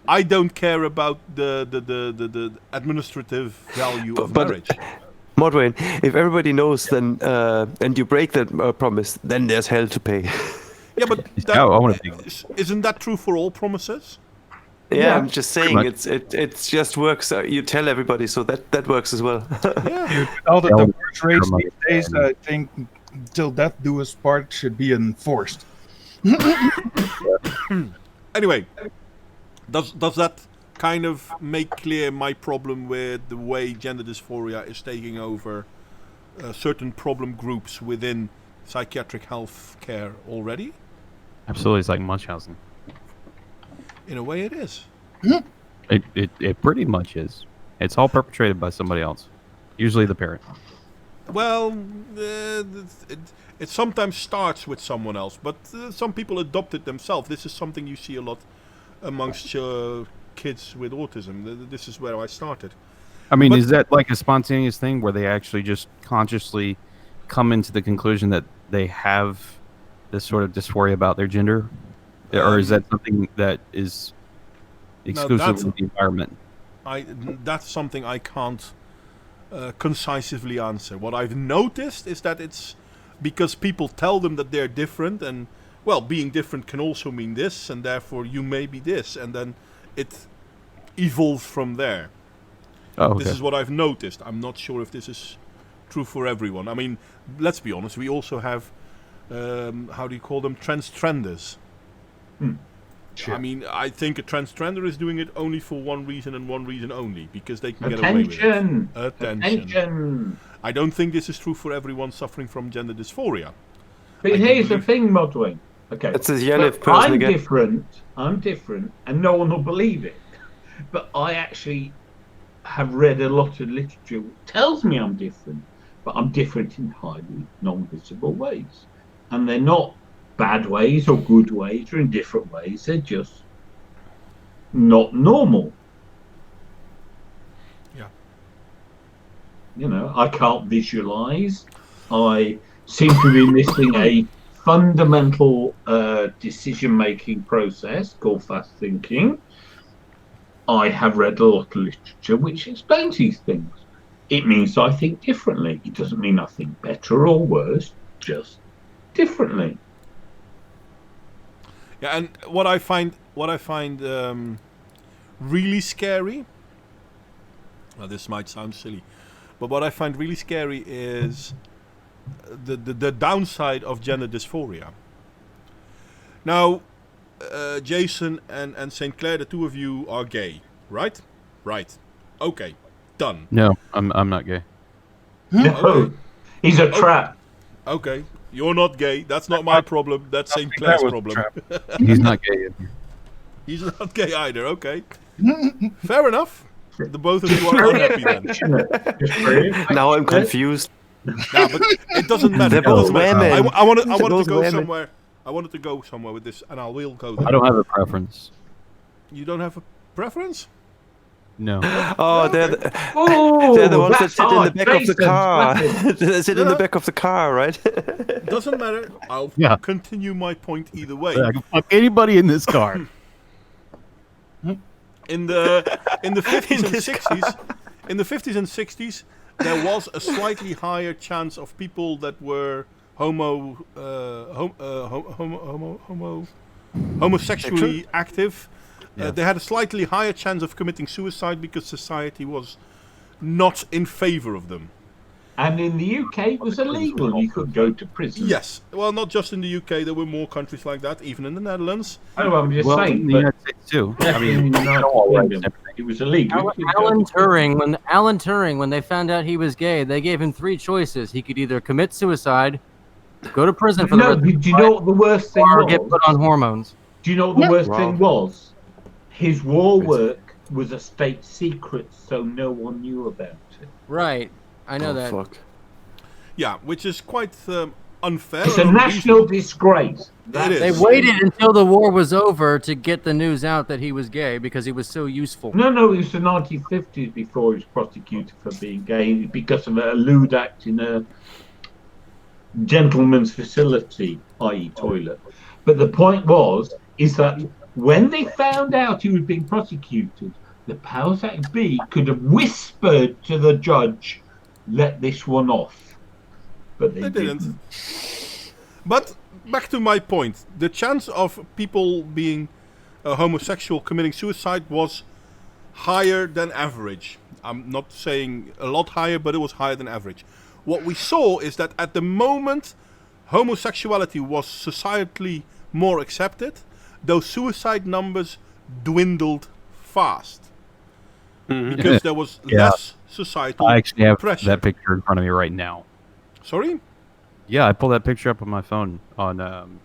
I don't care about the administrative value of But- marriage. Modwayne, if everybody knows, then and you break that promise, then there's hell to pay. Yeah, but I want to isn't that true for all promises? Yeah, I'm just saying much. it's just works. You tell everybody, so that works as well. Yeah. Dude, all the Yeah, divorce rates I'm these days, I think till death do us part should be enforced. Anyway, does that kind of make clear my problem with the way gender dysphoria is taking over certain problem groups within psychiatric health care already? Absolutely, it's like Munchausen. In a way, it is. It pretty much is. It's all perpetrated by somebody else, usually the parent. Well, it sometimes starts with someone else, but some people adopt it themselves. This is something you see a lot amongst kids with autism. This is where I started. I mean, But- is that like a spontaneous thing where they actually just consciously come into the conclusion that they have this sort of dysphoria about their gender? Or is that something that is exclusively the environment? That's something I can't concisively answer. What I've noticed is that it's because people tell them that they're different, and well, being different can also mean this, and therefore you may be this, and then it evolves from there. Oh, okay. This is what I've noticed. I'm not sure if this is true for everyone. I mean, let's be honest, we also have, how do you call them, transtrenders. I mean, I think a transgender is doing it only for one reason and one reason only, because they can get away with it. Attention. I don't think this is true for everyone suffering from gender dysphoria. But here's the thing, Modwing. Okay, It's a Yanniv person I'm again. I'm different, and no one will believe it. But I actually have read a lot of literature which tells me I'm different, but I'm different in highly non-visible ways. And they're not bad ways or good ways or in different ways. They're just not normal. Yeah. You know, I can't visualize. I seem to be missing a fundamental decision-making process called fast thinking. I have read a lot of literature which explains these things. It means I think differently. It doesn't mean I think better or worse, just differently. Yeah, and what I find really scary. Now, this might sound silly, but what I find really scary is the downside of gender dysphoria. Now, Jason and St. Clair, the two of you are gay, right? Right. Okay. Done. No, I'm not gay. No, Okay. he's a trap. Okay. You're not gay. That's not my problem. That's St. Clair's problem. He's not gay. He's not gay either. Okay. Fair enough. The both of you are unhappy then. Now I'm confused. Yeah, but it doesn't matter. They're both women. I wanted to both go women. somewhere. I wanted to go somewhere with this, and I will go there. I don't have a preference. You don't have a preference? No. Oh, they're Oh, they're the ones that that's sit in the hard. back of the Jason's car. weapon. They sit in the back of the car, right? Doesn't matter. I'll Yeah. continue my point either way. I can fuck anybody in this car. In the 50s and 60s, in the 50s and 60s, there was a slightly higher chance of people that were homosexually active. They had a slightly higher chance of committing suicide because society was not in favor of them. And in the UK, it was illegal. You could go to prison. Yes. Well, not just in the UK. There were more countries like that, even in the Netherlands. Oh, I'm just Well, saying. in the But United States too. I mean, in the United Kingdom, it was illegal. Alan Turing, when they found out he was gay, they gave him three choices. He could either commit suicide, go to prison for the No, rest of his do you know what the worst thing or get was? put on hormones. Do you know what the worst Wow. thing was? His war work was a state secret, so no one knew about it. Right. I know that. Fuck. Yeah, which is quite unfair. It's a and national disgrace. It is. They waited until the war was over to get the news out that he was gay because he was so useful. No, it was the 1950s before he was prosecuted for being gay because of a lewd act in a gentleman's facility, i.e. toilet. But the point is that when they found out he was being prosecuted, the powers that be could have whispered to the judge, let this one off. But they didn't. But back to my point. The chance of people being homosexual committing suicide was higher than average. I'm not saying a lot higher, but it was higher than average. What we saw is that at the moment homosexuality was societally more accepted, those suicide numbers dwindled fast. Because there was less societal I actually have pressure. that picture in front of me right now. Sorry? Yeah, I pulled that picture up on my phone on.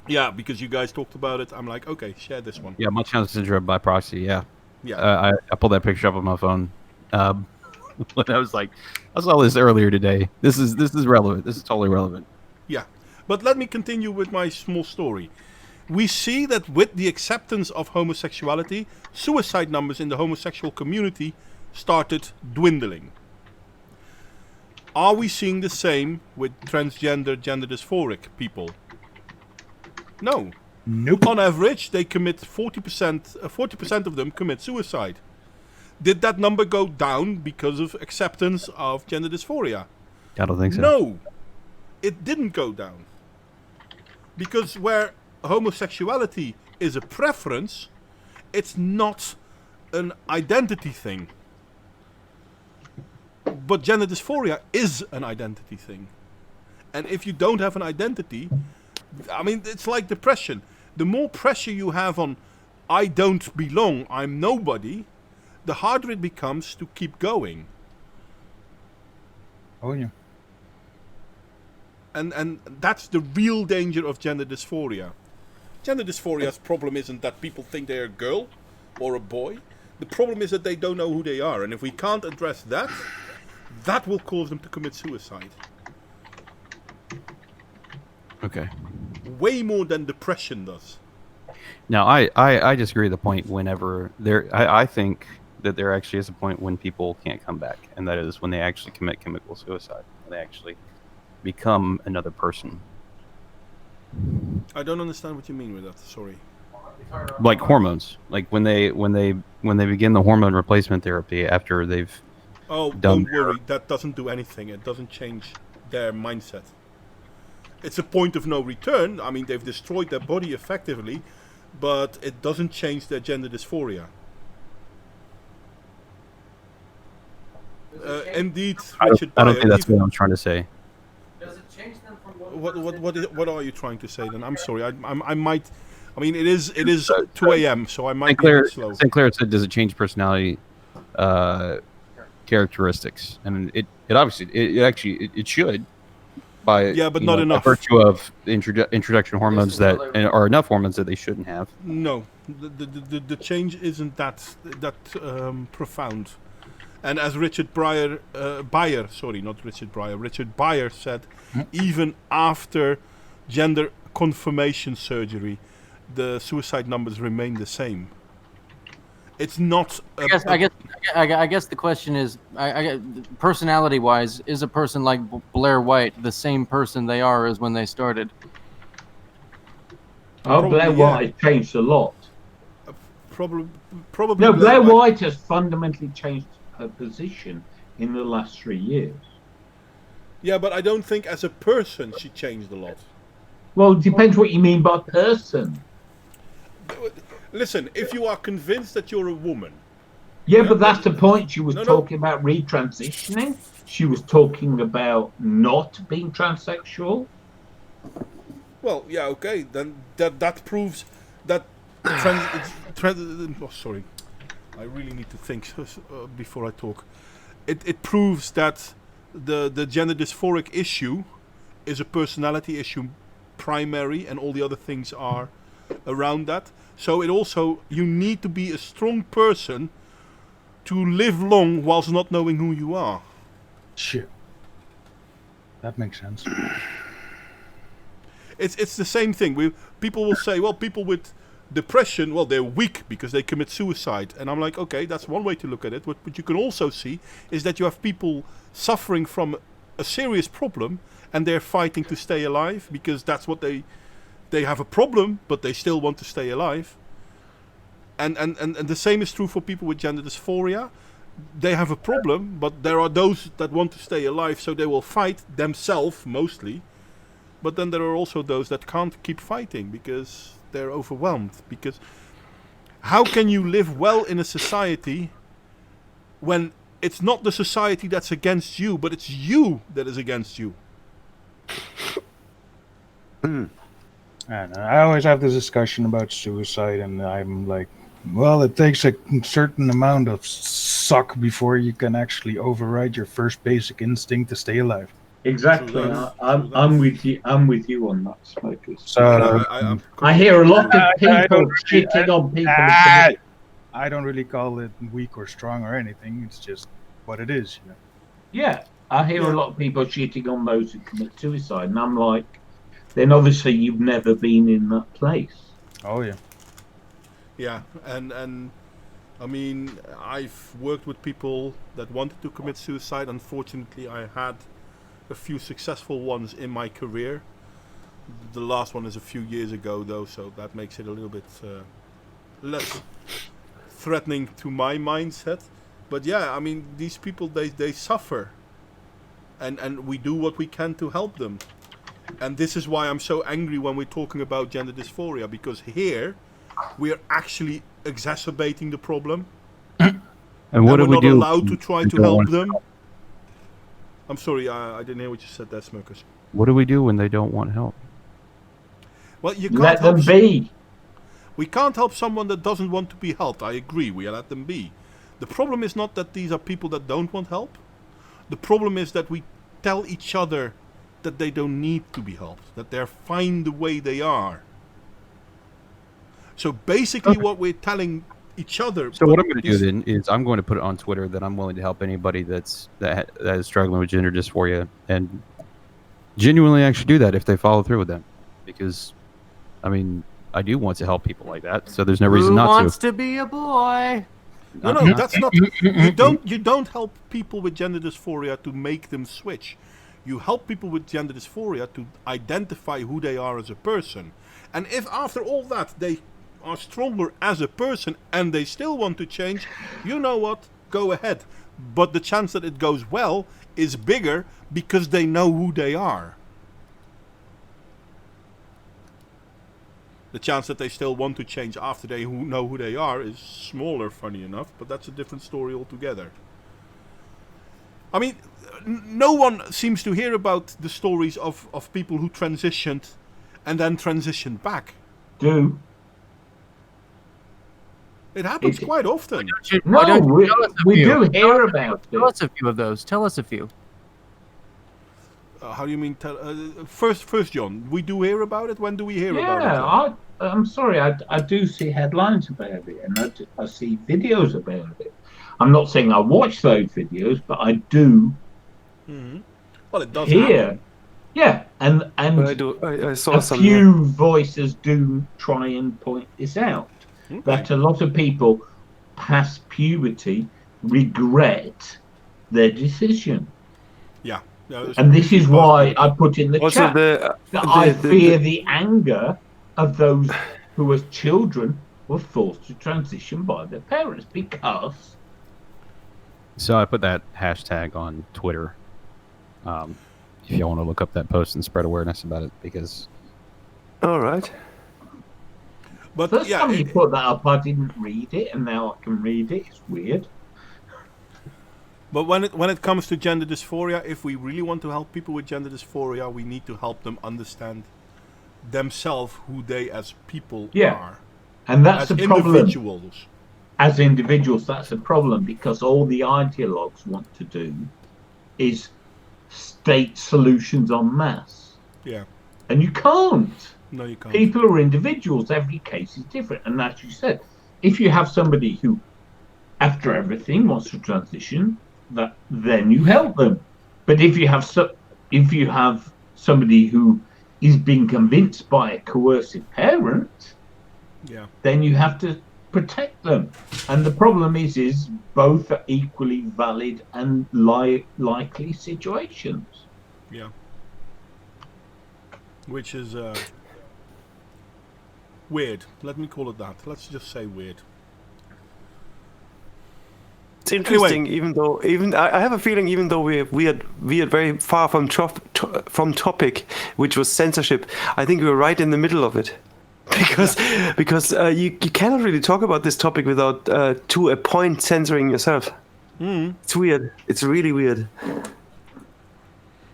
Yeah, because you guys talked about it. I'm like, okay, share this one. Yeah, Munchausen syndrome by proxy. Yeah. Yeah. I pulled that picture up on my phone. When I was like, I saw this earlier today. This is relevant. This is totally relevant. Yeah. But let me continue with my small story. We see that with the acceptance of homosexuality, suicide numbers in the homosexual community started dwindling. Are we seeing the same with transgender, gender dysphoric people? No. Nope. On average, they commit 40% of them commit suicide. Did that number go down because of acceptance of gender dysphoria? I don't think so. No. It didn't go down. Because where homosexuality is a preference, it's not an identity thing. But gender dysphoria is an identity thing. And if you don't have an identity, I mean, it's like depression. the more pressure you have on, I don't belong, I'm nobody, the harder it becomes to keep going. Oh yeah. And that's the real danger of gender dysphoria. Gender dysphoria's problem isn't that people think they're a girl or a boy. The problem is that they don't know who they are. And if we can't address that, that will cause them to commit suicide. Okay. Way more than depression does. Now, I disagree with the point whenever I think that there actually is a point when people can't come back, and that is when they actually commit chemical suicide. When they actually become another person. I don't understand what you mean with that, sorry. Like hormones. Like when they begin the hormone replacement therapy after they've Oh, done don't worry, that doesn't do anything. It doesn't change their mindset. It's a point of no return. I mean, they've destroyed their body effectively, but it doesn't change their gender dysphoria. Indeed, Richard I don't Pryor, think that's what I'm trying to say. Does it change them from what are you trying to say then? I'm sorry. I might. I mean, it is 2 a.m. So I might be a bit slow. St. Clair said, "Does it change personality characteristics?" And it obviously it should. By but not enough. By virtue of the introduction of hormones that are enough hormones that they shouldn't have. No, the change isn't that profound. And as Richard Pryor, Richard Pryor said, even after gender confirmation surgery, the suicide numbers remain the same. It's not. I guess the question is, personality-wise, is a person like Blair White the same person they are as when they started? Oh, Blair White changed a lot. Probably. No, Blair White has fundamentally changed her position in the last 3 years. Yeah, but I don't think as a person she changed a lot. Well, it depends what you mean by person. Listen, if you are convinced that you're a woman... Yeah, but that's the point. She was talking about retransitioning. She was talking about not being transsexual. Well, yeah, okay. Then that proves that... sorry. I really need to think before I talk. It proves that the gender dysphoric issue is a personality issue primary, and all the other things are around that. So you need to be a strong person to live long whilst not knowing who you are. Shit. That makes sense. It's the same thing. People will say, well, people with depression, well, they're weak because they commit suicide. And I'm like, okay, that's one way to look at it. What you can also see is that you have people suffering from a serious problem and they're fighting to stay alive because that's what they have a problem, but they still want to stay alive. And the same is true for people with gender dysphoria. They have a problem, but there are those that want to stay alive, so they will fight themselves mostly. But then there are also those that can't keep fighting because they're overwhelmed. Because how can you live well in a society when it's not the society that's against you, but it's you that is against you? And I always have this discussion about suicide, and I'm like, well, it takes a certain amount of suck before you can actually override your first basic instinct to stay alive. Exactly. I'm with you. I'm with you on that, Smokers. So I hear a lot of people shitting on people. I don't really call it weak or strong or anything. It's just what it is. You know? Yeah, I hear a lot of people shitting on those who commit suicide, and I'm like, then obviously you've never been in that place. Oh yeah. Yeah, and I mean, I've worked with people that wanted to commit suicide. Unfortunately, I had a few successful ones in my career. The last one is a few years ago, though, so that makes it a little bit less threatening to my mindset. But yeah, I mean, these people, they suffer, and we do what we can to help them. And this is why I'm so angry when we're talking about gender dysphoria, because here we are actually exacerbating the problem. And what do we do? We're not allowed to try to help them. I'm sorry, I didn't hear what you said there, Smokers. What do we do when they don't want help? Well, you can't let them be. We can't help someone that doesn't want to be helped. I agree, we let them be. The problem is not that these are people that don't want help. The problem is that we tell each other that they don't need to be helped, that they're fine the way they are. So basically what we're telling each other... So what I'm going to do then is I'm going to put it on Twitter that I'm willing to help anybody that is struggling with gender dysphoria, and genuinely actually do that if they follow through with that. Because, I mean, I do want to help people like that, so there's no reason not to. Who wants to be a boy? No, that's not... You don't help people with gender dysphoria to make them switch. You help people with gender dysphoria to identify who they are as a person. And if after all that they are stronger as a person and they still want to change, you know what? Go ahead. But the chance that it goes well is bigger because they know who they are. The chance that they still want to change after they know who they are is smaller, funny enough, but that's a different story altogether. I mean, no one seems to hear about the stories of people who transitioned and then transitioned back. Do. It happens quite often. No, we do hear about it. Tell us a few of those. Tell us a few. How do you mean? First, John, we do hear about it. When do we hear about it? Yeah, I'm sorry. I do see headlines about it, and I see videos about it. I'm not saying I watch those videos, but I do. Mm-hmm. Well, it does hear. happen. Yeah, and I saw a few voices do try and point this out. Okay. That a lot of people past puberty regret their decision. Yeah. And this is why I put in the chat that I fear the anger of those who as children were forced to transition by their parents because... So I put that hashtag on Twitter. If y'all want to look up that post and spread awareness about it, because... All right. But first time you put that up, I didn't read it, and now I can read it. It's weird. But when it comes to gender dysphoria, if we really want to help people with gender dysphoria, we need to help them understand themselves, who they as people are. And that's as the problem. Individuals. As individuals, that's a problem, because all the ideologues want to do is state solutions en masse. Yeah. And you can't. No, you can't. People are individuals. Every case is different. And as you said, if you have somebody who, after everything, wants to transition, then you help them. But if you have somebody who is being convinced by a coercive parent, then you have to protect them. And the problem is both are equally valid and likely situations. Yeah. Which is weird. Let me call it that. Let's just say weird. It's interesting, anyway. I have a feeling, even though we are very far from topic, which was censorship, I think we were right in the middle of it, because you cannot really talk about this topic without to a point censoring yourself. It's weird. It's really weird.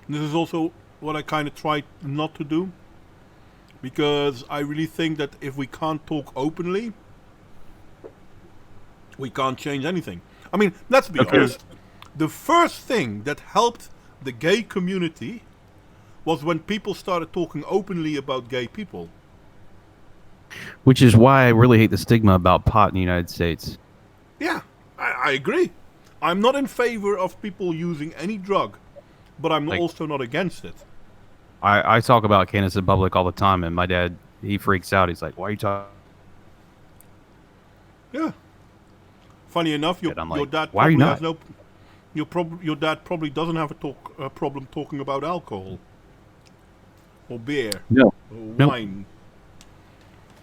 This is also what I kind of try not to do, because I really think that if we can't talk openly, we can't change anything. I mean, let's be honest. The first thing that helped the gay community was when people started talking openly about gay people. Which is why I really hate the stigma about pot in the United States. Yeah, I agree. I'm not in favor of people using any drug, but I'm also not against it. I talk about cannabis in public all the time, and my dad, he freaks out. He's like, why are you talking? Yeah. Funny enough, your dad why are you not? Your dad probably doesn't have a problem talking about alcohol or beer or wine.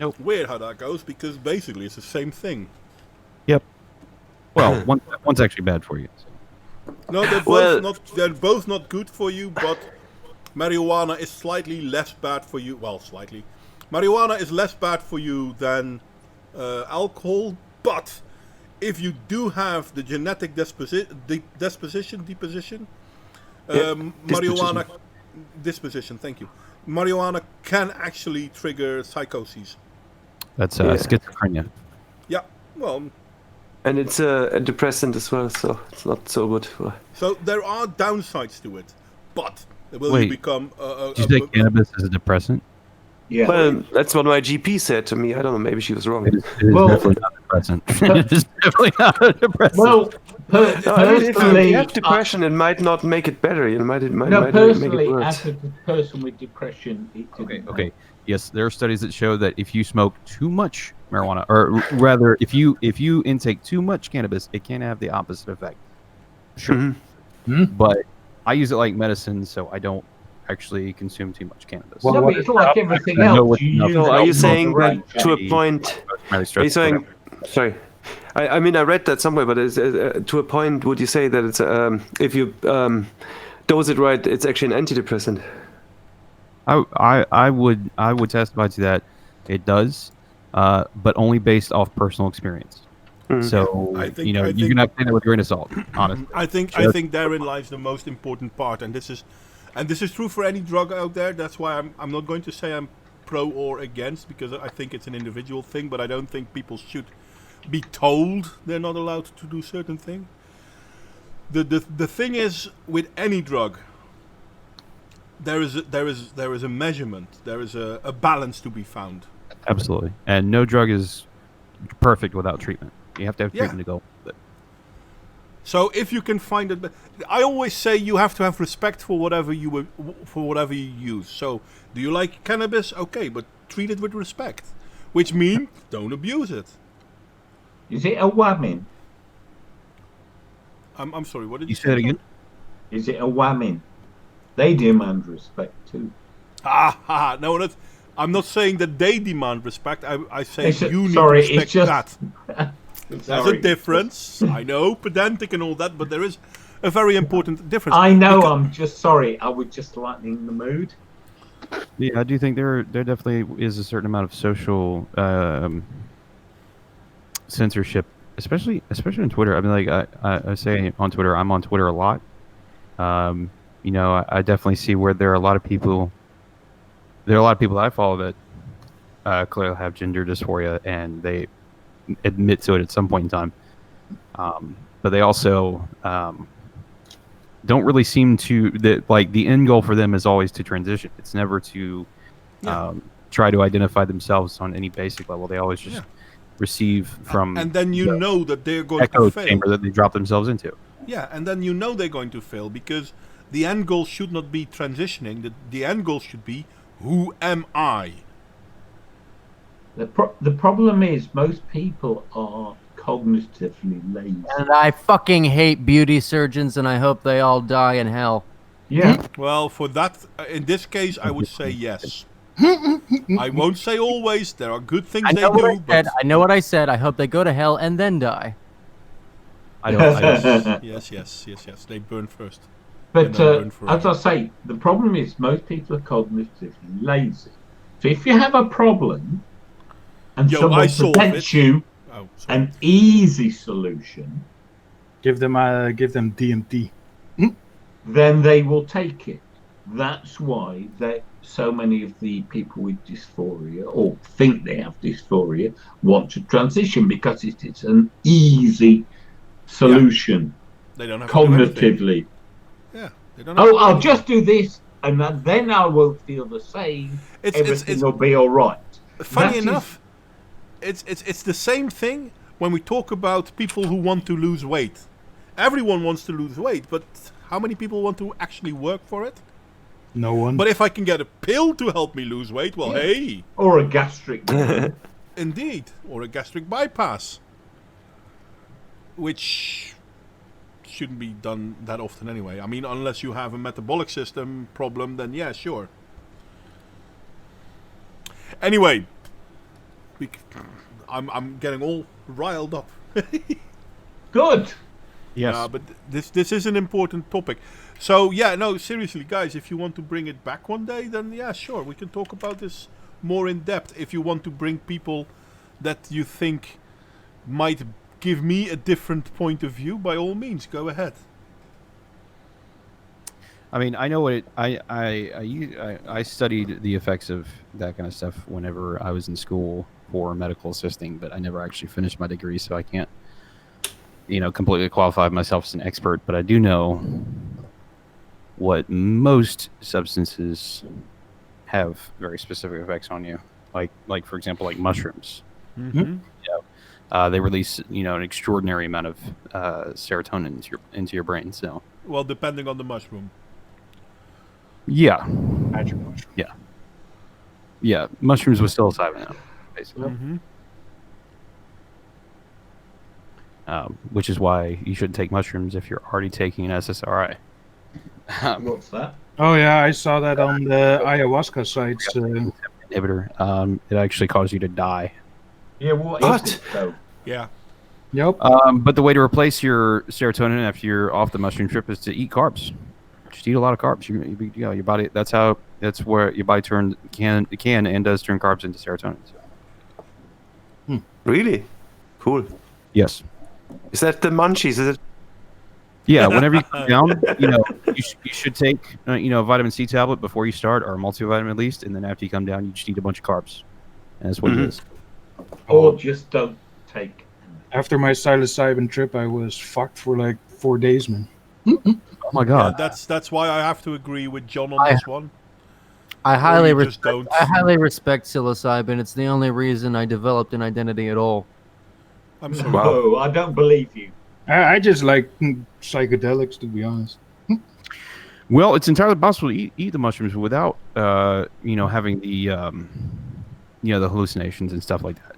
Nope. Weird how that goes, because basically it's the same thing. Yep. Well, one's actually bad for you. So. No, they're both not good for you, but marijuana is slightly less bad for you. Well, slightly. Marijuana is less bad for you than alcohol, but if you do have the genetic deposition, marijuana disposition. Thank you. Marijuana can actually trigger psychoses. That's Yeah. schizophrenia. Yeah. Well, And it's a depressant as well, so it's not so good. so there are downsides to it, but will you Wait, become Did you say cannabis is a depressant? Yeah. Well, that's what my GP said to me. I don't know, maybe she was wrong. It is definitely not a depressant. It is definitely not a depressant. Well, No, I mean, if personally, you have depression, it might not make it better. You know, might no, make it personally, worse. as a person with depression, it didn't Okay. help. Yes, there are studies that show that if you smoke too much marijuana, or rather, if you intake too much cannabis, it can have the opposite effect. Sure, Mhm. but I use it like medicine, so I don't actually consume too much cannabis. Well, No, what but it's like everything I know else. what's You enough. use So it are you in saying that moderation. to a point? Are you saying? Sorry, I mean I read that somewhere, but to a point, would you say that it's if you dose it right, it's actually an antidepressant? I would testify to that. It does, but only based off personal experience. So I think- you're I gonna think- have to take that with a grain of salt. Honestly, I think therein lies the most important part, and this is true for any drug out there. That's why I'm not going to say I'm pro or against, because I think it's an individual thing. But I don't think people should be told they're not allowed to do certain things. The thing is with any drug, there is a measurement, there is a balance to be found. absolutely, and no drug is perfect without treatment. You have to have treatment to go with it. So if you can find it, I always say you have to have respect for whatever you use. So do you like cannabis? Okay, but treat it with respect, which means don't abuse it. Is it a whamming? I'm sorry. What did You you say it say again? Is it a whamming? They demand respect too. No, I'm not saying that they demand respect. I say It's a- you need sorry, to it's respect just- that. There's Sorry. a difference. I know, pedantic and all that, but there is a very important difference. I know. Because- I'm just sorry. I was just lightening the mood. Yeah, I do think there definitely is a certain amount of social censorship, especially on Twitter. I mean, like I say on Twitter, I'm on Twitter a lot. I definitely see where there are a lot of people. There are a lot of people that I follow that clearly have gender dysphoria, and they admit to it at some point in time. But they also don't really seem to that like the end goal for them is always to transition. It's never to try to identify themselves on any basic level. They always just receive from and then you know that they're going echo to fail. chamber that they drop themselves into. Yeah, and then you know they're going to fail because the end goal should not be transitioning. The end goal should be, who am I? The problem is most people are cognitively lazy. And I fucking hate beauty surgeons, and I hope they all die in hell. Yeah. Well, for that, in this case, I would say yes. I won't say always. There are good things they do, but I know what I said. I hope they go to hell and then die. I don't. yes. They burn first. But And then burn as forever. I say, the problem is most people are cognitively lazy. So if you have a problem and Yo, I someone solve presents it. you Oh, sorry. an easy solution, Give them DMT. then they will take it. That's why so many of the people with dysphoria or think they have dysphoria want to transition because it is an easy solution They don't have to do anything. cognitively. Yeah, they don't have Oh, to do I'll anything. just do this and then I will feel the same. Everything will be all right. Funny That is- enough, it's the same thing when we talk about people who want to lose weight. Everyone wants to lose weight, but how many people want to actually work for it? No one. But if I can get a pill to help me lose weight, well, hey, Or a gastric. indeed, or a gastric bypass, which shouldn't be done that often anyway. I mean, unless you have a metabolic system problem, then yeah, sure. Anyway, I'm getting all riled up. Good. Yes. But this is an important topic. So yeah, no, seriously, guys, if you want to bring it back one day, then yeah, sure, we can talk about this more in depth. If you want to bring people that you think might give me a different point of view, by all means, go ahead. I mean, I know what it. I studied the effects of that kind of stuff whenever I was in school. for medical assisting, but I never actually finished my degree, so I can't, completely qualify myself as an expert. But I do know what most substances have very specific effects on you, like for example, like mushrooms. Mm-hmm. They release an extraordinary amount of serotonin into your brain. So Well, depending on the mushroom. yeah, Magic mushroom. yeah, mushrooms with psilocybin, basically. Mm-hmm. Which is why you shouldn't take mushrooms if you're already taking an SSRI. What's that? Oh yeah, I saw that on the ayahuasca sites. Inhibitor. It actually causes you to die. Yeah, what What? is it, though? Yeah. Yep. But the way to replace your serotonin after you're off the mushroom trip is to eat carbs. Just eat a lot of carbs. Your body. That's where your body can and does turn carbs into serotonin. So. Really? Cool. Yes. Is that the munchies? Is it? Yeah. Whenever you come down, you should take a vitamin C tablet before you start, or a multivitamin at least, and then after you come down, you just eat a bunch of carbs, and that's what it is. Or just don't take. After my psilocybin trip, I was fucked for like 4 days, man. Oh my god. Yeah, that's why I have to agree with John on this one. I highly you just respect. don't. I highly respect psilocybin. It's the only reason I developed an identity at all. I'm sorry. No, I don't believe you. I just like psychedelics, to be honest. Well, it's entirely possible to eat the mushrooms without, having the, the hallucinations and stuff like that.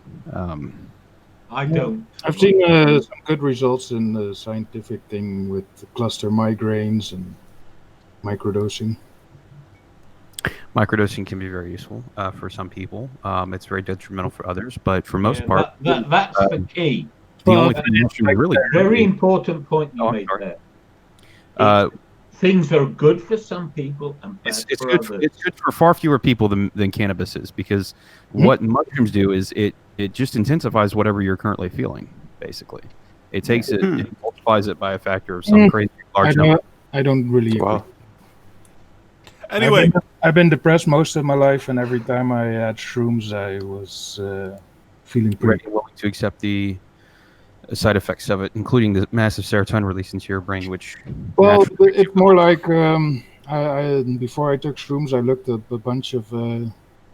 I don't. I've seen some good results in the scientific thing with cluster migraines and microdosing. Microdosing can be very useful for some people. It's very detrimental for others, but for most part, that's the key. the only thing that really Very important point you made there. Things are good for some people and bad it's for good. others. It's good for far fewer people than cannabis is, because what mushrooms do is it just intensifies whatever you're currently feeling. Basically, it takes it multiplies it by a factor of some crazy large number. I don't really agree. Wow. Anyway, I've been depressed most of my life, and every time I had shrooms, I was feeling pretty. Ready, willing to accept the side effects of it, including the massive serotonin release into your brain, which Well, it's more like I before I took shrooms, I looked up a bunch of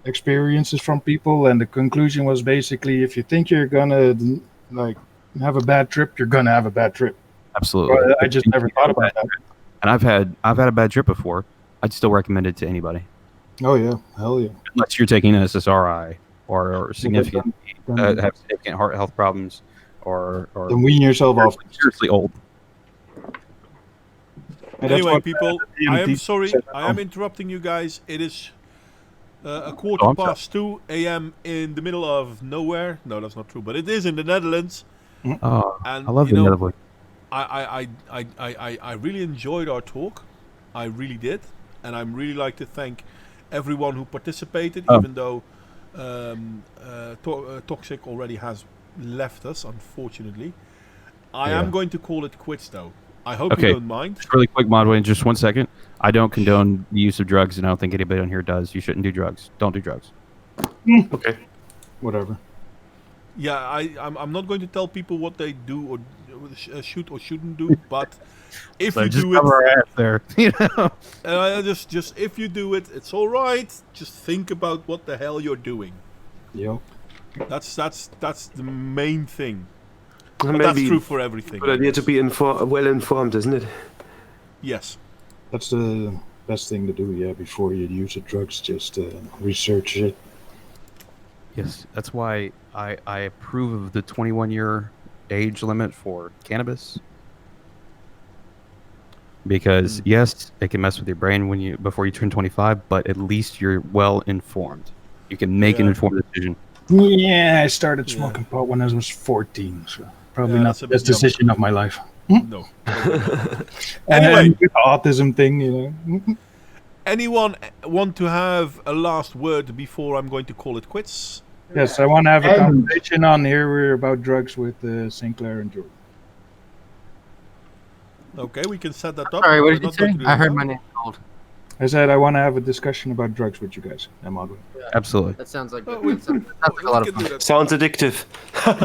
experiences from people, and the conclusion was basically, if you think you're gonna like have a bad trip, you're gonna have a bad trip. absolutely. Well, I just never thought about that. And I've had a bad trip before. I'd still recommend it to anybody, Oh yeah, hell yeah. unless you're taking an SSRI or significant have significant heart health problems or Then wean yourself off. seriously old. And that's anyway, what people, the I am EMT sorry. said at I am home. interrupting you guys. It is a Oh, quarter I'm sorry. past 2 a.m. in the middle of nowhere. No, that's not true, but it is in the Netherlands. Oh, And I love you the know, Netherlands. I really enjoyed our talk. I really did, and I'm really like to thank everyone who participated, even though Toxic already has left us, unfortunately. I am going to call it quits, though. I hope you don't mind. Just really quick, Modway, just 1 second. I don't condone the use of drugs, and I don't think anybody on here does. You shouldn't do drugs. Don't do drugs. Okay. Whatever. Yeah, I'm not going to tell people what they do or should or shouldn't do, but if you Just do cover our it, ass there. You know. just if you do it, it's all right. Just think about what the hell you're doing. Yep. That's the main thing. But that's Maybe true for everything. good idea to be well informed, isn't it? Yes. That's the best thing to do, yeah, before you use the drugs, just research it. Yes, that's why I approve of the 21-year age limit for cannabis. Because yes, it can mess with your brain before you turn 25, but at least you're well informed. You can make an informed decision. Yeah, I started smoking pot when I was 14, so probably not that's the a best bit decision of my life. No. Anyway, Anyway. with the autism thing, you know. Anyone want to have a last word before I'm going to call it quits? Yes, I want to have a conversation on here. We're about drugs with Sinclair and Jordan. Okay, we can set that up. Sorry, what We're did you not going say? to do I it heard now. my name called. I said I want to have a discussion about drugs with you guys. I'm all good. Absolutely. That sounds like, Oh, that sounds like a lot of can fun. do that. Sounds addictive.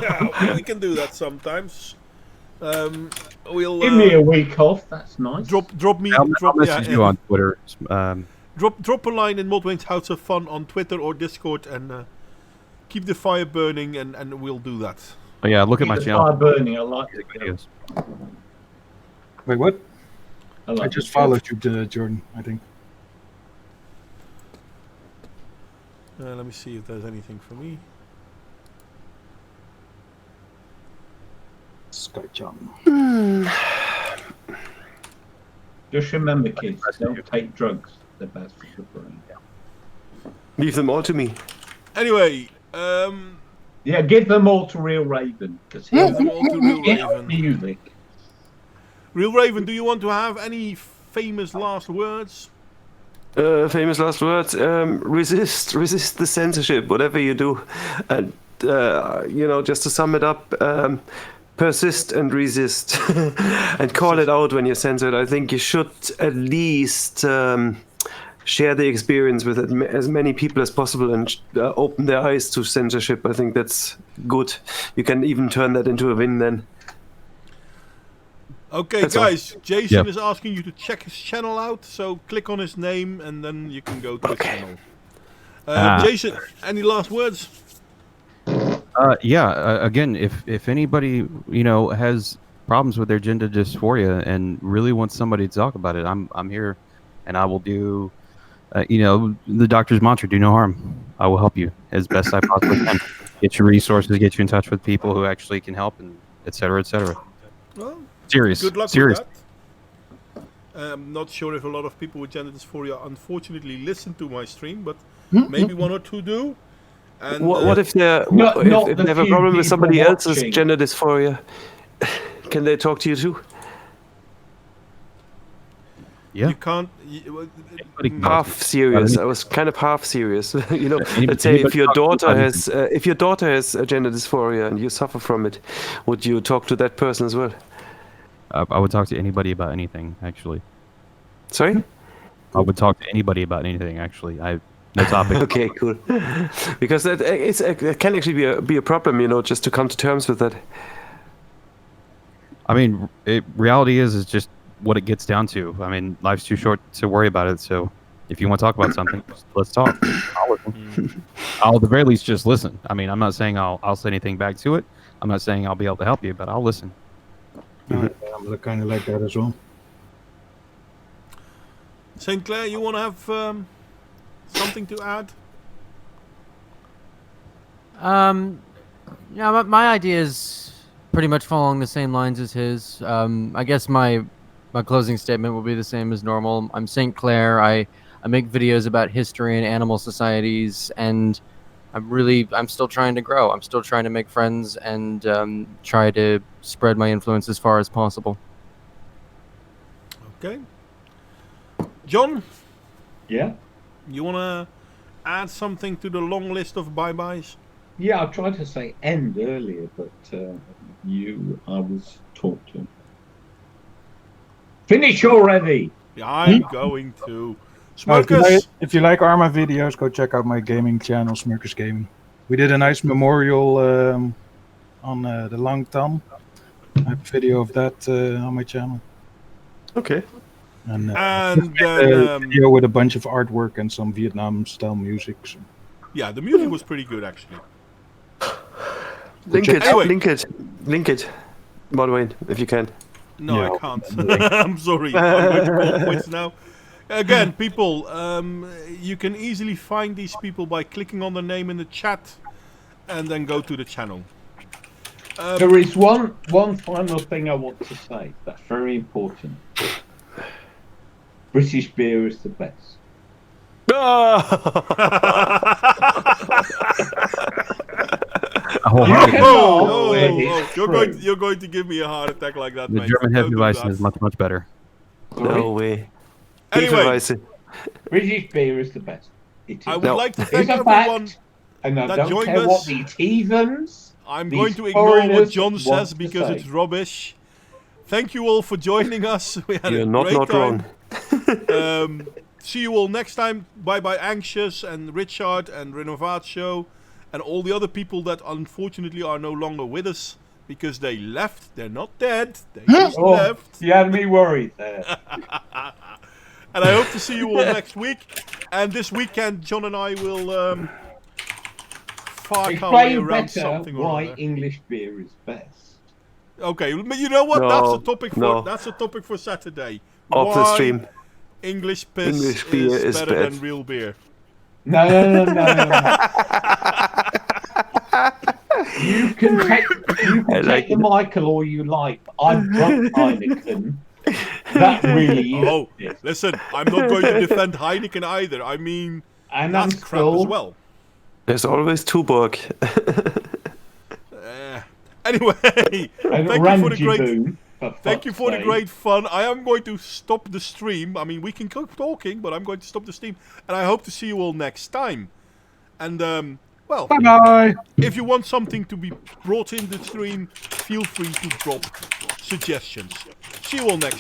Yeah, we can do that sometimes. We'll Give me a week off. That's nice. drop me. I'll message you on Twitter. Drop a line in Modwayne's House of Fun on Twitter or Discord and keep the fire burning, and we'll do that. Oh, yeah, look at Keep my the channel. fire burning. I like it. Videos. Wait, what? I like I just it. followed you, Jordan, I think. Let me see if there's anything for me. Sky John. Just remember, kids, don't take drugs. They're bad for the brain. Leave them all to me. Anyway, Yeah, give them all to Real Raven. Because give them all to Real he's Raven. music. Real Raven, do you want to have any famous last words? Famous last words. Resist the censorship, whatever you do. And, just to sum it up, persist and resist. And call it out when you're censored. I think you should at least share the experience with as many people as possible and open their eyes to censorship. I think that's good. You can even turn that into a win then. Okay, That's guys, Jason Yep. is asking you to check his channel out, so click on his name and then you can go to his channel. Jason, any last words? Again, if anybody has problems with their gender dysphoria and really wants somebody to talk about it, I'm here, and I will do. The doctor's mantra: do no harm. I will help you as best I possibly can. Get your resources, get you in touch with people who actually can help, and et cetera, et cetera. Well, Serious. good luck Serious. with that. I'm not sure if a lot of people with gender dysphoria unfortunately listen to my stream, but maybe one or two do. And What if they have a few problem with somebody people else's watching. gender dysphoria? Can they talk to you too? Yeah. you can't? Half serious. I was kind of half serious. Let's say anybody if your talk daughter about has a gender dysphoria and you suffer from it, would you talk to that person as well? I would talk to anybody about anything. Actually, Sorry. I would talk to anybody about anything. Actually, no topic. Okay, cool. Because it can actually be a problem, just to come to terms with that. I mean, reality is just what it gets down to. I mean, life's too short to worry about it. So, if you want to talk about something, let's talk. I'll listen. I'll at the very least just listen. I mean, I'm not saying I'll say anything back to it. I'm not saying I'll be able to help you, but I'll listen. I'm kind of like that as well. St. Clair, you want to have something to add? Yeah, my idea is pretty much following the same lines as his. I guess my closing statement will be the same as normal. I'm St. Clair. I make videos about history and animal societies, and I'm still trying to grow. I'm still trying to make friends and try to spread my influence as far as possible. Okay. John, Yeah? you want to add something to the long list of bye-byes? Yeah, I tried to say end earlier, but I was talked to. Finish already! Yeah, I'm going to. Oh, Smokers! if you like Arma videos, go check out my gaming channel, Smurkers Gaming. We did a nice memorial on the Long Tom. I have a video of that on my channel. Okay. And And a then, video with a bunch of artwork and some Vietnam-style music. So. yeah, the music was pretty good, actually. Link it. Anyway. Link it. Modwayne, if you can. No, Yeah. I can't. I'm sorry. I'm going to call quits now. Again, people, you can easily find these people by clicking on the name in the chat and then go to the channel. There is one final thing I want to say that's very important. British beer is the best. Oh, it's you're going to give me a heart attack like that, The mate. German Don't do Hefeweizen that. is much better. No way. Anyway, Hefeweizen. British beer is the best. It is. I would No. like to It's thank a everyone. fact, and I that don't joined care what us. these heathens. I'm These going to ignore what foreigners John want says to because say. it's rubbish. Thank you all for joining us. We had You're a not great time. wrong. see you all next time. Bye bye, Anxious and Richard and Renovatio and all the other people that unfortunately are no longer with us because they left. They're not dead. They just left. You had me worried there. And I hope to see you all next week. And this weekend, John and I will fart our way Explain around better something or why other. English beer is best. Okay, but you know what? No, that's a topic for no. that's a topic for Saturday. Off the Why stream. English piss English beer is better bad. than real beer. No. You can take like the Michael all you like. I've drunk Heineken. That really is. Oh, listen, I'm not going to defend Heineken either. I mean, And that's I'm crap still, as well. There's always Tuborg. Anyway, And thank you for the great fun. I am going to stop the stream. I mean, we can keep talking, but I'm going to stop the stream. And I hope to see you all next time. And, well, Bye-bye. if you want something to be brought in the stream, feel free to drop suggestions. See you all next time.